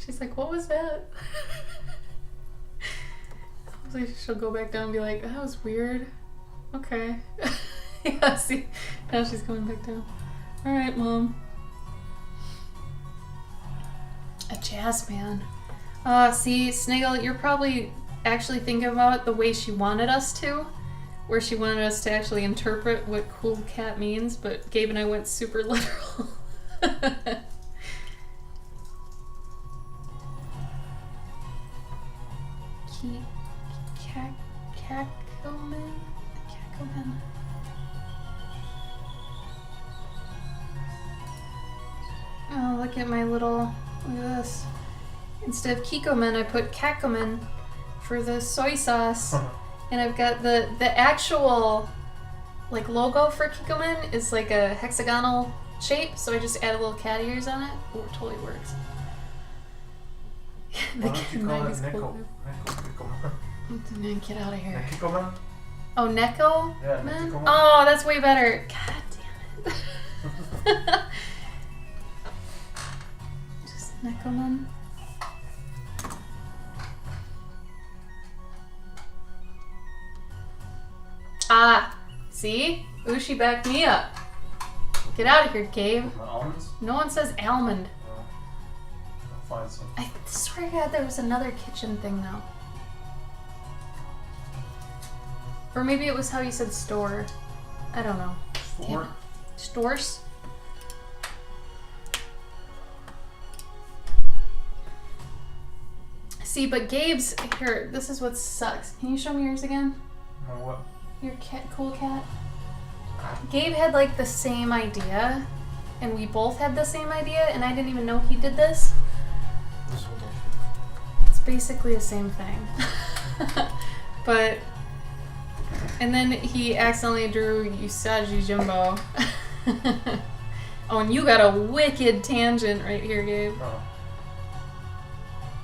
She's like, what was that? Hopefully she'll go back down and be like, that was weird. Okay. Yeah, see? Now she's going back down. Alright, Mom. A jazz man. See, Sniggle, you're probably actually thinking about it the way she wanted us to, where she wanted us to actually interpret what cool cat means, but Gabe and I went super literal. Cackleman? Cackleman. Oh, look at my little, look at this. Instead of Kikoman, I put Kakoman for the soy sauce. And I've got the actual like logo for Kikoman is like a hexagonal shape, so I just add a little cat ears on it. Oh, it totally works. Why don't you call it Neko? Get out of here. Nekikoman? Oh, Neko? Yeah, Man? Nekikoman. Oh, that's way better. God damn it. Just Nekoman. Ah, see? Ushi backed me up. Get out of here, Gabe. Almonds? No one says almond. No. I'll find some. I swear to God there was another kitchen thing though. Or maybe it was how you said store. I don't know. Damn it. Stores? See, but Gabe's here. This is what sucks. Can you show me yours again? What? Your cat, cool cat. Gabe had like the same idea, and we both had the same idea, and I didn't even know he did this. This one. It's basically the same thing. But, and then he accidentally drew Usagi Jumbo. Oh, and you got a wicked tangent right here, Gabe. Oh.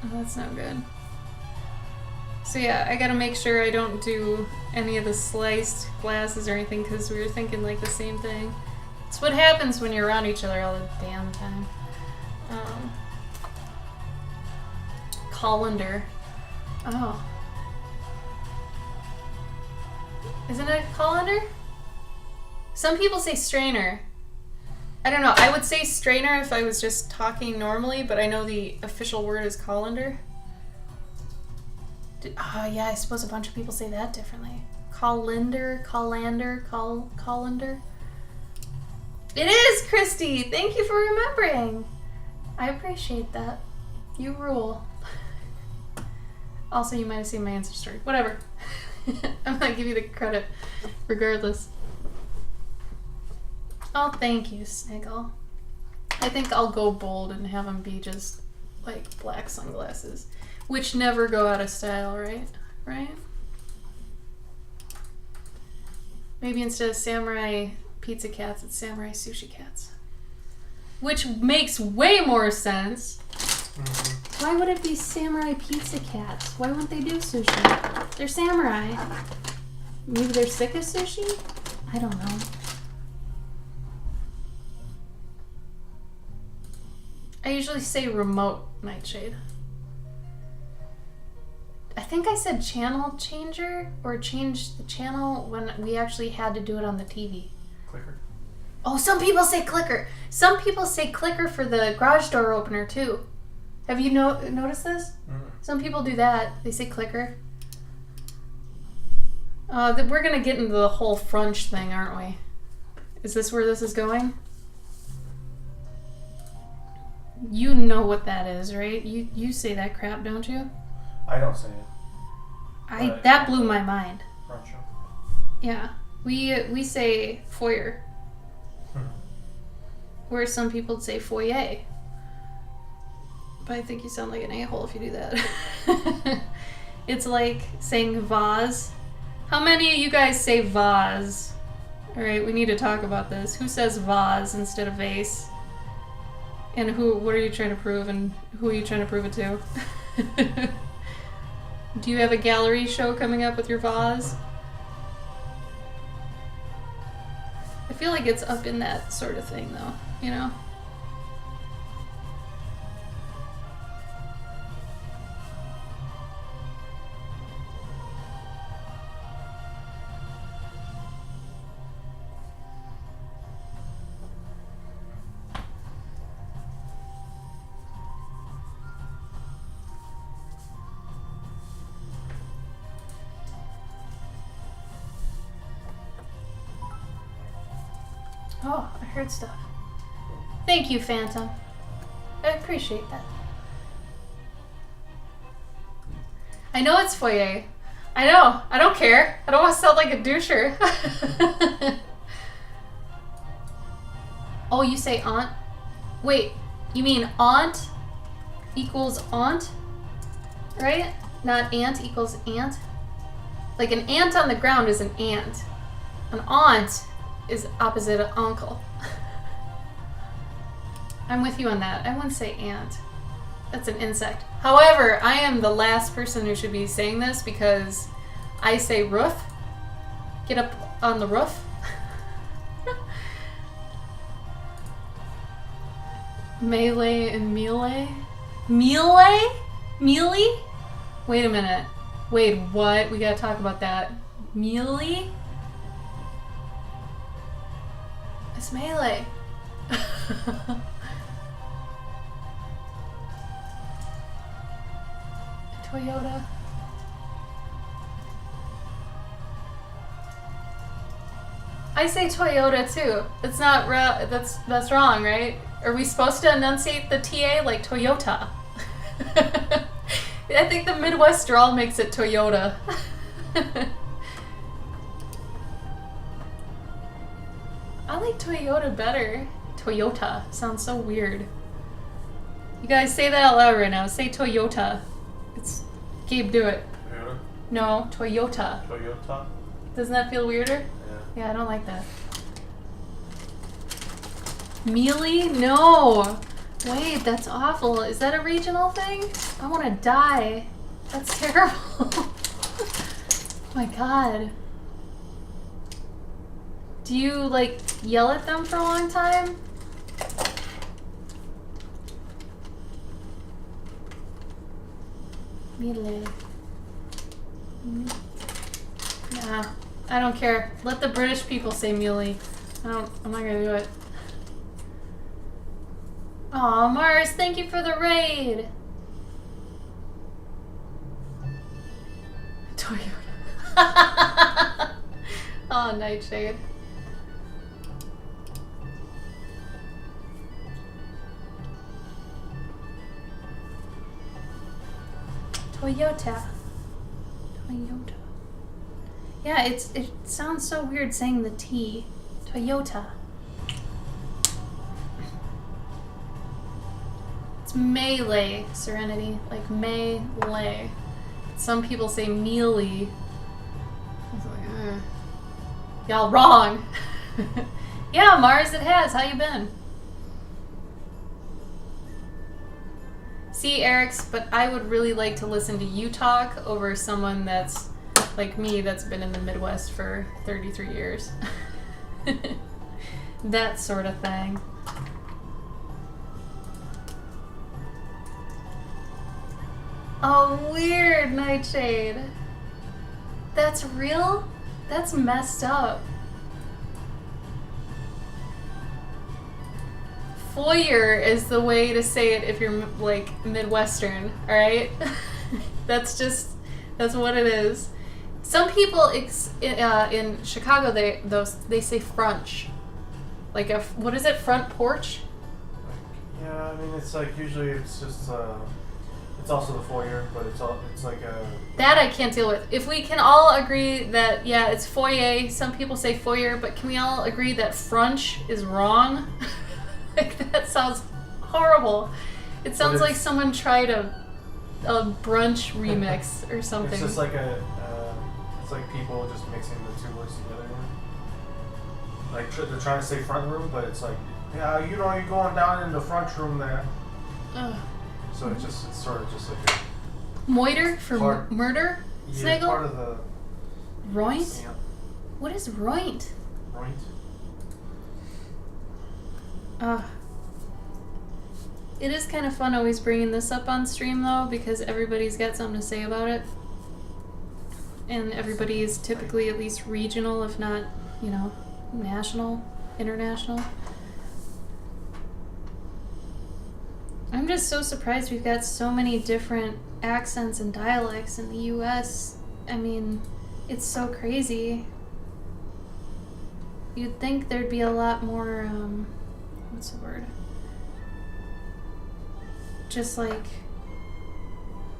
Oh, that's not good. So yeah, I gotta make sure I don't do any of the sliced glasses or anything because we were thinking like the same thing. It's what happens when you're around each other all the damn time. Colander. Oh. Isn't it colander? Some people say strainer. I don't know. I would say strainer if I was just talking normally, but I know the official word is colander. Oh yeah, I suppose a bunch of people say that differently. Colander. It is, Christy! Thank you for remembering! I appreciate that. You rule. Also, you might have seen my answer story. Whatever. I'm gonna give you the credit regardless. Oh, thank you, Sniggle. I think I'll go bold and have them be just like black sunglasses. Which never go out of style, right? Right? Maybe instead of samurai pizza cats, it's samurai sushi cats. Which makes way more sense. Mm-hmm. Why would it be samurai pizza cats? Why wouldn't they do sushi? They're samurai. Maybe they're sick of sushi? I don't know. I usually say remote nightshade. I think I said channel changer or change the channel when we actually had to do it on the TV. Clicker. Oh, some people say clicker. Some people say clicker for the garage door opener too. Have you noticed this? Mm-hmm. Some people do that. They say clicker. We're gonna get into the whole French thing, aren't we? Is this where this is going? You know what that is, right? You say that crap, don't you? I don't say it. That blew my mind. French. Yeah, we say foyer, where some people say foyer. But I think you sound like an a-hole if you do that. It's like saying vase. How many of you guys say vase? All right, we need to talk about this. Who says vase instead of vase? And what are you trying to prove, and who are you trying to prove it to? Do you have a gallery show coming up with your vase? I feel like it's up in that sort of thing, though, you know? Oh, I heard stuff. Thank you, Phantom. I appreciate that. I know it's foyer. I know. I don't care. I don't want to sound like a doucher. Oh, you say aunt? Wait, you mean aunt equals aunt? Right? Not aunt equals aunt? Like an ant on the ground is an ant. An aunt is opposite of uncle. I'm with you on that. I wouldn't say ant. That's an insect. However, I am the last person who should be saying this because I say roof. Get up on the roof. Melee and melee? Melee? Melee? Wait a minute. Wait, what? We gotta talk about that. Melee? It's melee. Toyota. I say Toyota too. It's not that's wrong, right? Are we supposed to enunciate the TA like Toyota? I think the Midwest drawl makes it Toyota. I like Toyota better. Toyota sounds so weird. You guys say that out loud right now. Say Toyota. It's Gabe, do it. Toyota? No, Toyota. Toyota? Doesn't that feel weirder? Yeah, I don't like that. Mealy? No! Wait, that's awful. Is that a regional thing? I want to die. That's terrible. Oh my god. Do you, like, yell at them for a long time? Mealy. Nah. I don't care. Let the British people say muley. I'm not gonna do it. Aw, Mars, thank you for the raid! Toyota. Oh, Nightshade. Toyota. Toyota. Yeah, it sounds so weird saying the T. Toyota. It's melee, Serenity. Like melee. Some people say mealy. I was like, y'all wrong. Yeah, Mars, it has. How you been? See, Eric's, but I would really like to listen to you talk over someone that's like me that's been in the Midwest for 33 years. That sort of thing. Oh, weird, Nightshade. That's real? That's messed up. Foyer is the way to say it if you're like Midwestern, alright? That's what it is. Some people in Chicago they say frunch, like what is it, front porch? Yeah, I mean it's like usually it's just it's also the foyer, but it's like a that I can't deal with. If we can all agree that yeah it's foyer, some people say foyer, but can we all agree that frunch is wrong? Like that sounds horrible. It sounds like someone tried a brunch remix or something. It's just like it's like people just mixing the two words together. Like they're trying to say front room, but it's like, yeah, you know, you're going down in the front room there. Ugh. So it's sort of just like a moiter for murder. Yeah, Snaggle? part of the roint. Yeah. What is roint? Roint. It is kind of fun always bringing this up on stream though, because everybody's got something to say about it. And everybody is typically at least regional, if not, you know, national, international. I'm just so surprised we've got so many different accents and dialects in the US. I mean, it's so crazy. You'd think there'd be a lot more, what's the word? Just like,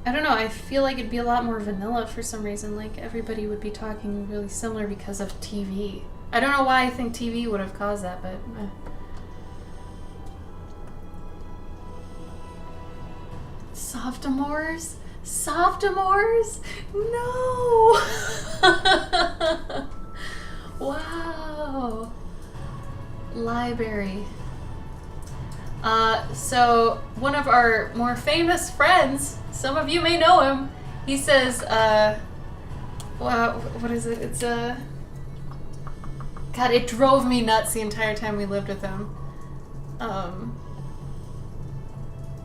I don't know, I feel like it'd be a lot more vanilla for some reason. Like, everybody would be talking really similar because of TV. I don't know why I think TV would have caused that, but... Sophomores? Sophomores? No! Wow. Library. So one of our more famous friends, some of you may know him, he says, wow, what is it? It's God, it drove me nuts the entire time we lived with him.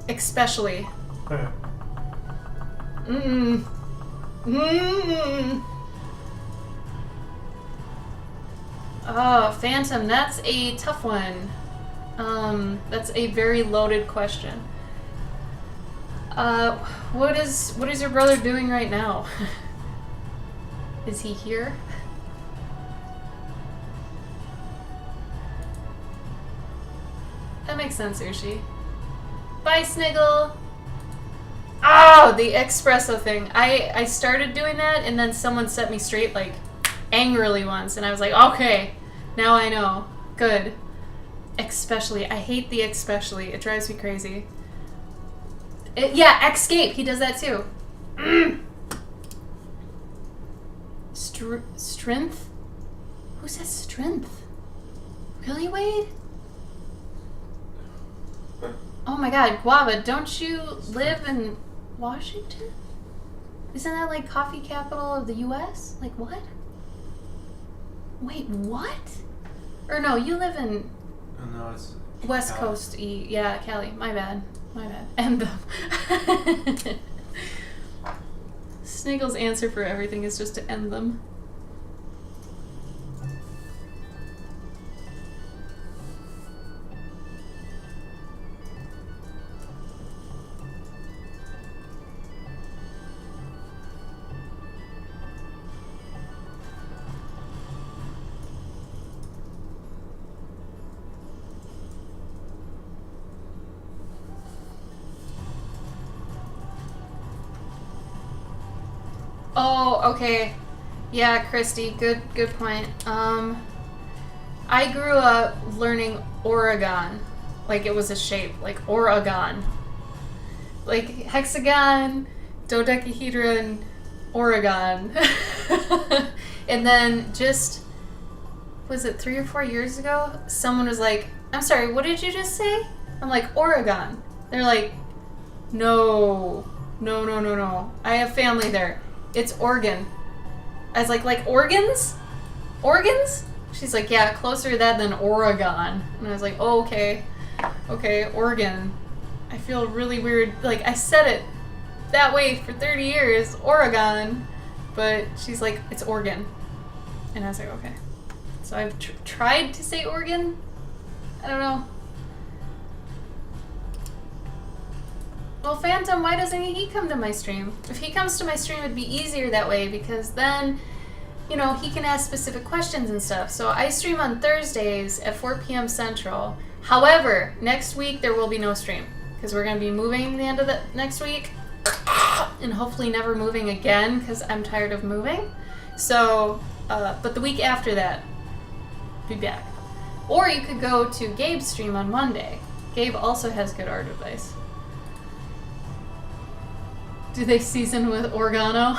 Especially. Oh, Phantom, that's a tough one. That's a very loaded question. What is your brother doing right now? Is he here? That makes sense, Ushi. Bye, Sniggle! Oh, the espresso thing. I started doing that, and then someone set me straight, like, angrily once, and I was like, okay, now I know. Good. Especially. I hate the especially. It drives me crazy. Yeah, escape. He does that too. Strength? Who says strength? Really, Wade? Oh my god, Guava, don't you live in Washington? Isn't that like coffee capital of the US? Like what? Wait, what? Or no, you live in... Oh, no, it's... West Cali. Coast yeah, Cali. My bad. End them. Sniggle's answer for everything is just to end them. Oh, okay. Yeah, Christy, good point. I grew up learning Oregon. Like it was a shape, like Oregon. Like hexagon, dodecahedron, Oregon. And then just, was it 3 or 4 years ago? Someone was like, I'm sorry, what did you just say? I'm like, Oregon. They're like, no. I have family there. It's Oregon. I was like organs? Organs? She's like, yeah, closer to that than Oregon. And I was like, oh, okay. Okay, Oregon. I feel really weird. Like, I said it that way for 30 years, Oregon. But she's like, it's Oregon. And I was like, okay. So I've tried to say Oregon. I don't know. Well, Phantom, why doesn't he come to my stream? If he comes to my stream, it'd be easier that way because then, you know, he can ask specific questions and stuff. So I stream on Thursdays at 4 p.m. Central. However, next week there will be no stream because we're going to be moving the end of the next week and hopefully never moving again because I'm tired of moving. So, but the week after that, be back. Or you could go to Gabe's stream on Monday. Gabe also has good art advice. Do they season with oregano?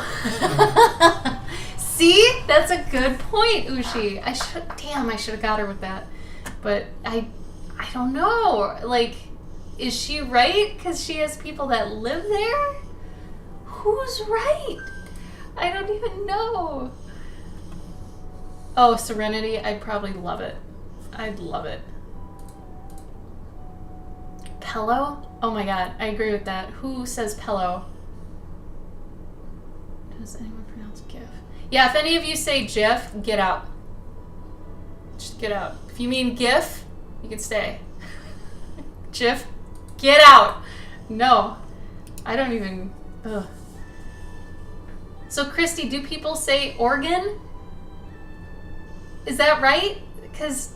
See? That's a good point, Ushi. I should have got her with that. But I don't know. Like, is she right? Because she has people that live there? Who's right? I don't even know. Oh, Serenity. I'd probably love it. I'd love it. Pello? Oh my god, I agree with that. Who says Pello? Does anyone pronounce GIF? Yeah, if any of you say GIF, get out. Just get out. If you mean GIF, you can stay. GIF, get out. No, I don't even. Ugh. So, Christy, do people say organ? Is that right? Because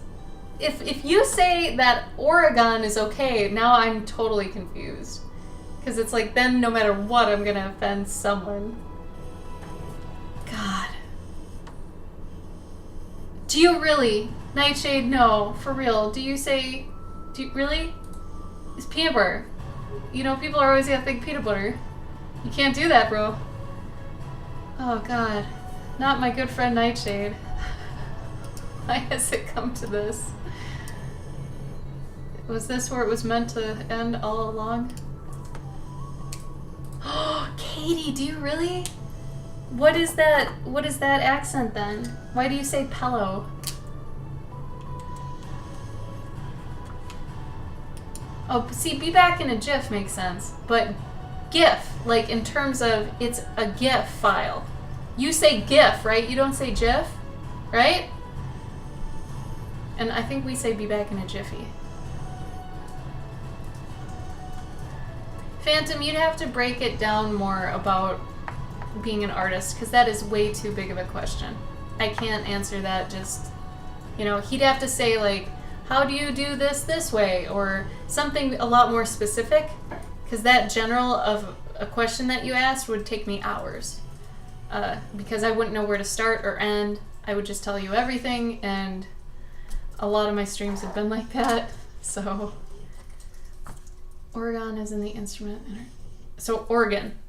if you say that Oregon is okay, now I'm totally confused. Because it's like, then no matter what, I'm gonna offend someone. God. Do you really? Nightshade, no. For real. Do you say... really? It's peanut butter. You know, people are always gonna think peanut butter. You can't do that, bro. Oh, God. Not my good friend Nightshade. Why has it come to this? Was this where it was meant to end all along? Oh, Katie, do you really? What is that accent then? Why do you say pillow? Oh, see, be back in a GIF makes sense, but GIF, like in terms of it's a GIF file. You say GIF, right? You don't say GIF, right? And I think we say be back in a jiffy. Phantom, you'd have to break it down more about being an artist, because that is way too big of a question. I can't answer that just, you know, he'd have to say like, how do you do this way? Or something a lot more specific, because that general of a question that you asked would take me hours. Because I wouldn't know where to start or end. I would just tell you everything, and a lot of my streams have been like that, so... Oregon is in the instrument. So organ.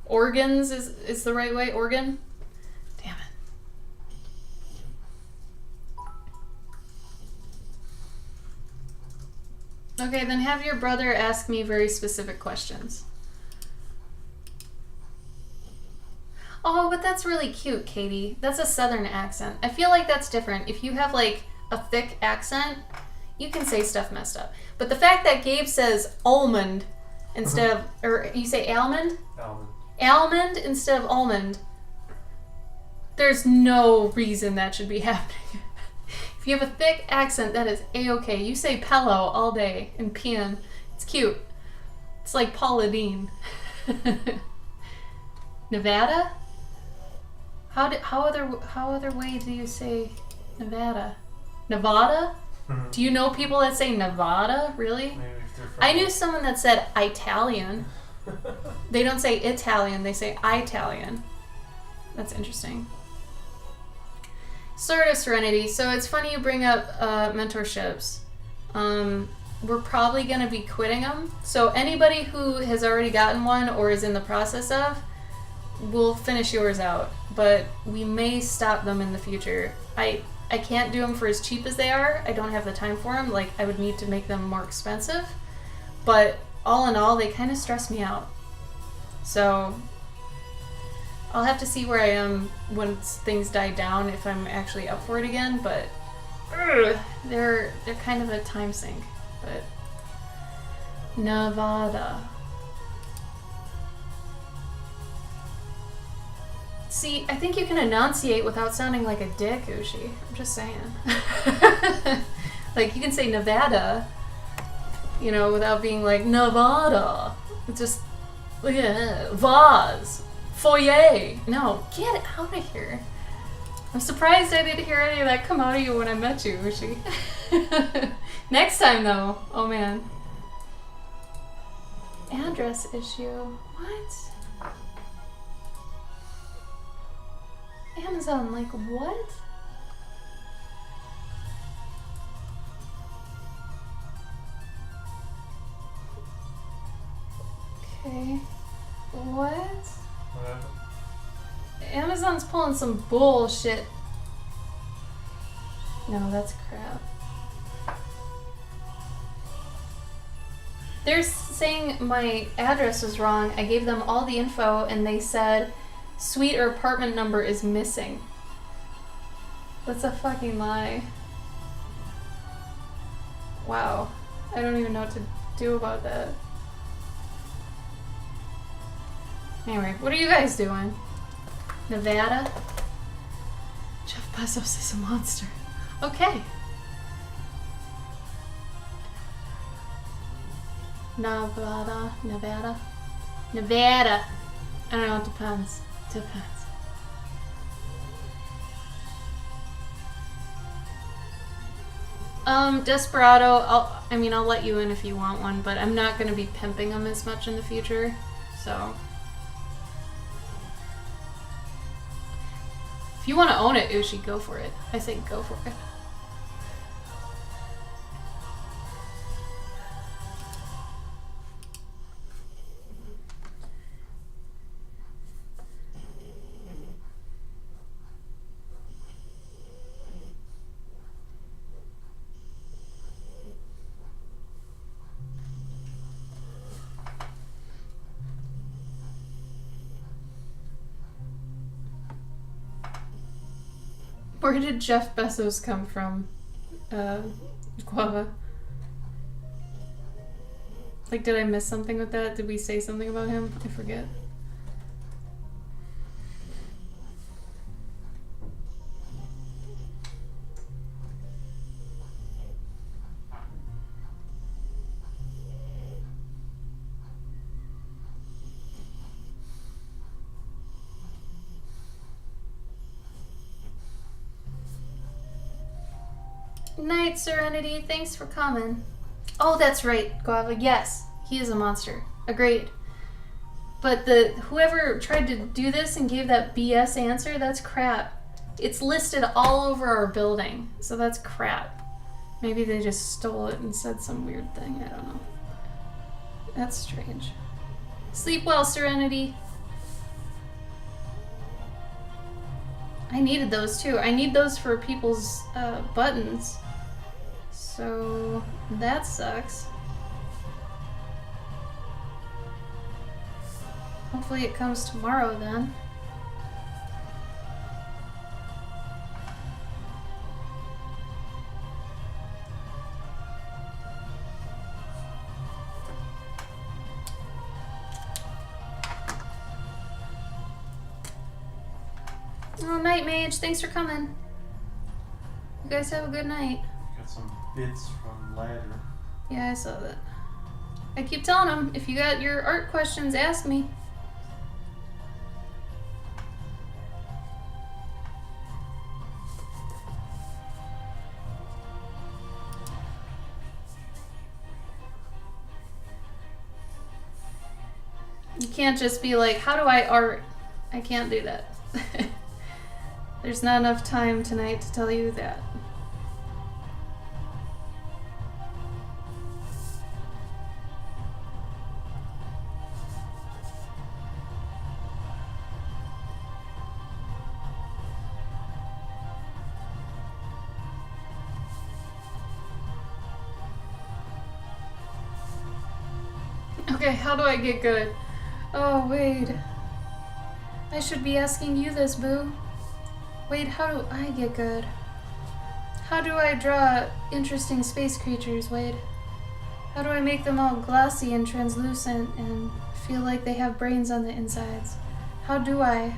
Organs is the right way? Organ? Damn it. Okay, then have your brother ask me very specific questions. Oh, but that's really cute, Katie. That's a southern accent. I feel like that's different. If you have like a thick accent, you can say stuff messed up. But the fact that Gabe says almond instead of, or you say almond? Almond. Almond instead of almond. There's no reason that should be happening. If you have a thick accent, that is A-okay. You say pillow all day and peon. It's cute. It's like Paula Deen. Nevada? How other way do you say Nevada? Nevada? Mm-hmm. Do you know people that say Nevada? Really? Maybe if they're from I knew someone that said Italian. They don't say Italian, they say Italian. That's interesting. Sort of Serenity. So it's funny you bring up mentorships. We're probably going to be quitting them. So anybody who has already gotten one or is in the process of, we'll finish yours out. But we may stop them in the future. I can't do them for as cheap as they are. I don't have the time for them. Like, I would need to make them more expensive. But all in all, they kind of stress me out. So I'll have to see where I am once things die down, if I'm actually up for it again. But they're kind of a time sink. But Nevada. See, I think you can enunciate without sounding like a dick, Ushi. I'm just saying. Like, you can say Nevada, you know, without being like, Nevada. It's just, yeah, vase, foyer. No, get out of here. I'm surprised I didn't hear any of that come out of you when I met you, Ushi. Next time, though. Oh, man. Address issue. What? Amazon, like, what? Okay. What? What happened? Amazon's pulling some bullshit. No, that's crap. They're saying my address was wrong. I gave them all the info and they said suite or apartment number is missing. That's a fucking lie. Wow. I don't even know what to do about that. Anyway, what are you guys doing? Nevada? Jeff Bezos is a monster. Okay. Nevada. I don't know, it depends. Depends. Desperado, I'll let you in if you want one, but I'm not going to be pimping them as much in the future, so. If you want to own it, Ushi, go for it. I say go for it. Where did Jeff Bezos come from, Guava? Like, did I miss something with that? Did we say something about him? I forget. Night, Serenity. Thanks for coming. Oh, that's right, Guava. Yes, he is a monster. Agreed. But whoever tried to do this and gave that BS answer, that's crap. It's listed all over our building, so that's crap. Maybe they just stole it and said some weird thing. I don't know. That's strange. Sleep well, Serenity. I needed those too. I need those for people's buttons. So that sucks. Hopefully it comes tomorrow then. Oh, Night Mage, thanks for coming. You guys have a good night. Got some bits from Ladder. Yeah, I saw that. I keep telling them, if you got your art questions, ask me. You can't just be like, how do I art? I can't do that. There's not enough time tonight to tell you that. Okay, how do I get good? Oh, Wade. I should be asking you this, boo. Wade, how do I get good? How do I draw interesting space creatures, Wade? How do I make them all glossy and translucent and feel like they have brains on the insides? How do I?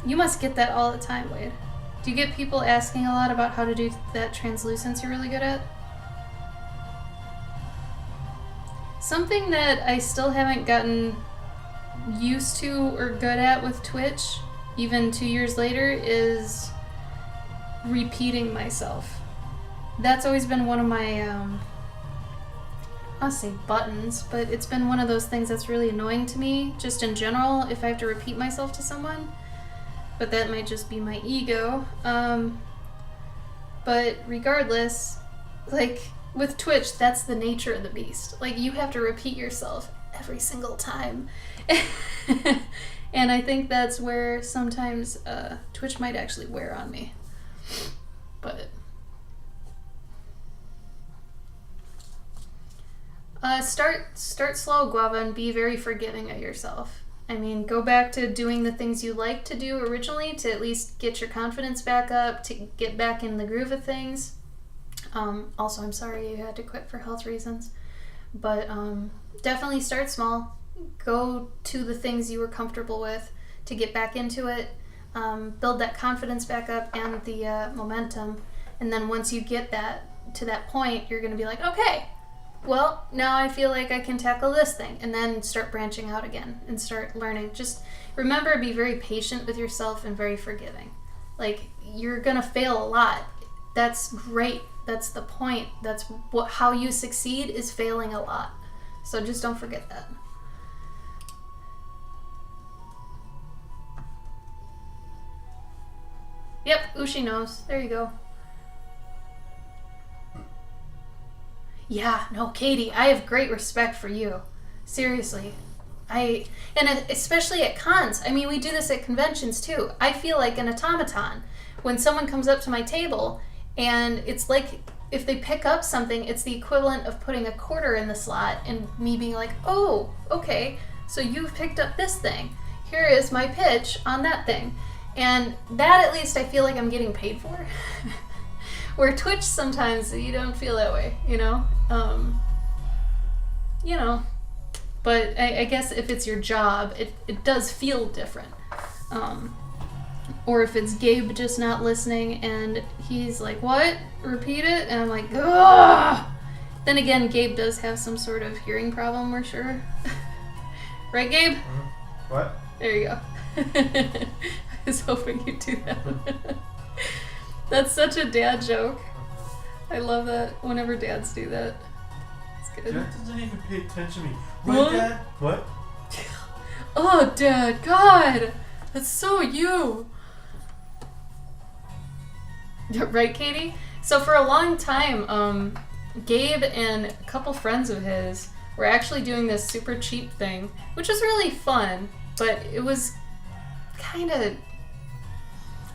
You must get that all the time, Wade. Do you get people asking a lot about how to do that translucence you're really good at? Something that I still haven't gotten used to or good at with Twitch, even 2 years later, is repeating myself. That's always been one of my, I'll say buttons, but it's been one of those things that's really annoying to me, just in general, if I have to repeat myself to someone. But that might just be my ego. But regardless, like, with Twitch, that's the nature of the beast. Like, you have to repeat yourself every single time. And I think that's where sometimes Twitch might actually wear on me. But start slow, Guava, and be very forgiving of yourself. I mean, go back to doing the things you liked to do originally to at least get your confidence back up, to get back in the groove of things. Also, I'm sorry you had to quit for health reasons. But definitely start small. Go to the things you were comfortable with to get back into it. Build that confidence back up and the momentum. And then once you get that to that point, you're going to be like, okay, well, now I feel like I can tackle this thing. And then start branching out again and start learning. Just remember to be very patient with yourself and very forgiving. Like, you're going to fail a lot. that's great. That's the point. That's how you succeed, is failing a lot. So just don't forget that. Yep, Ushi knows. There you go. Yeah, no, Katie, I have great respect for you. Seriously. And especially at cons. I mean, we do this at conventions too. I feel like an automaton. When someone comes up to my table, and it's like, if they pick up something, it's the equivalent of putting a quarter in the slot and me being like, oh, okay, so you've picked up this thing. Here is my pitch on that thing. And that, at least, I feel like I'm getting paid for. Where Twitch, sometimes you don't feel that way, you know? But I guess if it's your job, it does feel different. Or if it's Gabe just not listening and he's like, what? Repeat it? And I'm like, ugh! Then again, Gabe does have some sort of hearing problem, we're sure. Right, Gabe? Mm-hmm. What? There you go. I was hoping you'd do that. That's such a dad joke. I love that whenever dads do that. It's good. Dad doesn't even pay attention to me. Right, What? Dad? What? Oh, Dad, God! That's so you! Right, Katie? So for a long time, Gabe and a couple friends of his were actually doing this super cheap thing, which was really fun, but it was kind of...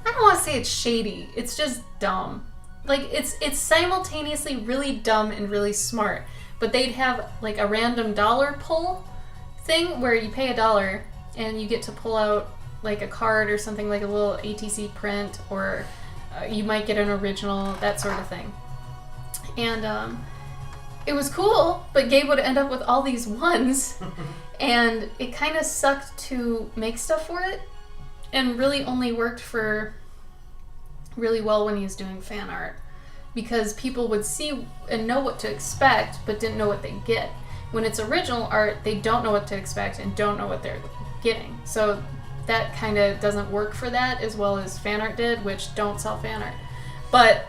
I don't want to say it's shady, it's just dumb. Like, it's simultaneously really dumb and really smart, but they'd have like a random dollar pull thing where you pay $1 and you get to pull out like a card or something, like a little ATC print, or you might get an original, that sort of thing. And it was cool, but Gabe would end up with all these ones, and it kind of sucked to make stuff for it, and really only worked for really well when he was doing fan art, because people would see and know what to expect, but didn't know what they get. When it's original art, they don't know what to expect and don't know what they're getting. So that kind of doesn't work for that as well as fan art did, which don't sell fan art. But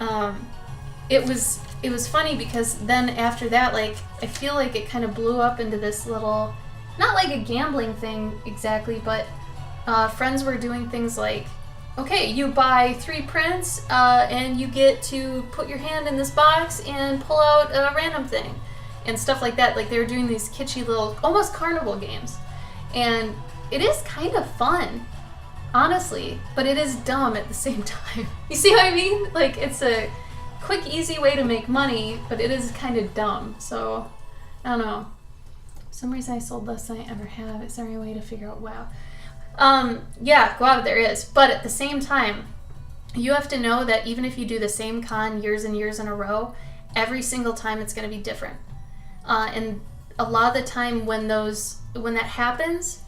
it was funny because then after that, like, I feel like it kind of blew up into this little, not like a gambling thing exactly, but friends were doing things like, okay, you buy 3 prints and you get to put your hand in this box and pull out a random thing and stuff like that. Like, they were doing these kitschy little, almost carnival games. And it is kind of fun, honestly, but it is dumb at the same time. You see what I mean? Like, it's a quick, easy way to make money, but it is kind of dumb. So, I don't know. For some reason I sold less than I ever have. Is there any way to figure out, wow. Yeah, Guava, there is. But at the same time, you have to know that even if you do the same con years and years in a row, every single time it's going to be different. And a lot of the time when that happens,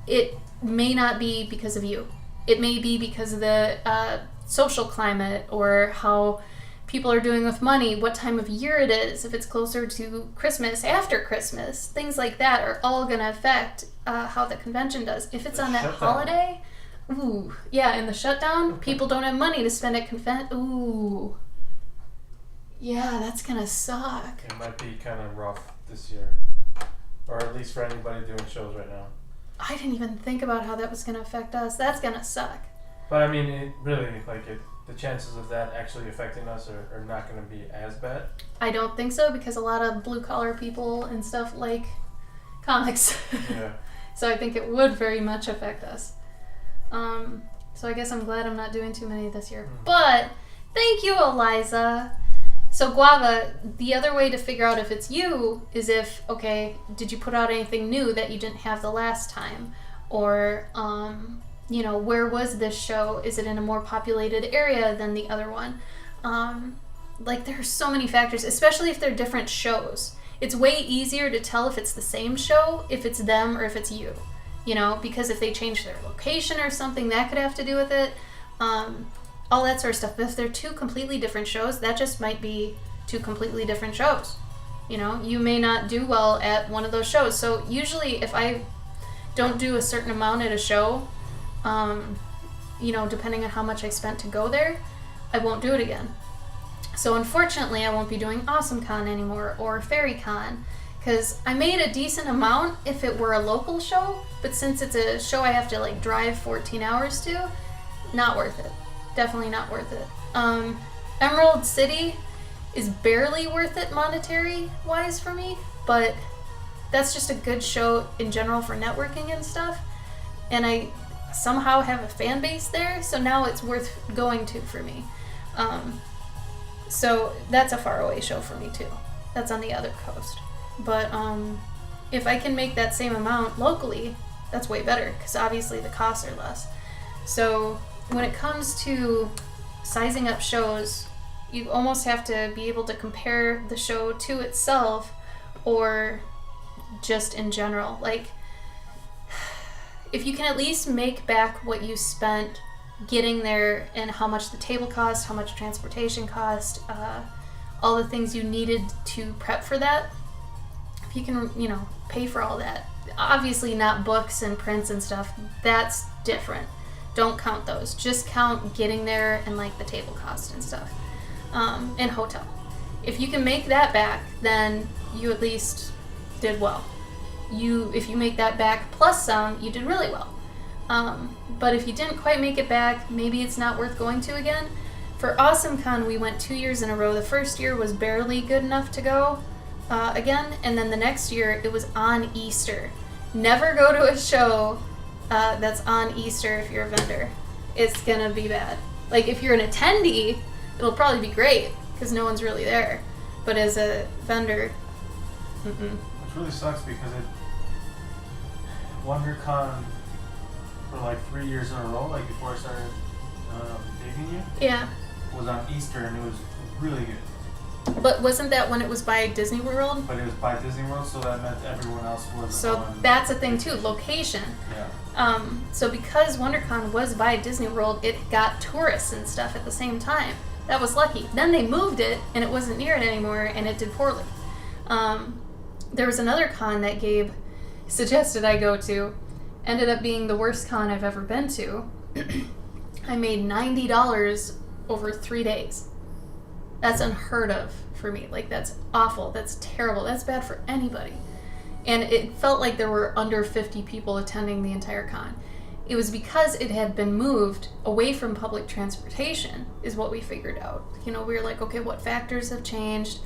it may not be because of you. It may be because of the social climate, or how people are doing with money, what time of year it is, if it's closer to Christmas, after Christmas. Things like that are all going to affect how the convention does. If it's on that holiday, ooh, yeah, in the shutdown, people don't have money to spend at convention. Ooh. Yeah, that's going to suck. It might be kind of rough this year. Or at least for anybody doing shows right now. I didn't even think about how that was going to affect us. That's going to suck. But I mean, it really, like, the chances of that actually affecting us are not going to be as bad. I don't think so, because a lot of blue-collar people and stuff like comics. Yeah. So I think it would very much affect us. So I guess I'm glad I'm not doing too many this year. Mm. But thank you, Eliza. So Guava, the other way to figure out if it's you is if, okay, did you put out anything new that you didn't have the last time? Or, where was this show? Is it in a more populated area than the other one? Like, there are so many factors, especially if they're different shows. It's way easier to tell if it's the same show, if it's them or if it's you. Because if they change their location or something, that could have to do with it. All that sort of stuff. But if they're 2 completely different shows, that just might be 2 completely different shows. You may not do well at one of those shows. So usually if I don't do a certain amount at a show, depending on how much I spent to go there, I won't do it again. So unfortunately, I won't be doing AwesomeCon anymore or FairyCon, because I made a decent amount if it were a local show, but since it's a show I have to like drive 14 hours to, not worth it. Definitely not worth it. Emerald City is barely worth it monetary wise for me, but that's just a good show in general for networking and stuff. And I somehow have a fan base there, so now it's worth going to for me. So that's a faraway show for me too. That's on the other coast. But if I can make that same amount locally, that's way better, because obviously the costs are less. So when it comes to sizing up shows, you almost have to be able to compare the show to itself, or just in general. Like, if you can at least make back what you spent getting there and how much the table cost, how much transportation cost, all the things you needed to prep for that, if you can, pay for all that. Obviously not books and prints and stuff, that's different. Don't count those. Just count getting there and like the table cost and stuff, and hotel. If you can make that back, then you at least did well. If you make that back plus some, you did really well. But if you didn't quite make it back, maybe it's not worth going to again. For AwesomeCon, we went 2 years in a row. The first year was barely good enough to go again, and then the next year it was on Easter. Never go to a show that's on Easter if you're a vendor. It's gonna be bad. Like, if you're an attendee, it'll probably be great because no one's really there. But as a vendor, Which really sucks because WonderCon for like 3 years in a row, like before I started dating you, yeah. was on Easter, and it was really good. But wasn't that when it was by Disney World? But it was by Disney World, so that meant everyone else was So on that's a thing too, location. Yeah. So because WonderCon was by Disney World, it got tourists and stuff at the same time. That was lucky. Then they moved it, and it wasn't near it anymore, and it did poorly. There was another con that Gabe suggested I go to. Ended up being the worst con I've ever been to. I made $90 over 3 days. That's unheard of for me. Like, that's awful. That's terrible. That's bad for anybody. And it felt like there were under 50 people attending the entire con. It was because it had been moved away from public transportation, is what we figured out. We were like, okay, what factors have changed?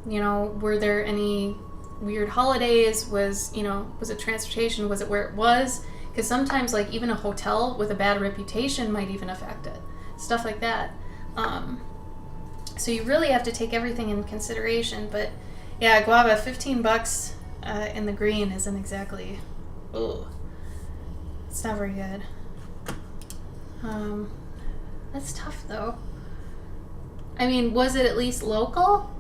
Were there any weird holidays? Was it transportation? Was it where it was? Because sometimes, like, even a hotel with a bad reputation might even affect it. Stuff like that. So you really have to take everything in consideration. But yeah, guava, $15 in the green isn't exactly, it's not very good. That's tough though. I mean, was it at least local?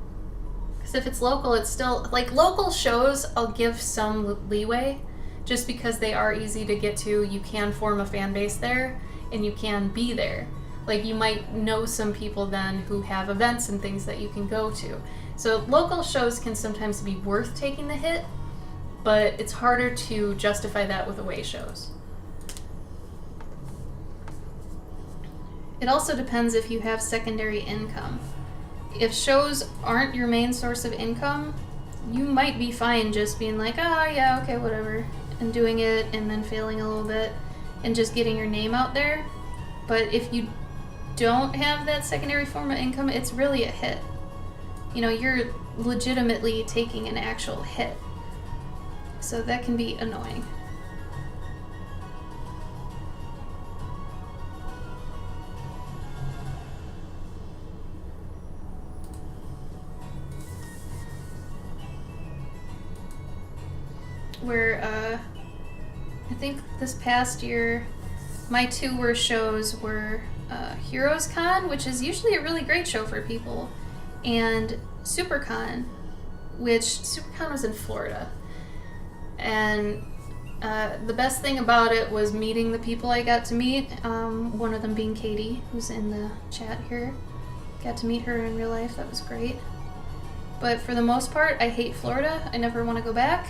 Because if it's local, it's still, like, local shows I'll give some leeway, just because they are easy to get to. You can form a fan base there, and you can be there. Like, you might know some people then who have events and things that you can go to. So local shows can sometimes be worth taking the hit, but it's harder to justify that with away shows. It also depends if you have secondary income. If shows aren't your main source of income, you might be fine just being like, oh yeah, okay, whatever, and doing it and then failing a little bit and just getting your name out there. But if you don't have that secondary form of income, it's really a hit. You're legitimately taking an actual hit. So that can be annoying. Where I think this past year my two worst shows were Heroes Con, which is usually a really great show for people, and SuperCon, which SuperCon was in Florida. And the best thing about it was meeting the people I got to meet, one of them being Katie, who's in the chat here. Got to meet her in real life. That was great. But for the most part, I hate Florida. I never want to go back.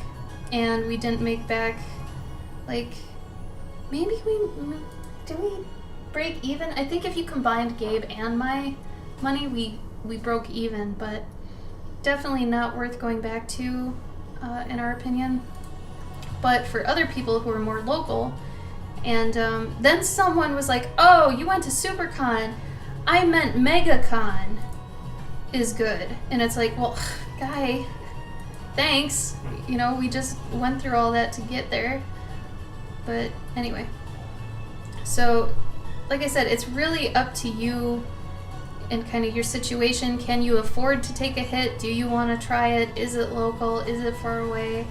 And we didn't make back, like, maybe did we break even? I think if you combined Gabe and my money, we we broke even, but definitely not worth going back to, in our opinion. But for other people who are more local, and then someone was like, oh, you went to SuperCon. I meant MegaCon is good. And it's like, well, guy, thanks. You know, we just went through all that to get there. But anyway. So, like I said, it's really up to you and kind of your situation. Can you afford to take a hit? Do you want to try it? Is it local? Is it far away?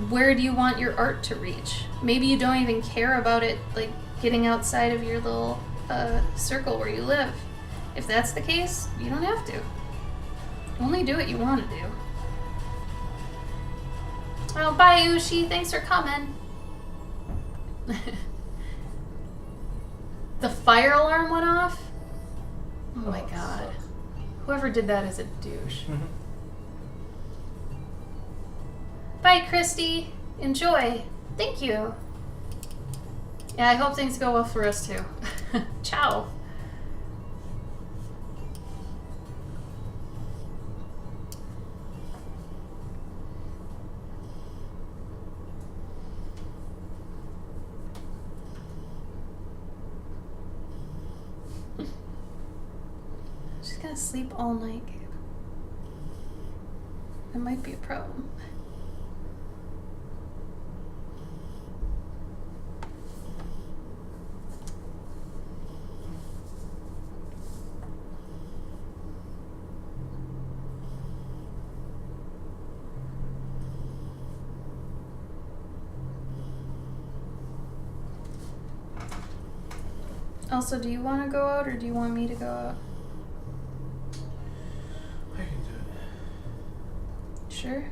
Where do you want your art to reach? Maybe you don't even care about it, like, getting outside of your little circle where you live. If that's the case, you don't have to. Only do what you want to do. Oh, bye, Ushi. Thanks for coming. The fire alarm went off? Oh my god. Whoever did that is a douche. Bye, Christy. Enjoy. Thank you. Yeah, I hope things go well for us too. Ciao. She's gonna sleep all night, Gabe. That might be a problem. Also, do you want to go out or do you want me to go out? I can do it. Sure.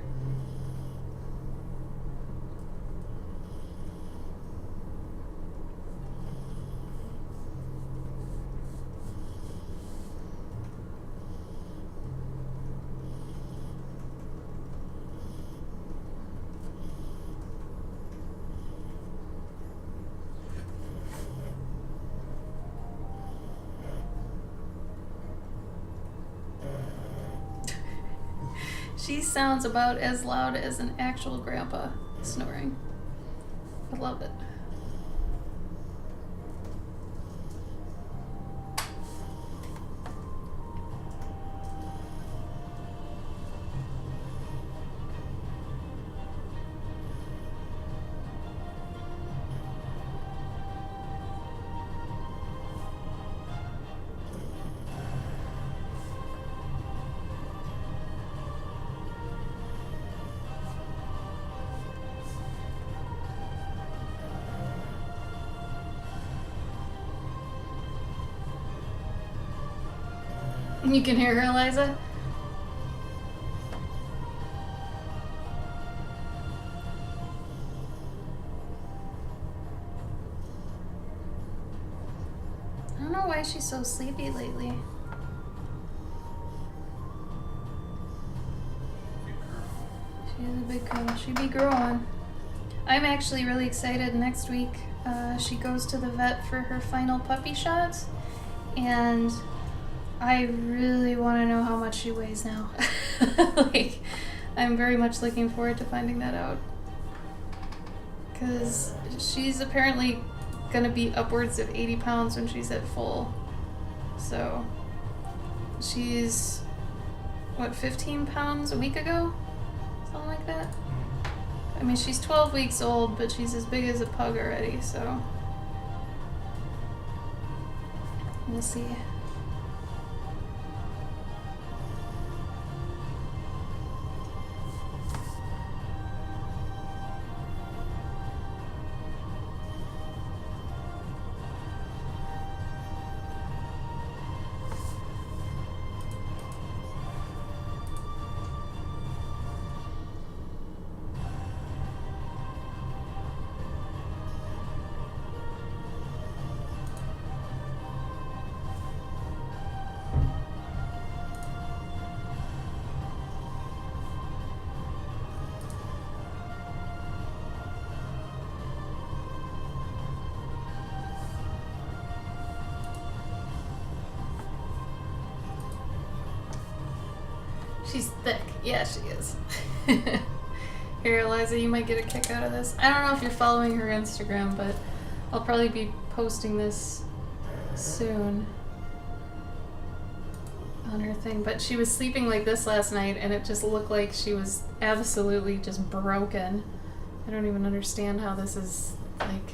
She sounds about as loud as an actual grandpa snoring. I love it. You can hear her, Eliza? I don't know why she's so sleepy lately. She is a big girl. She be growing. I'm actually really excited. Next week, she goes to the vet for her final puppy shots, and I really want to know how much she weighs now. Like, I'm very much looking forward to finding that out. Because she's apparently going to be upwards of 80 pounds when she's at full. So, she's, what, 15 pounds a week ago? Something like that? I mean, she's 12 weeks old, but she's as big as a pug already, so we'll see. She's thick. Yeah, she is. Here, Eliza, you might get a kick out of this. I don't know if you're following her Instagram, but I'll probably be posting this soon on her thing. But she was sleeping like this last night, and it just looked like she was absolutely just broken. I don't even understand how this is, like...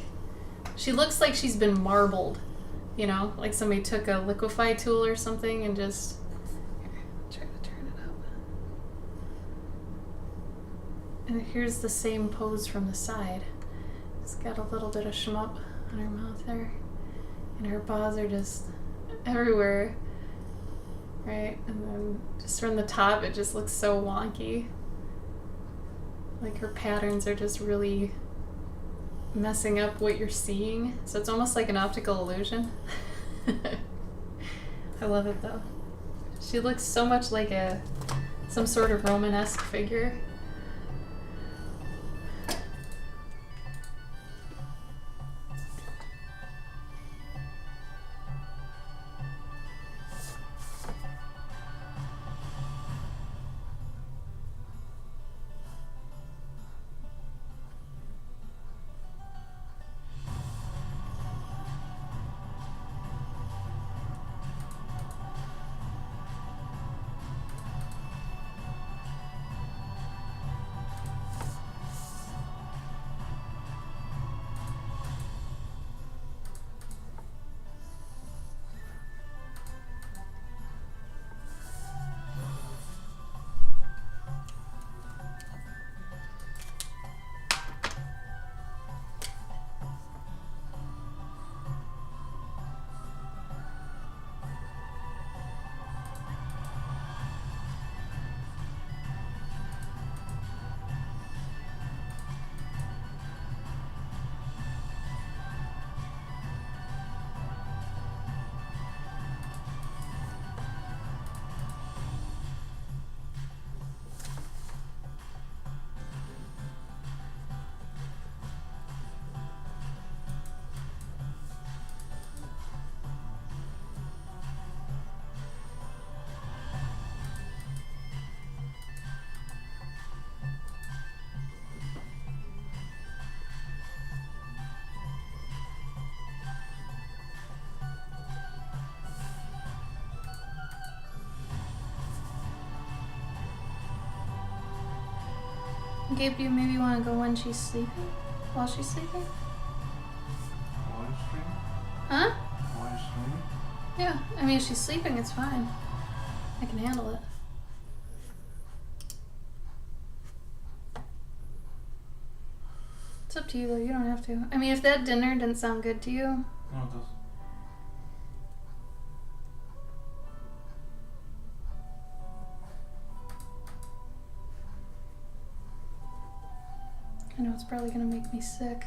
She looks like she's been marbled, you know? Like somebody took a liquefy tool or something and just... Here, try to turn it up. And here's the same pose from the side. It's got a little bit of schmup on her mouth there. And her paws are just everywhere. Right? And then just from the top, it just looks so wonky. Like her patterns are just really messing up what you're seeing. So it's almost like an optical illusion. I love it though. She looks so much like some sort of Romanesque figure. Gabe, do you maybe want to go when she's sleeping? While she's sleeping? While you're streaming? Huh? While you're streaming? Yeah. I mean, if she's sleeping, it's fine. I can handle it. It's up to you, though. You don't have to. I mean, if that dinner didn't sound good to you... No, it does. I know it's probably gonna make me sick.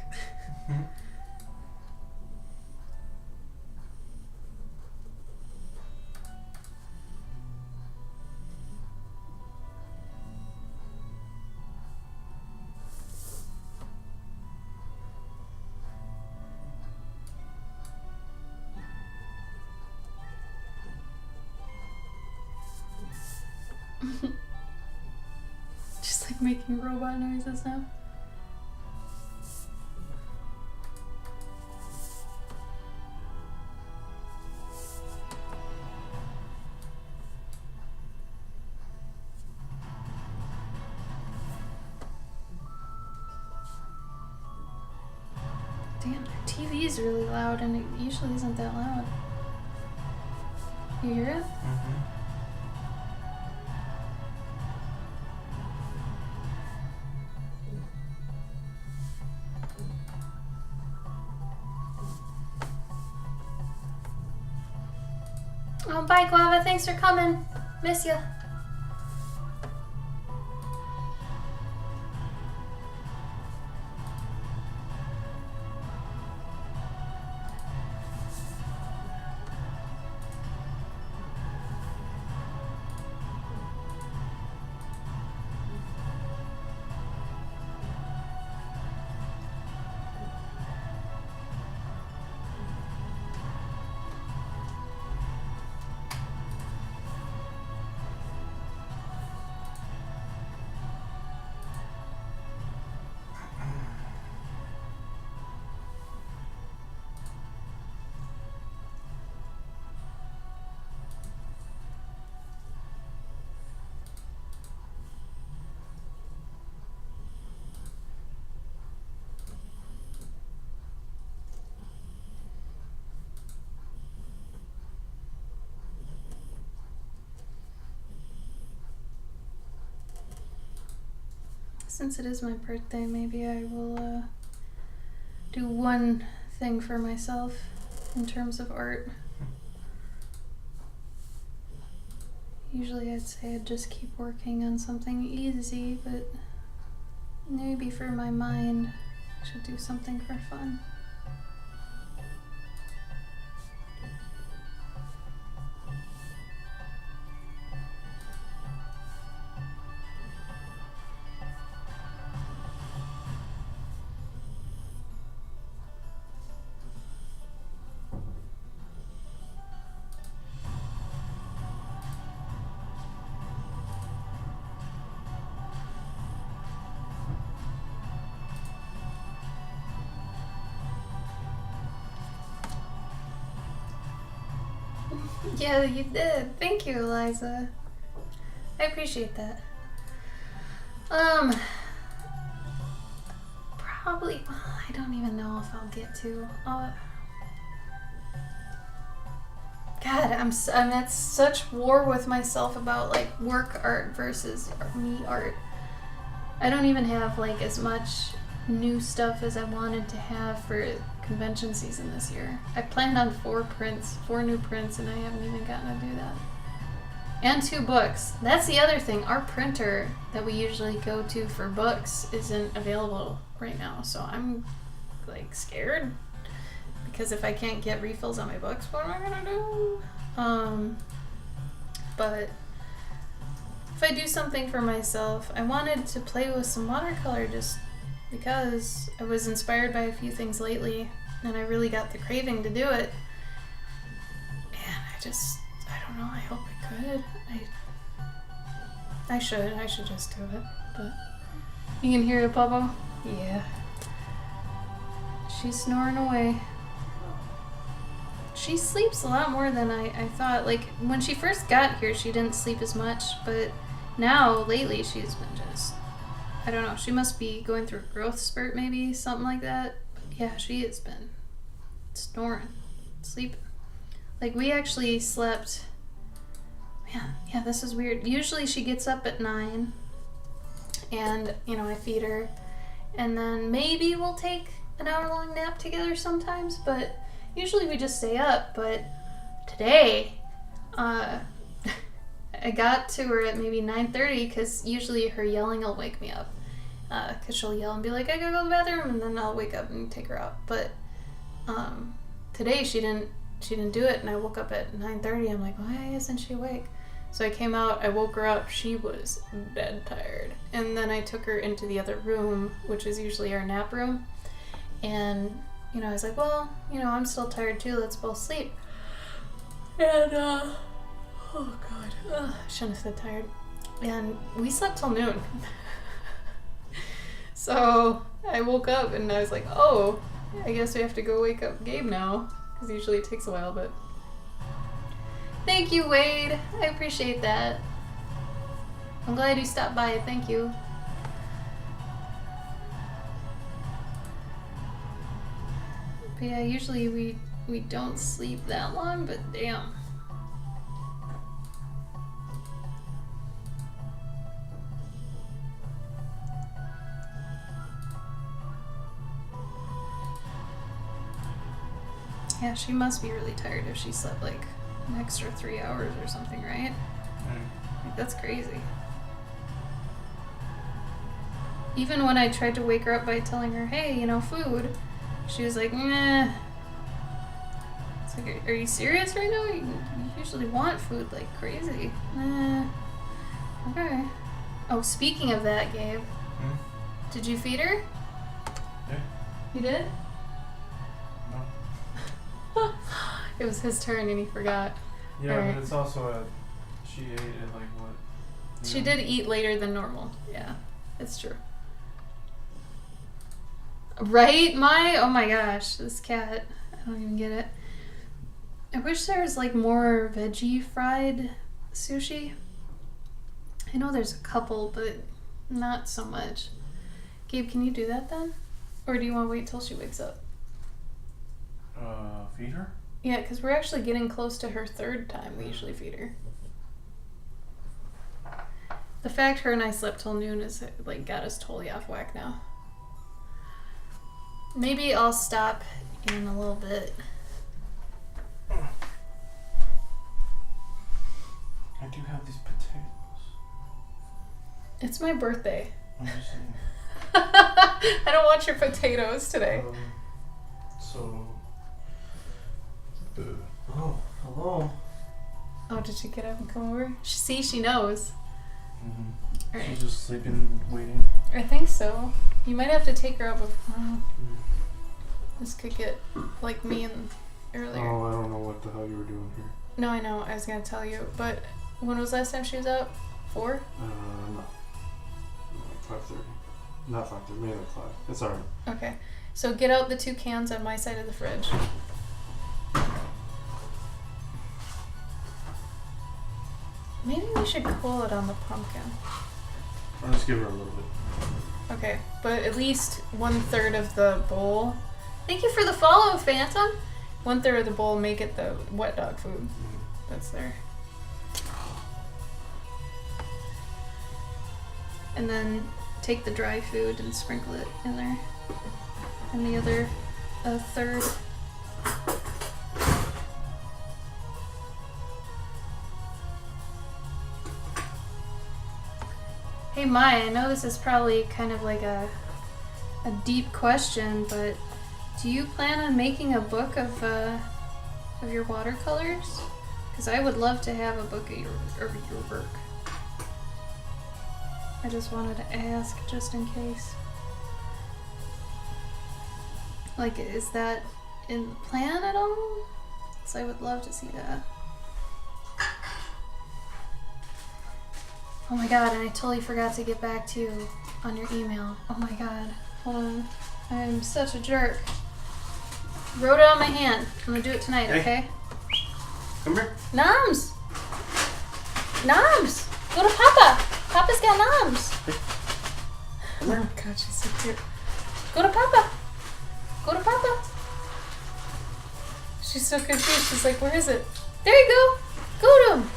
Just like making robot noises now. Damn, their TV's really loud and it usually isn't that loud. You hear it? Mm-hmm. Oh, bye, Guava. Thanks for coming. Miss ya. since it is my birthday, maybe I will do one thing for myself in terms of art. Usually I'd say I'd just keep working on something easy, but maybe for my mind, I should do something for fun. Yeah, you did. Thank you, Eliza. I appreciate that. Probably, I don't even know if I'll get to. God, I'm at such war with myself about like work art versus me art. I don't even have like as much new stuff as I wanted to have for convention season this year. I planned on 4 new prints, and I haven't even gotten to do that. And 2 books. That's the other thing. Our printer that we usually go to for books isn't available right now, so I'm like scared because if I can't get refills on my books, what am I gonna do? But if I do something for myself, I wanted to play with some watercolor just because I was inspired by a few things lately and I really got the craving to do it. And I don't know, I hope I could. I should just do it. But you can hear it, Bubba? Yeah. She's snoring away. She sleeps a lot more than I thought. Like, when she first got here, she didn't sleep as much, but now, lately, she's been just, I don't know, she must be going through a growth spurt, maybe, something like that. But yeah, she has been snoring, sleeping. Like, we actually slept, man, yeah, this is weird. Usually she gets up at 9, and, you know, I feed her, and then maybe we'll take an hour-long nap together sometimes, but usually we just stay up. But today, I got to her at maybe 9:30 because usually her yelling will wake me up. Because she'll yell and be like, I gotta go to the bathroom, and then I'll wake up and take her out. But today she didn't do it, and I woke up at 9:30. I'm like, why isn't she awake? So I came out, I woke her up, she was dead tired. And then I took her into the other room, which is usually our nap room. And, you know, I was like, well, you know, I'm still tired too, let's both sleep. And, oh God, I shouldn't have said tired. And we slept till noon. So I woke up and I was like, oh, I guess we have to go wake up Gabe now, because usually it takes a while, but thank you, Wade. I appreciate that. I'm glad you stopped by. Thank you. But yeah, usually we don't sleep that long, but damn. Yeah, she must be really tired if she slept like an extra 3 hours or something, right? Like, that's crazy. Even when I tried to wake her up by telling her, hey, you know, food, she was like, nah. It's like, are you serious right now? You usually want food like crazy. Nah. Okay. Oh, speaking of that, Gabe, did you feed her? Yeah. You did? No. It was his turn and he forgot. Yeah, Right. but it's also she ate at like what? She did eat later than normal. Yeah, it's true. Right, oh my gosh, this cat, I don't even get it. I wish there was like more veggie fried sushi. I know there's a couple, but not so much. Gabe, can you do that then? Or do you want to wait till she wakes up? Feed her? Yeah, because we're actually getting close to her 3rd time we usually feed her. The fact her and I slept till noon is like got us totally off whack now. Maybe I'll stop in a little bit. I do have these potatoes. It's my birthday. I'm just saying. I don't want your potatoes today. Oh, hello. Oh, did she get up and come over? See, she knows. Mm-hmm. All right. She's just sleeping, waiting. I think so. You might have to take her out before. This could get like me and earlier. Oh, I don't know what the hell you were doing here. No, I know. I was gonna tell you, but when was the last time she was out? 4? No. 5:30. Not 5:30. Maybe like 5. It's alright. Okay. So get out the 2 cans on my side of the fridge. Maybe we should cool it on the pumpkin. I'll just give her a little bit. Okay, but at least 1/3 of the bowl. Thank you for the follow, Phantom. 1/3 of the bowl, make it the wet dog food. That's there. And then take the dry food and sprinkle it in there. And the other 1/3. Hey Maya, I know this is probably kind of like a deep question, but do you plan on making a book of your watercolors? Because I would love to have a book of your work. I just wanted to ask, just in case. Like, is that in the plan at all? Because I would love to see that. Oh my god, and I totally forgot to get back to you on your email. Oh my god. Hold on. I'm such a jerk. Wrote it on my hand. I'm gonna do it tonight, Hey. okay? Come here. Noms! Noms! Go to Papa! Papa's got noms! Oh my god, she's so cute. Go to Papa! Go to Papa! She's so confused. She's like, where is it? There you go! Go to him!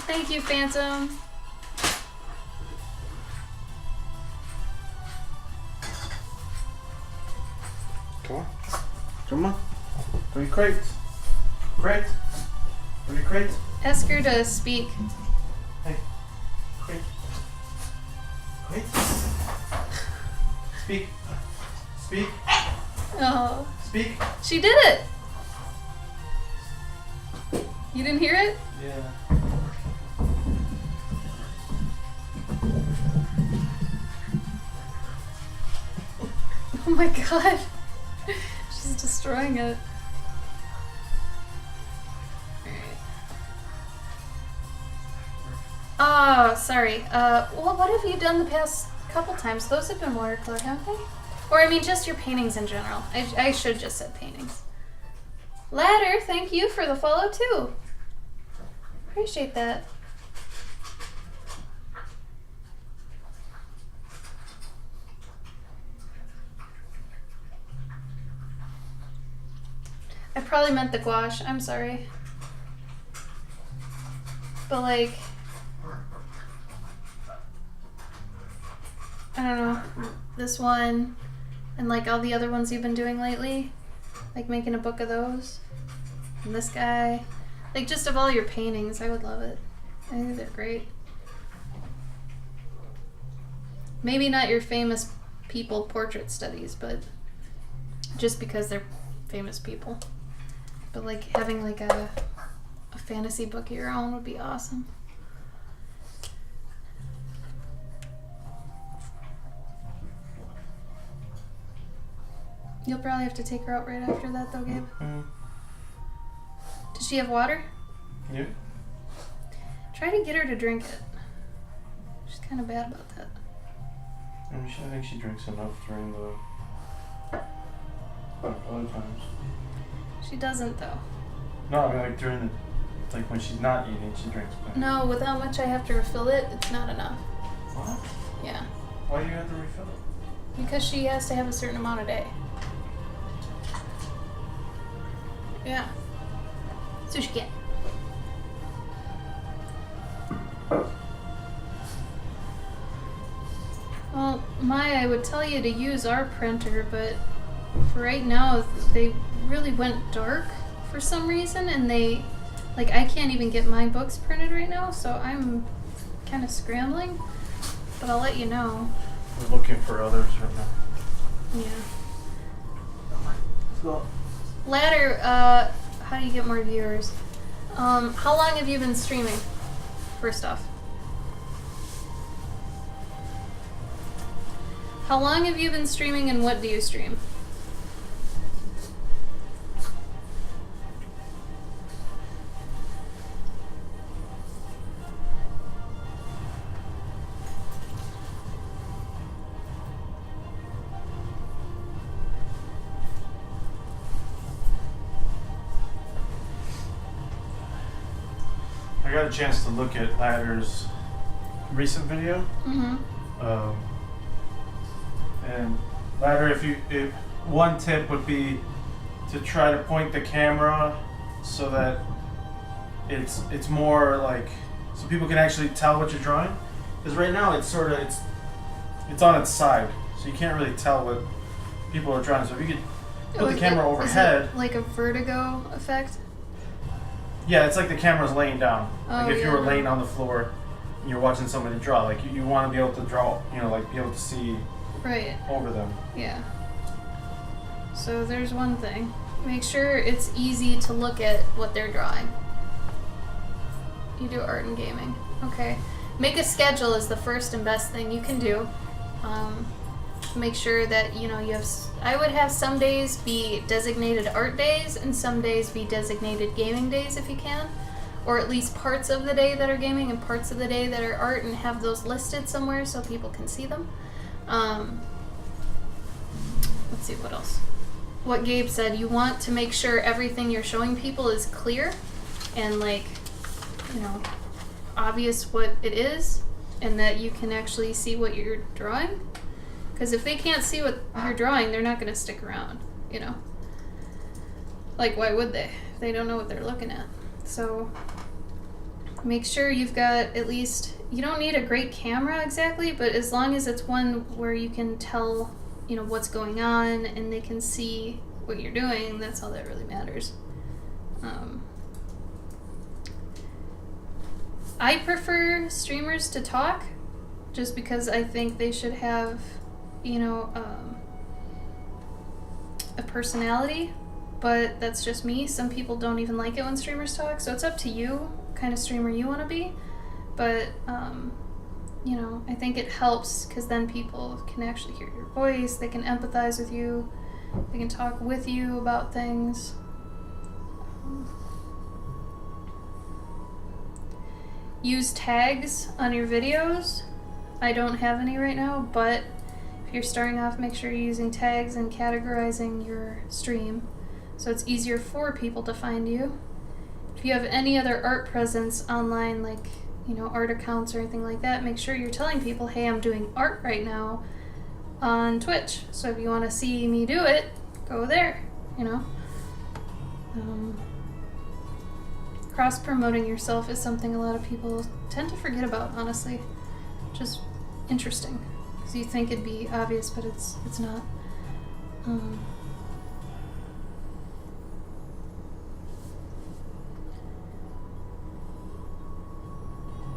Thank you, Phantom. Come on. Come on. Bring your crates. Crate. Bring your crates. Ask her to speak. Hey. Crate. Crate. Speak. Speak. Oh, Speak. she did it! You didn't hear it? Yeah. Oh my god. She's destroying it. Oh, sorry. Well, what have you done the past couple times? Those have been watercolor, haven't they? Or, I mean, just your paintings in general. I should just said paintings. Ladder, thank you for the follow, too. Appreciate that. I probably meant the gouache. I'm sorry. But, like, I don't know, this one and like all the other ones you've been doing lately, like making a book of those, and this guy, like just of all your paintings, I would love it. I think they're great. Maybe not your famous people portrait studies, but just because they're famous people. But like having like a fantasy book of your own would be awesome. You'll probably have to take her out right after that, though, Gabe. Mm-hmm. Does she have water? Yeah. Try to get her to drink it. She's kind of bad about that. I think she drinks enough during the other times. She doesn't, though. No, I mean like during the, like when she's not eating, she drinks. No, with how much I have to refill it, it's not enough. What? Yeah. Why do you have to refill it? Because she has to have a certain amount a day. Yeah. So she can't. Well, Maya, I would tell you to use our printer, but for right now, they really went dark for some reason, and I can't even get my books printed right now, so I'm kind of scrambling, but I'll let you know. We're looking for others right now. Yeah. Let's go. Ladder, how do you get more viewers? How long have you been streaming? First off. How long have you been streaming and what do you stream? I got a chance to look at Ladder's recent video. Mm-hmm. And Ladder, if one tip would be to try to point the camera so that it's more like so people can actually tell what you're drawing. Because right now it's on its side, so you can't really tell what people are drawing. So if you could put the camera overhead, is it like a vertigo effect? yeah, it's like the camera's laying down. Oh, Like if you yeah, were no. laying on the floor and you're watching somebody draw, like you want to be able to draw, like be able to see Right. over them. Yeah. So there's one thing. Make sure it's easy to look at what they're drawing. You do art and gaming. Okay. Make a schedule is the first and best thing you can do. Make sure that, you have... I would have some days be designated art days and some days be designated gaming days if you can. Or at least parts of the day that are gaming and parts of the day that are art, and have those listed somewhere so people can see them. Let's see, what else? What Gabe said, you want to make sure everything you're showing people is clear and obvious what it is, and that you can actually see what you're drawing. Because if they can't see what you're drawing, they're not going to stick around, Like, why would they? If they don't know what they're looking at. So, make sure you've got at least... You don't need a great camera exactly, but as long as it's one where you can tell, what's going on and they can see what you're doing, that's all that really matters. I prefer streamers to talk, just because I think they should have, a personality, but that's just me. Some people don't even like it when streamers talk, so it's up to you, what kind of streamer you want to be. But, I think it helps because then people can actually hear your voice, they can empathize with you, they can talk with you about things. Use tags on your videos. I don't have any right now, but if you're starting off, make sure you're using tags and categorizing your stream so it's easier for people to find you. If you have any other art presence online, like art accounts or anything like that, make sure you're telling people, hey, I'm doing art right now on Twitch. So if you want to see me do it, go there, Cross-promoting yourself is something a lot of people tend to forget about, honestly. Just interesting. Because you think it'd be obvious, but it's not.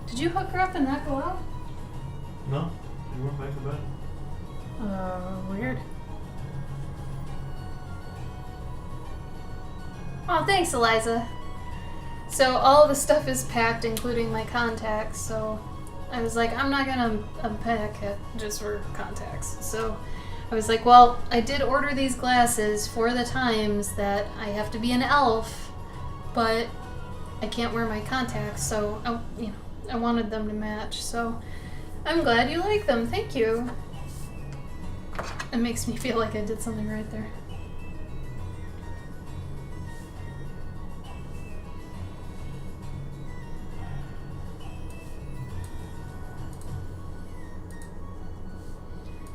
Did you hook her up and not go out? No, you went back to bed. Weird. Oh, thanks, Eliza. So all the stuff is packed, including my contacts, so I was like, I'm not gonna unpack it just for contacts. So I was like, well, I did order these glasses for the times that I have to be an elf, but I can't wear my contacts, so I wanted them to match, so I'm glad you like them. Thank you. It makes me feel like I did something right there.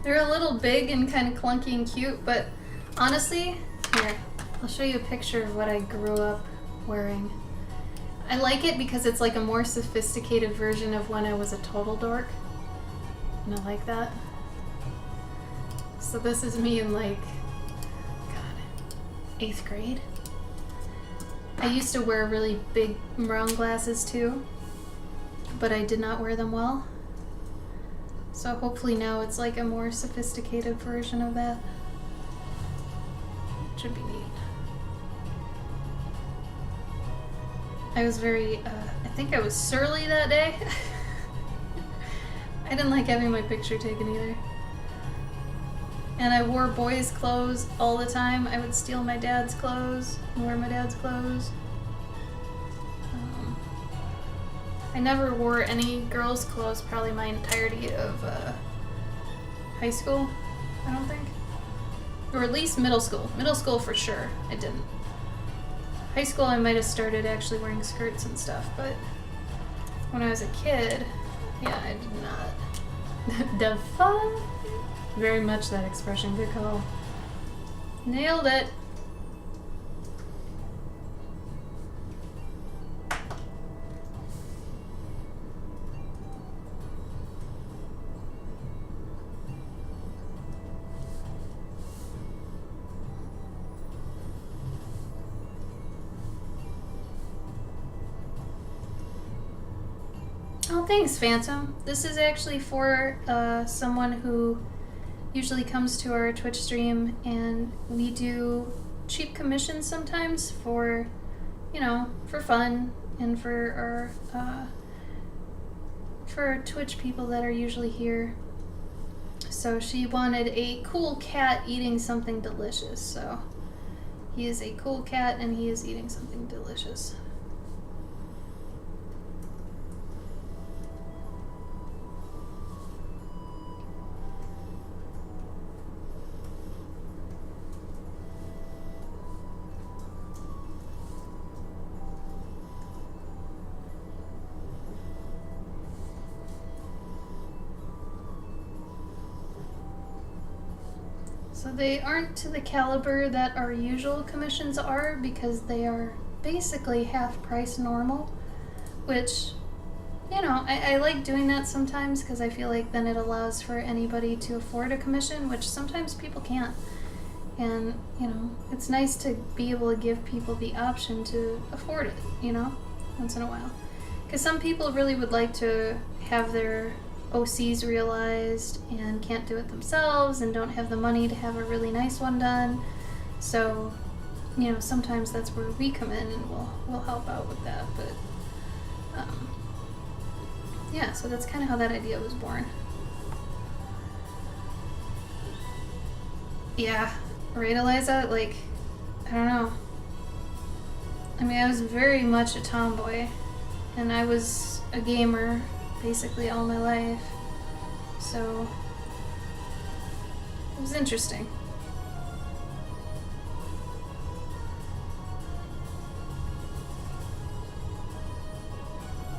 They're a little big and kind of clunky and cute, but honestly, here, I'll show you a picture of what I grew up wearing. I like it because it's like a more sophisticated version of when I was a total dork. And I like that. So this is me in like, God, 8th grade. I used to wear really big round glasses too, but I did not wear them well. So hopefully now it's like a more sophisticated version of that. Should be neat. I was very, I think I was surly that day. I didn't like having my picture taken either. And I wore boys' clothes all the time. I would steal my dad's clothes and wear my dad's clothes. I never wore any girls' clothes probably my entirety of high school, I don't think. Or at least middle school. Middle school for sure, I didn't. High school I might have started actually wearing skirts and stuff, but when I was a kid, yeah, I did not. The fuck? Very much that expression, good call. Nailed it. Oh, thanks, Phantom. This is actually for someone who usually comes to our Twitch stream, and we do cheap commissions sometimes for, you know, for fun and for our Twitch people that are usually here. So she wanted a cool cat eating something delicious. So he is a cool cat and he is eating something delicious. So they aren't to the caliber that our usual commissions are, because they are basically half price normal, which, you know, I like doing that sometimes because I feel like then it allows for anybody to afford a commission, which sometimes people can't. And, you know, it's nice to be able to give people the option to afford it, you know, once in a while. Because some people really would like to have their OCs realized and can't do it themselves and don't have the money to have a really nice one done. So, you know, sometimes that's where we come in and we'll help out with that. But yeah, so that's kind of how that idea was born. Yeah, right, Eliza? Like, I don't know. I mean, I was very much a tomboy, and I was a gamer basically all my life, so it was interesting.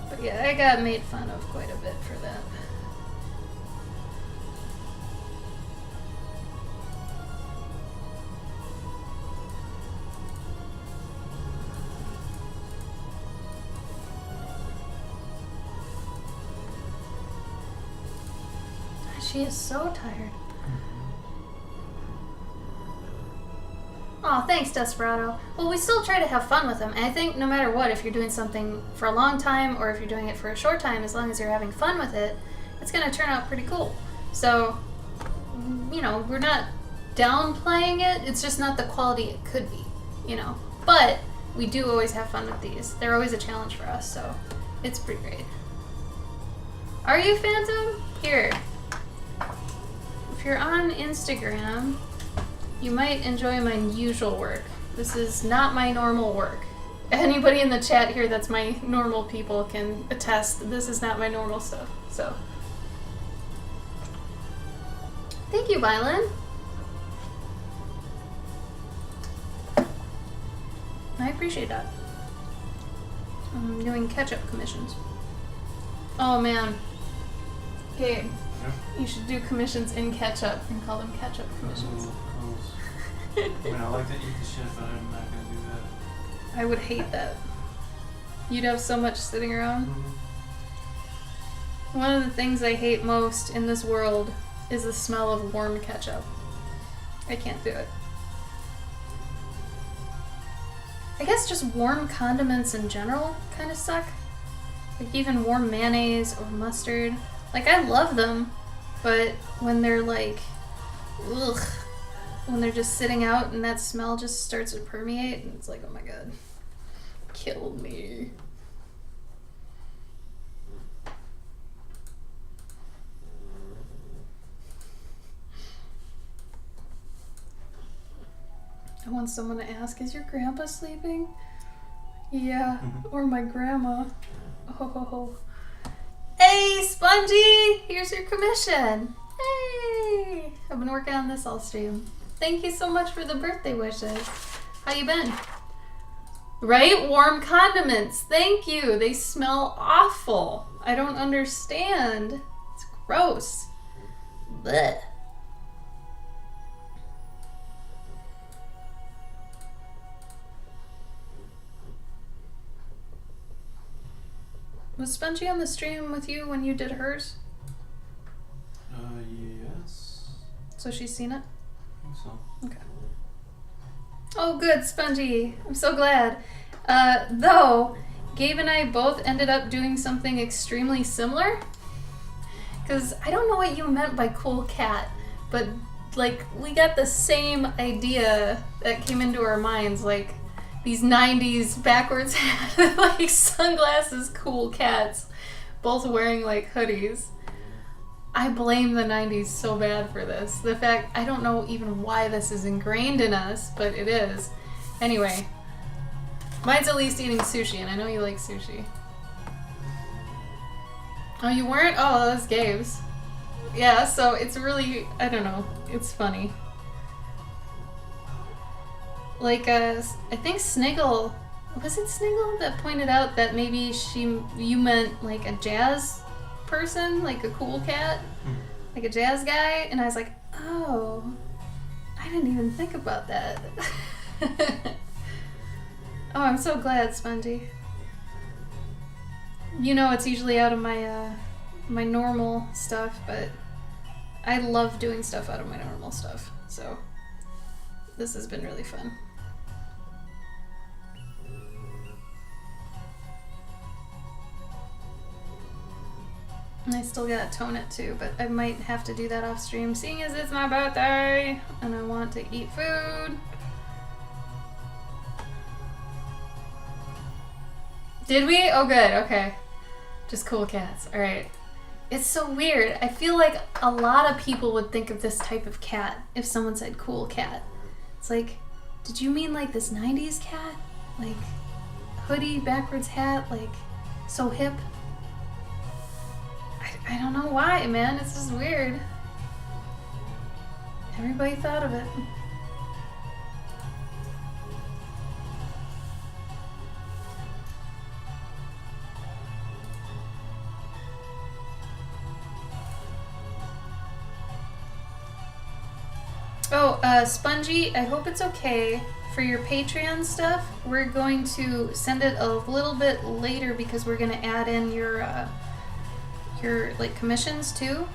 But yeah, I got made fun of quite a bit for that. She is so tired. Oh, thanks, Desperado. Well, we still try to have fun with them. And I think no matter what, if you're doing something for a long time or if you're doing it for a short time, as long as you're having fun with it, it's going to turn out pretty cool. So, you know, we're not downplaying it. It's just not the quality it could be, you know. But we do always have fun with these. They're always a challenge for us, so it's pretty great. Are you, Phantom? Here. If you're on Instagram, you might enjoy my usual work. This is not my normal work. Anybody in the chat here that's my normal people can attest this is not my normal stuff. So, thank you, Violet. I appreciate that. I'm doing catch-up commissions. Oh man. Okay. You should do commissions in catch-up and call them catch-up commissions. I mean, I like to eat the shit, but I'm not gonna do that. I would hate that. You'd have so much sitting around. Mm-hmm. One of the things I hate most in this world is the smell of warm ketchup. I can't do it. I guess just warm condiments in general kind of suck. Like even warm mayonnaise or mustard. Like I love them, but when they're like, ugh, when they're just sitting out and that smell just starts to permeate and it's like, oh my god, kill me. I want someone to ask, is your grandpa sleeping? Yeah, or my grandma. Oh. Hey, Spongy! Here's your commission. Hey! I've been working on this all stream. Thank you so much for the birthday wishes. How you been? Right? Warm condiments. Thank you. They smell awful. I don't understand. It's gross. Blech. Was Spongy on the stream with you when you did hers? Yes. So she's seen it? I think so. Okay. Oh, good, Spongy. I'm so glad. Though, Gabe and I both ended up doing something extremely similar. Because I don't know what you meant by cool cat, but, like, we got the same idea that came into our minds, like, these 90s backwards like sunglasses cool cats, both wearing like hoodies. I blame the 90s so bad for this. The fact, I don't know even why this is ingrained in us, but it is. Anyway, mine's at least eating sushi, and I know you like sushi. Oh, you weren't? Oh, that was Gabe's. Yeah, so it's really, I don't know, it's funny. Like, I think Sniggle, was it Sniggle that pointed out that maybe you meant like a jazz person, like a cool cat, like a jazz guy, and I was like, oh, I didn't even think about that. Oh, I'm so glad, Spongy. You know, it's usually out of my my normal stuff, but I love doing stuff out of my normal stuff, so this has been really fun. And I still gotta tone it too, but I might have to do that off stream, seeing as it's my birthday and I want to eat food. Did we? Oh good, okay. Just cool cats, alright. It's so weird. I feel like a lot of people would think of this type of cat if someone said cool cat. It's like, did you mean like this 90s cat? Like, hoodie, backwards hat, like, so hip? I don't know why, man. It's just weird. Everybody thought of it. Oh, Spongy, I hope it's okay for your Patreon stuff. We're going to send it a little bit later because we're going to add in your like commissions too.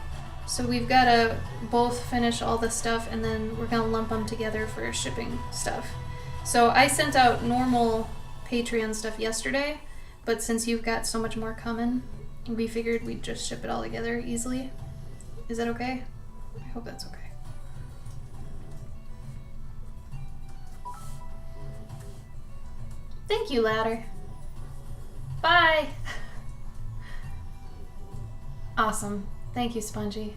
So we've got to both finish all the stuff and then we're going to lump them together for shipping stuff. So I sent out normal Patreon stuff yesterday, but since you've got so much more coming, we figured we'd just ship it all together easily. Is that okay? I hope that's okay. Thank you, Ladder. Bye! Awesome. Thank you, Spongy.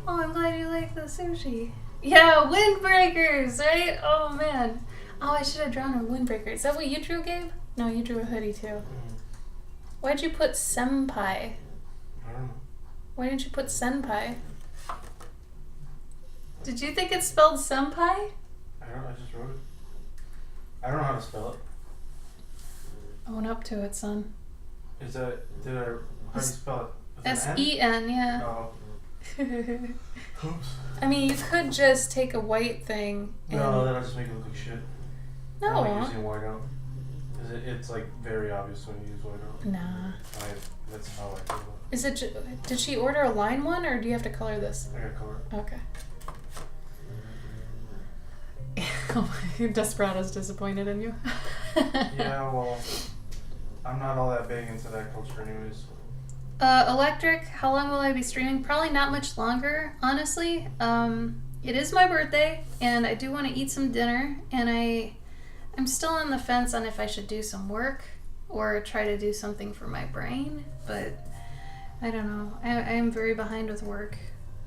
Oh, I'm glad you like the sushi. Yeah, windbreakers, right? Oh, man. Oh, I should have drawn a windbreaker. Is that what you drew, Gabe? No, you drew a hoodie, too. Why'd you put senpai? I don't know. Why didn't you put senpai? Did you think it's spelled senpai? I just wrote it. I don't know how to spell it. Own up to it, son. How do you spell it? S-E-N, yeah. Oh. Oops. I mean, you could just take a white thing and... No, then I'll just make it look like shit. No. I don't like using white out. It's like very obvious when you use white or Nah. that's how I feel. Is it? Did she order a line one, or do you have to color this? I got color. Okay. Desperado's disappointed in you. Yeah, well, I'm not all that big into that culture anyways. Electric, how long will I be streaming? Probably not much longer, honestly. It is my birthday, and I do want to eat some dinner, and I'm still on the fence on if I should do some work or try to do something for my brain, but I don't know. I am very behind with work,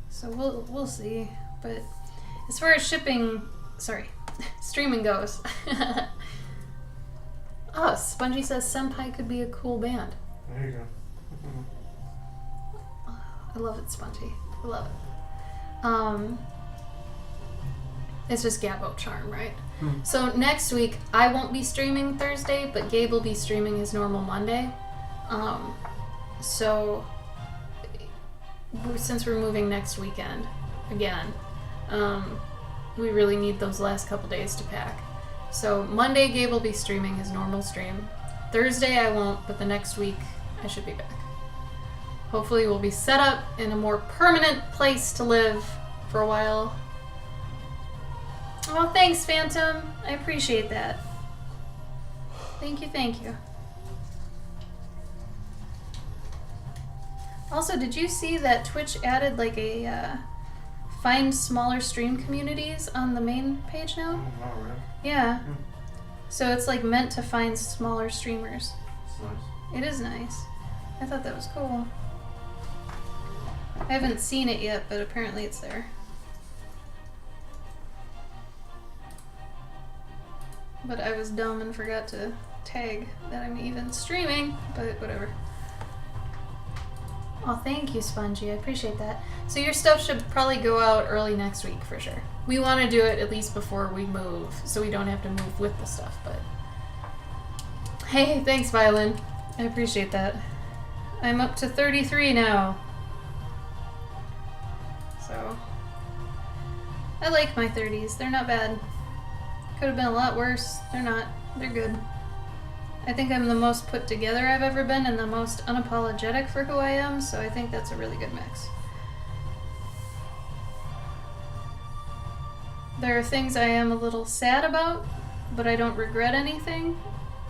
so we'll see. But as far as streaming goes. Oh, Spongy says Senpai could be a cool band. There you go. I love it, Spongy. I love it. It's just Gabo charm, right? So next week, I won't be streaming Thursday, but Gabe will be streaming his normal Monday. So since we're moving next weekend again, we really need those last couple days to pack. So Monday, Gabe will be streaming his normal stream. Thursday, I won't, but the next week, I should be back. Hopefully, we'll be set up in a more permanent place to live for a while. Oh, thanks, Phantom. I appreciate that. Thank you, thank you. Also, did you see that Twitch added like a find smaller stream communities on the main page now? Oh, really? Yeah. So it's like meant to find smaller streamers. It's nice. It is nice. I thought that was cool. I haven't seen it yet, but apparently it's there. But I was dumb and forgot to tag that I'm even streaming, but whatever. Oh, thank you, Spongy. I appreciate that. So your stuff should probably go out early next week for sure. We want to do it at least before we move, so we don't have to move with the stuff, but... Hey, thanks, Violin. I appreciate that. I'm up to 33 now. So... I like my 30s. They're not bad. Could have been a lot worse. They're not. They're good. I think I'm the most put together I've ever been and the most unapologetic for who I am, so I think that's a really good mix. There are things I am a little sad about, but I don't regret anything.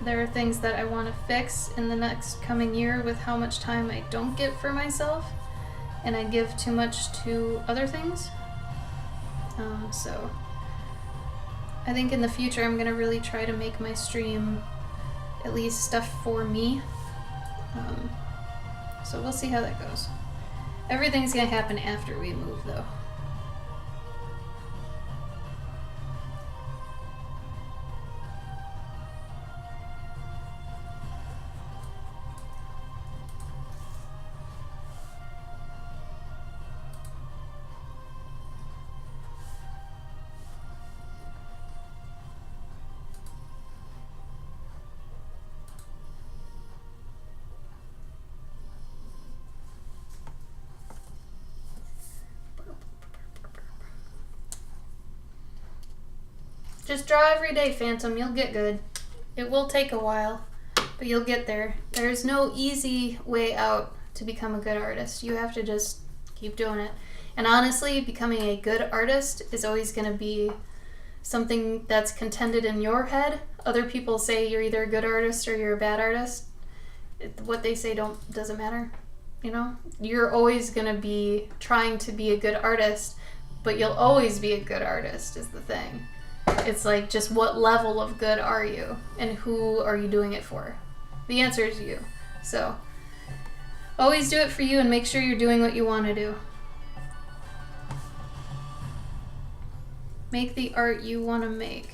There are things that I want to fix in the next coming year with how much time I don't get for myself, and I give too much to other things. So I think in the future I'm going to really try to make my stream at least stuff for me. So we'll see how that goes. Everything's going to happen after we move, though. Just draw every day, Phantom. You'll get good. It will take a while, but you'll get there. There's no easy way out to become a good artist. You have to just keep doing it. And honestly, becoming a good artist is always going to be something that's contended in your head. Other people say you're either a good artist or you're a bad artist. What they say doesn't matter. You know? You're always going to be trying to be a good artist, but you'll always be a good artist is the thing. It's like, just what level of good are you? And who are you doing it for? The answer is you. So, always do it for you and make sure you're doing what you want to do. Make the art you want to make.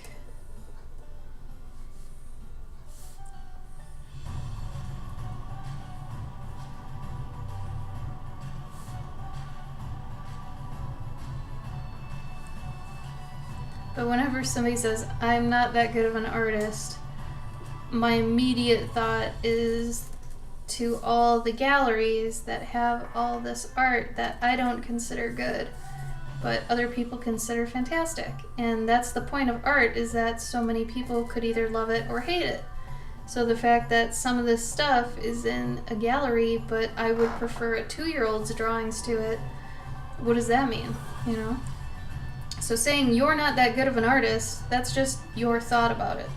But whenever somebody says, I'm not that good of an artist, my immediate thought is to all the galleries that have all this art that I don't consider good, but other people consider fantastic. And that's the point of art, is that so many people could either love it or hate it. So the fact that some of this stuff is in a gallery, but I would prefer a 2-year-old's drawings to it, what does that mean, you know? So saying you're not that good of an artist, that's just your thought about it.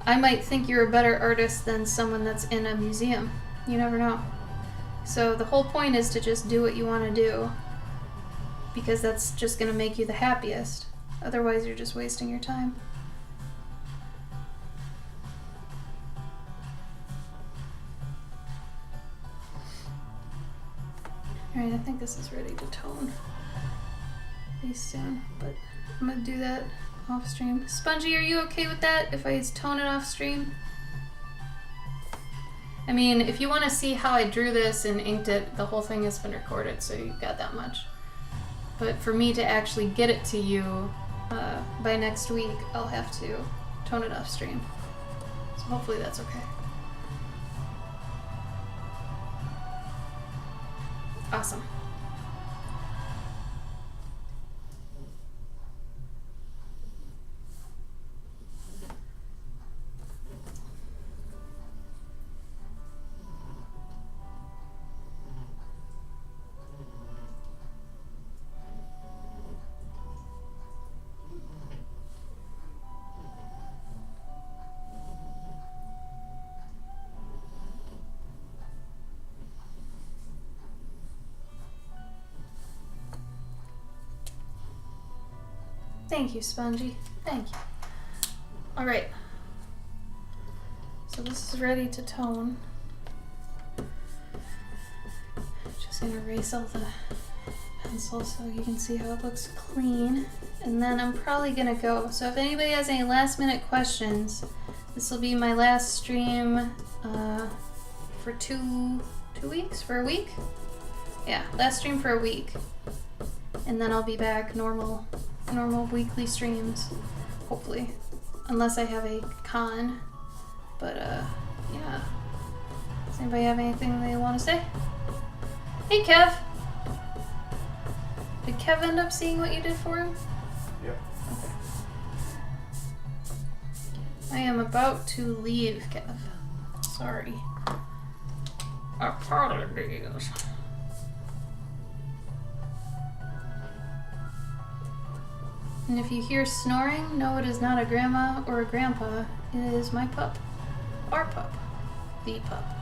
I might think you're a better artist than someone that's in a museum. You never know. So the whole point is to just do what you want to do, because that's just going to make you the happiest. Otherwise, you're just wasting your time. Alright, I think this is ready to tone pretty soon, but I'm going to do that off stream. Spongy, are you okay with that if I tone it off stream? I mean, if you want to see how I drew this and inked it, the whole thing has been recorded, so you've got that much. But for me to actually get it to you by next week, I'll have to tone it off stream. So hopefully that's okay. Awesome. Thank you, Spongy. Thank you. Alright. So this is ready to tone. Just gonna erase all the pencil so you can see how it looks clean. And then I'm probably gonna go. So if anybody has any last minute questions, this will be my last stream for two weeks? For a week? Yeah, last stream for a week. And then I'll be back normal weekly streams, hopefully, unless I have a con. But yeah. Does anybody have anything they want to say? Hey, Kev. Did Kev end up seeing what you did for him? Yep. Okay. I am about to leave, Kev. Sorry. Apologies. And if you hear snoring, no, it is not a grandma or a grandpa. It is my pup. Our pup. The pup.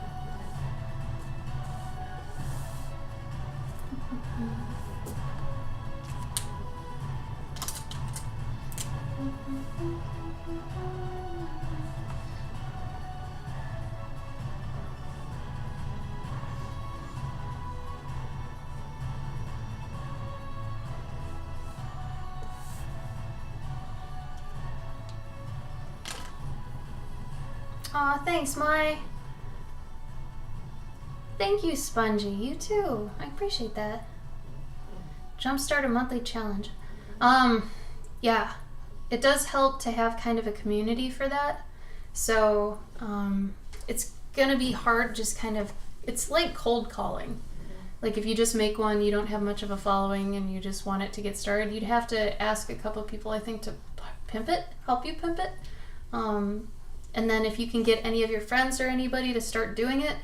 Aw, thanks, Mai. Thank you, Spongy. You too. I appreciate that. Jumpstart a monthly challenge. Yeah. It does help to have kind of a community for that. So, it's gonna be hard just kind of... It's like cold calling. Like if you just make one, you don't have much of a following and you just want it to get started, you'd have to ask a couple of people, I think, to pimp it, help you pimp it. And then if you can get any of your friends or anybody to start doing it,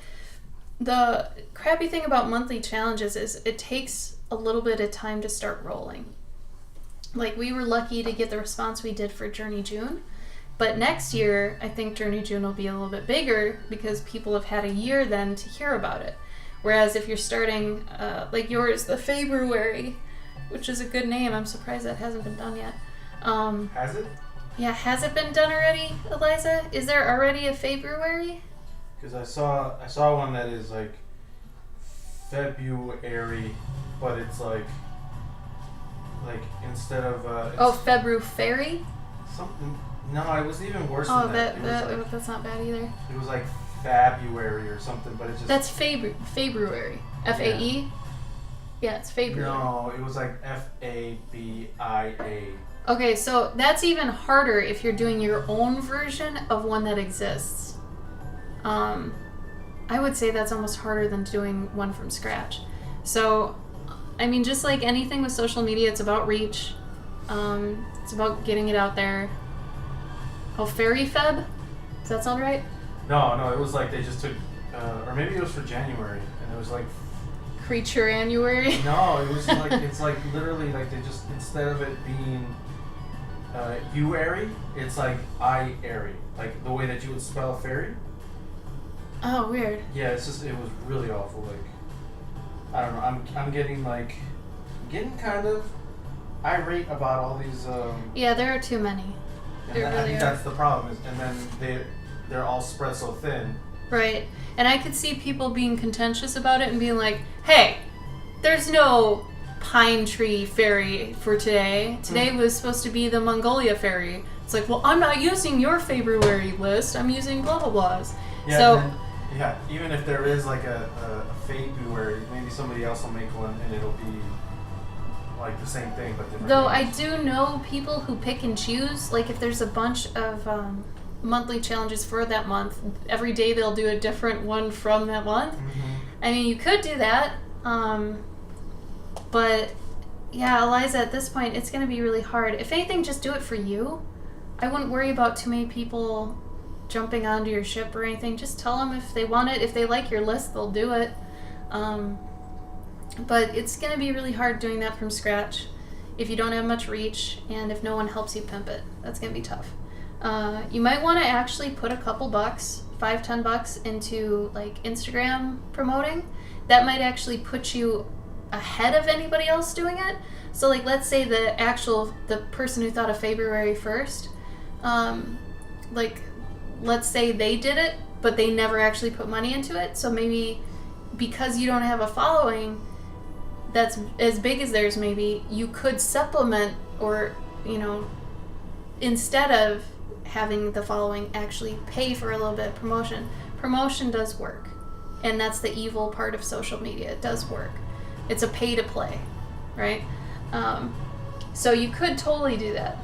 the crappy thing about monthly challenges is it takes a little bit of time to start rolling. Like we were lucky to get the response we did for Journey June, but next year I think Journey June will be a little bit bigger because people have had a year then to hear about it. Whereas if you're starting like yours, the February, which is a good name, I'm surprised that hasn't been done yet. Has it? Yeah, has it been done already, Eliza? Is there already a February? Because I saw one that is like February, but it's like instead of February? Something. No, it was even worse Oh, than that. that's not bad either. It was like February or something, but it just... That's February. F-A-E? Yeah, it's February. No, it was like F-A-B-I-A. Okay, so that's even harder if you're doing your own version of one that exists. I would say that's almost harder than doing one from scratch. So, I mean, just like anything with social media, it's about reach. It's about getting it out there. Oh, Fairy Feb? Does that sound right? No, it was like they just took, or maybe it was for January, and it was like, Creature Annuary. no, it was like, it's like literally like they just, instead of it being you-airy, it's like I-airy, like the way that you would spell fairy. Oh, weird. Yeah, it's just, it was really awful. Like, I don't know, I'm getting kind of irate about all these. Yeah, there are too many. There I really think are. that's the problem. And then they're all spread so thin. Right. And I could see people being contentious about it and being like, hey, there's no pine tree fairy for today. Today was supposed to be the Mongolia fairy. It's like, well, I'm not using your February list. I'm using blah, blah, blahs. Yeah, So, and then, yeah, even if there is like a February, maybe somebody else will make one and it'll be like the same thing, but different though names. I do know people who pick and choose. Like, if there's a bunch of monthly challenges for that month, every day they'll do a different one from that month. I mean, you could do that, but yeah, Eliza, at this point, it's going to be really hard. If anything, just do it for you. I wouldn't worry about too many people jumping onto your ship or anything. Just tell them if they want it. If they like your list, they'll do it. But it's going to be really hard doing that from scratch if you don't have much reach and if no one helps you pimp it. That's going to be tough. You might want to actually put a couple bucks, $5-10 into like Instagram promoting. That might actually put you ahead of anybody else doing it. So like, let's say the person who thought of February first, like, let's say they did it, but they never actually put money into it. So maybe because you don't have a following that's as big as theirs, maybe you could supplement, or, you know, instead of having the following, actually pay for a little bit of promotion. Promotion does work. And that's the evil part of social media. It does work. It's a pay to play, right? So you could totally do that.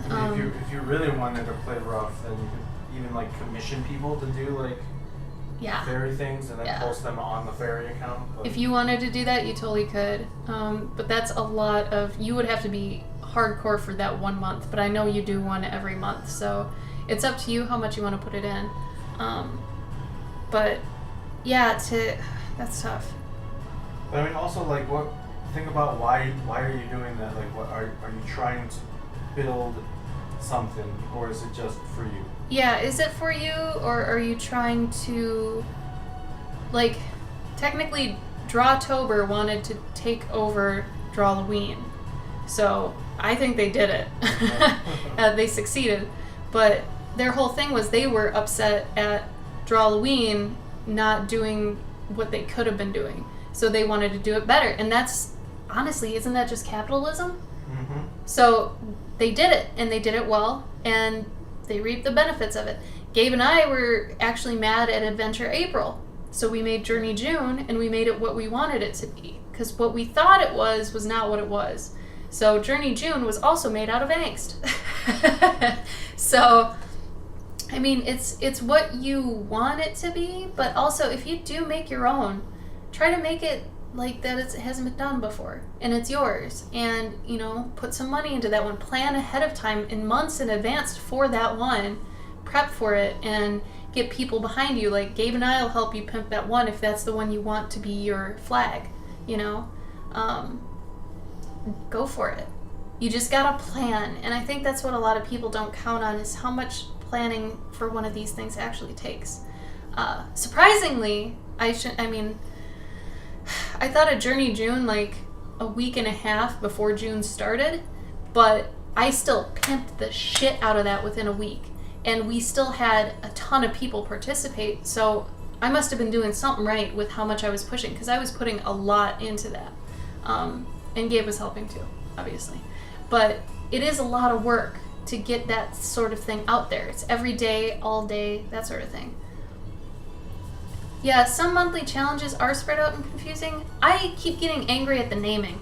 I mean, if you really wanted to play rough, then you could even like commission people to do like fairy things and then post them on the fairy account. But If you wanted to do that, you totally could. But that's a lot of, you would have to be hardcore for that 1 month, but I know you do one every month, so it's up to you how much you want to put it in. But yeah, that's tough. But I mean, also like, think about why are you doing that? Like, what are you trying to build something, or is it just for you? Yeah, is it for you, or are you trying to, like, technically Drawtober wanted to take over Drawloween, so I think they did it. They succeeded, but their whole thing was they were upset at Drawloween not doing what they could have been doing, so they wanted to do it better. And that's, honestly, isn't that just capitalism? Mm-hmm. So they did it, and they did it well, and they reaped the benefits of it. Gabe and I were actually mad at Adventure April, so we made Journey June, and we made it what we wanted it to be, because what we thought it was not what it was. So Journey June was also made out of angst. So, I mean, it's what you want it to be, but also if you do make your own, try to make it like that it hasn't been done before, and it's yours, and, you know, put some money into that one. Plan ahead of time, in months in advance for that one. Prep for it and get people behind you. Like, Gabe and I will help you pimp that one if that's the one you want to be your flag, you know? Go for it. You just gotta plan, and I think that's what a lot of people don't count on, is how much planning for one of these things actually takes. Surprisingly, I thought of Journey June like a week and a half before June started, but I still pimped the shit out of that within a week, and we still had a ton of people participate, so I must have been doing something right with how much I was pushing, because I was putting a lot into that. And Gabe was helping too, obviously. But it is a lot of work to get that sort of thing out there. It's every day, all day, that sort of thing. Yeah, some monthly challenges are spread out and confusing. I keep getting angry at the naming.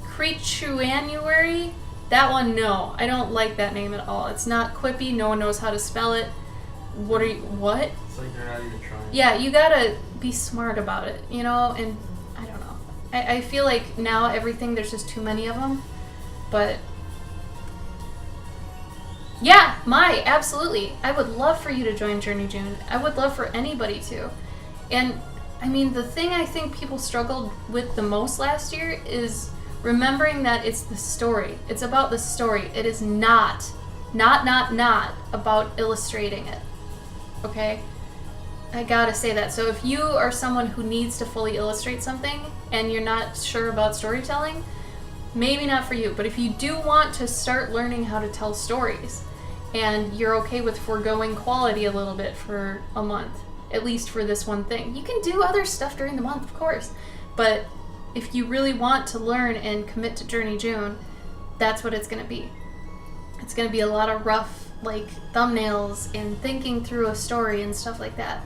Creatuanuary? That one, no. I don't like that name at all. It's not quippy. No one knows how to spell it. What? It's like they're not even trying. Yeah, you gotta be smart about it, you know? And I don't know. I feel like now everything, there's just too many of them. But Yeah, absolutely. I would love for you to join Journey June. I would love for anybody to. And I mean, the thing I think people struggled with the most last year is remembering that it's the story. It's about the story. It is not about illustrating it. Okay? I gotta say that. So if you are someone who needs to fully illustrate something and you're not sure about storytelling, maybe not for you. But if you do want to start learning how to tell stories and you're okay with foregoing quality a little bit for a month, at least for this one thing, you can do other stuff during the month, of course. But if you really want to learn and commit to Journey June, that's what it's going to be. It's going to be a lot of rough, like, thumbnails and thinking through a story and stuff like that.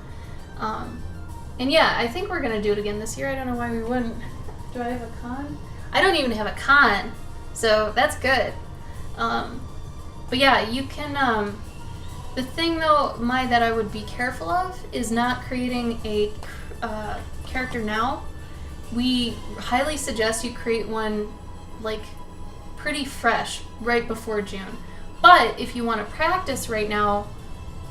And yeah, I think we're going to do it again this year. I don't know why we wouldn't. Do I have a con? I don't even have a con, so that's good. But yeah, you can, the thing though, that I would be careful of is not creating a character now. We highly suggest you create one, like, pretty fresh right before June. But if you want to practice right now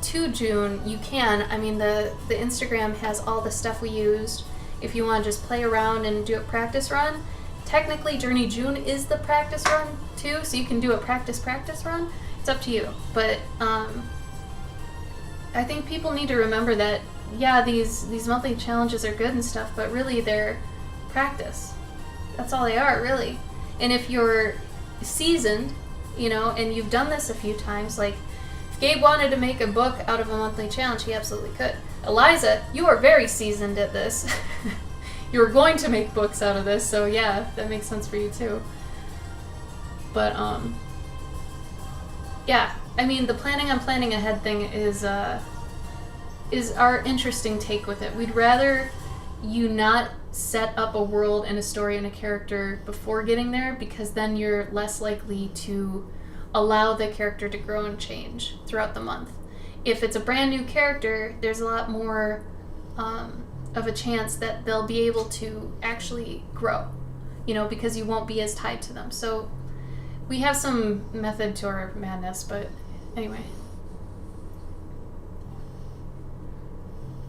to June, you can. I mean, the Instagram has all the stuff we used. If you want to just play around and do a practice run, technically Journey June is the practice run too, so you can do a practice run. It's up to you. But I think people need to remember that, yeah, these monthly challenges are good and stuff, but really they're practice. That's all they are, really. And if you're seasoned, you know, and you've done this a few times, like, if Gabe wanted to make a book out of a monthly challenge, he absolutely could. Eliza, you are very seasoned at this. You were going to make books out of this, so yeah, that makes sense for you too. But, yeah, I mean, the planning ahead thing is our interesting take with it. We'd rather you not set up a world and a story and a character before getting there, because then you're less likely to allow the character to grow and change throughout the month. If it's a brand new character, there's a lot more of a chance that they'll be able to actually grow, you know, because you won't be as tied to them. So we have some method to our madness, but anyway.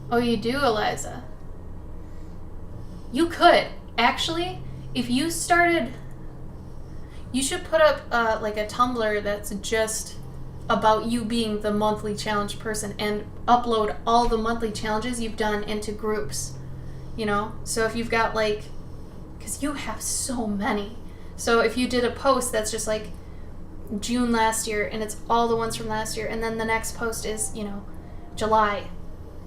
Oh, you do, Eliza? You could. Actually, if you started, you should put up like a Tumblr that's just about you being the monthly challenge person and upload all the monthly challenges you've done into groups, you know? So if you've got, like, because you have so many. So if you did a post that's just like June last year and it's all the ones from last year, and then the next post is, you know, July,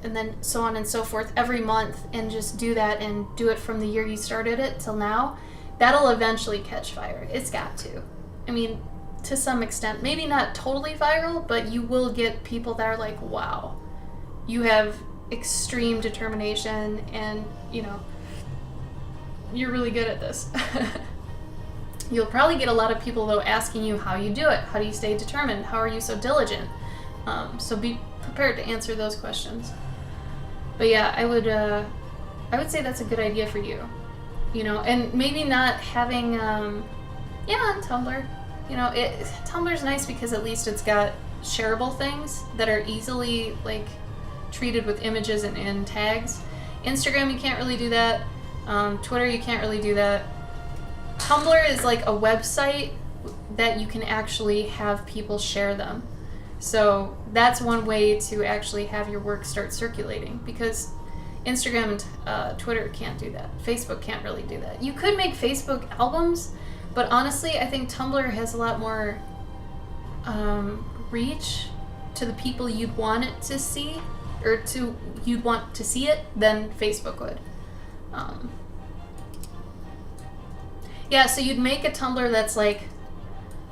and then so on and so forth every month, and just do that and do it from the year you started it till now, that'll eventually catch fire. It's got to. I mean, to some extent. Maybe not totally viral, but you will get people that are like, wow, you have extreme determination and, you know, you're really good at this. You'll probably get a lot of people, though, asking you how you do it. How do you stay determined? How are you so diligent? So be prepared to answer those questions. But yeah, I would say that's a good idea for you. You know, and maybe not having, on Tumblr. You know, Tumblr's nice because at least it's got shareable things that are easily, like, treated with images and tags. Instagram, you can't really do that. Twitter, you can't really do that. Tumblr is like a website that you can actually have people share them. So that's one way to actually have your work start circulating, because Instagram and Twitter can't do that. Facebook can't really do that. You could make Facebook albums, but honestly, I think Tumblr has a lot more reach to the people you'd want it to see, or you'd want to see it, than Facebook would. Yeah, so you'd make a Tumblr that's like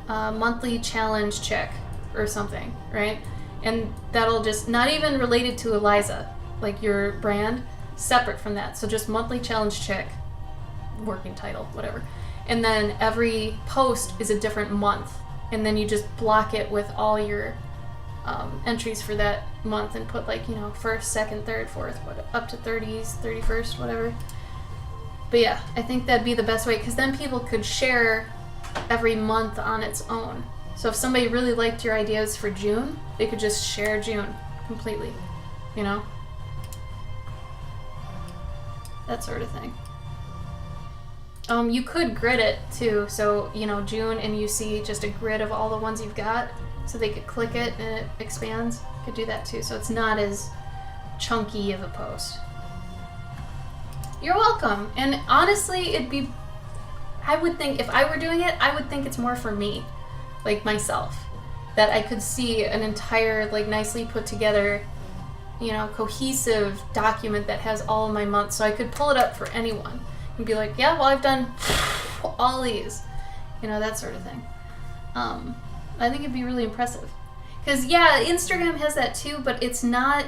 monthly challenge check or something, right? And that'll just, not even related to Eliza, like your brand, separate from that. So just monthly challenge check, working title, whatever. And then every post is a different month. And then you just block it with all your entries for that month and put, like, you know, 1st, 2nd, 3rd, 4th, up to 30s, 31st, whatever. But yeah, I think that'd be the best way, because then people could share every month on its own. So if somebody really liked your ideas for June, they could just share June completely, you know? That sort of thing. You could grid it too, so, you know, June, and you see just a grid of all the ones you've got, so they could click it and it expands. You could do that too, so it's not as chunky of a post. You're welcome. And honestly, I would think, if I were doing it, I would think it's more for me, like myself, that I could see an entire, like, nicely put together, you know, cohesive document that has all of my months, so I could pull it up for anyone and be like, yeah, well, I've done all these, you know, that sort of thing. I think it'd be really impressive. Because, yeah, Instagram has that too, but it's not,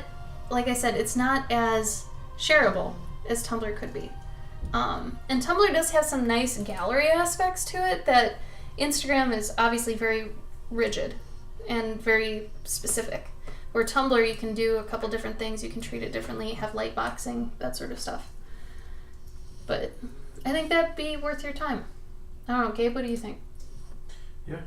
like I said, it's not as shareable as Tumblr could be. And Tumblr does have some nice gallery aspects to it that Instagram is obviously very rigid and very specific. Where Tumblr, you can do a couple different things, you can treat it differently, have light boxing, that sort of stuff. But I think that'd be worth your time. I don't know, Gabe, what do you think? Yeah,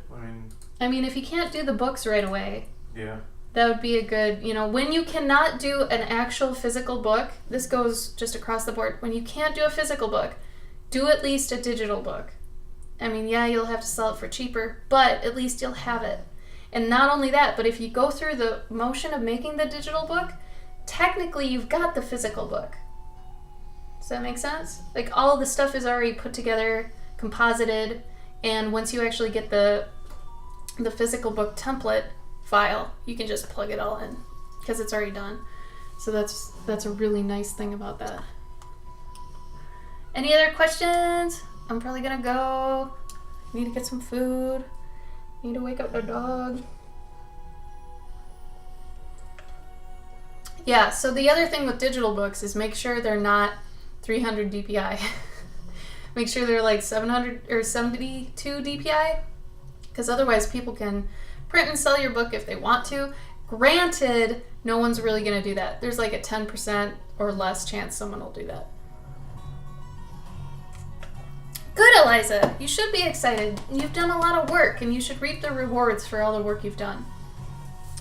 I mean, if you can't do the books right away, yeah, that would be a good, you know, when you cannot do an actual physical book, this goes just across the board. When you can't do a physical book, do at least a digital book. I mean, yeah, you'll have to sell it for cheaper, but at least you'll have it. And not only that, but if you go through the motion of making the digital book, technically you've got the physical book. Does that make sense? Like, all the stuff is already put together, composited, and once you actually get the physical book template file, you can just plug it all in because it's already done. So that's a really nice thing about that. Any other questions? I'm probably gonna go. Need to get some food. Need to wake up the dog. Yeah, so the other thing with digital books is make sure they're not 300 DPI. Make sure they're like 700 or 72 DPI, because otherwise people can print and sell your book if they want to. Granted, no one's really going to do that. There's like a 10% or less chance someone will do that. Good, Eliza. You should be excited. You've done a lot of work, and you should reap the rewards for all the work you've done.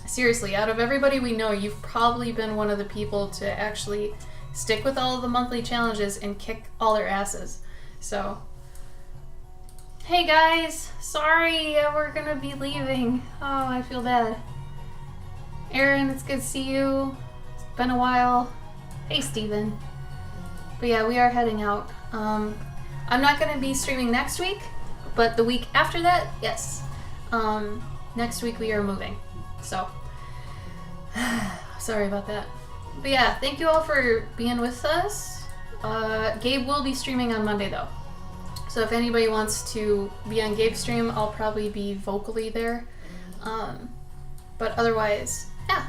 Seriously, out of everybody we know, you've probably been one of the people to actually stick with all of the monthly challenges and kick all their asses. So, hey guys, sorry, we're gonna be leaving. Oh, I feel bad. Aaron, it's good to see you. It's been a while. Hey, Steven. But yeah, we are heading out. I'm not gonna be streaming next week, but the week after that, yes. Next week we are moving. So, sorry about that. But yeah, thank you all for being with us. Gabe will be streaming on Monday though. So if anybody wants to be on Gabe's stream, I'll probably be vocally there. But otherwise, yeah.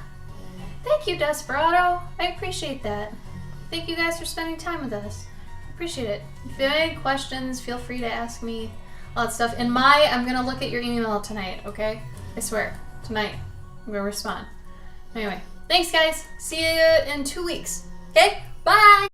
Thank you, Desperado. I appreciate that. Thank you guys for spending time with us. Appreciate it. If you have any questions, feel free to ask me all that stuff. And I'm gonna look at your email tonight, okay? I swear. Tonight. I'm gonna respond. Anyway, thanks guys. See you in 2 weeks. Okay? Bye!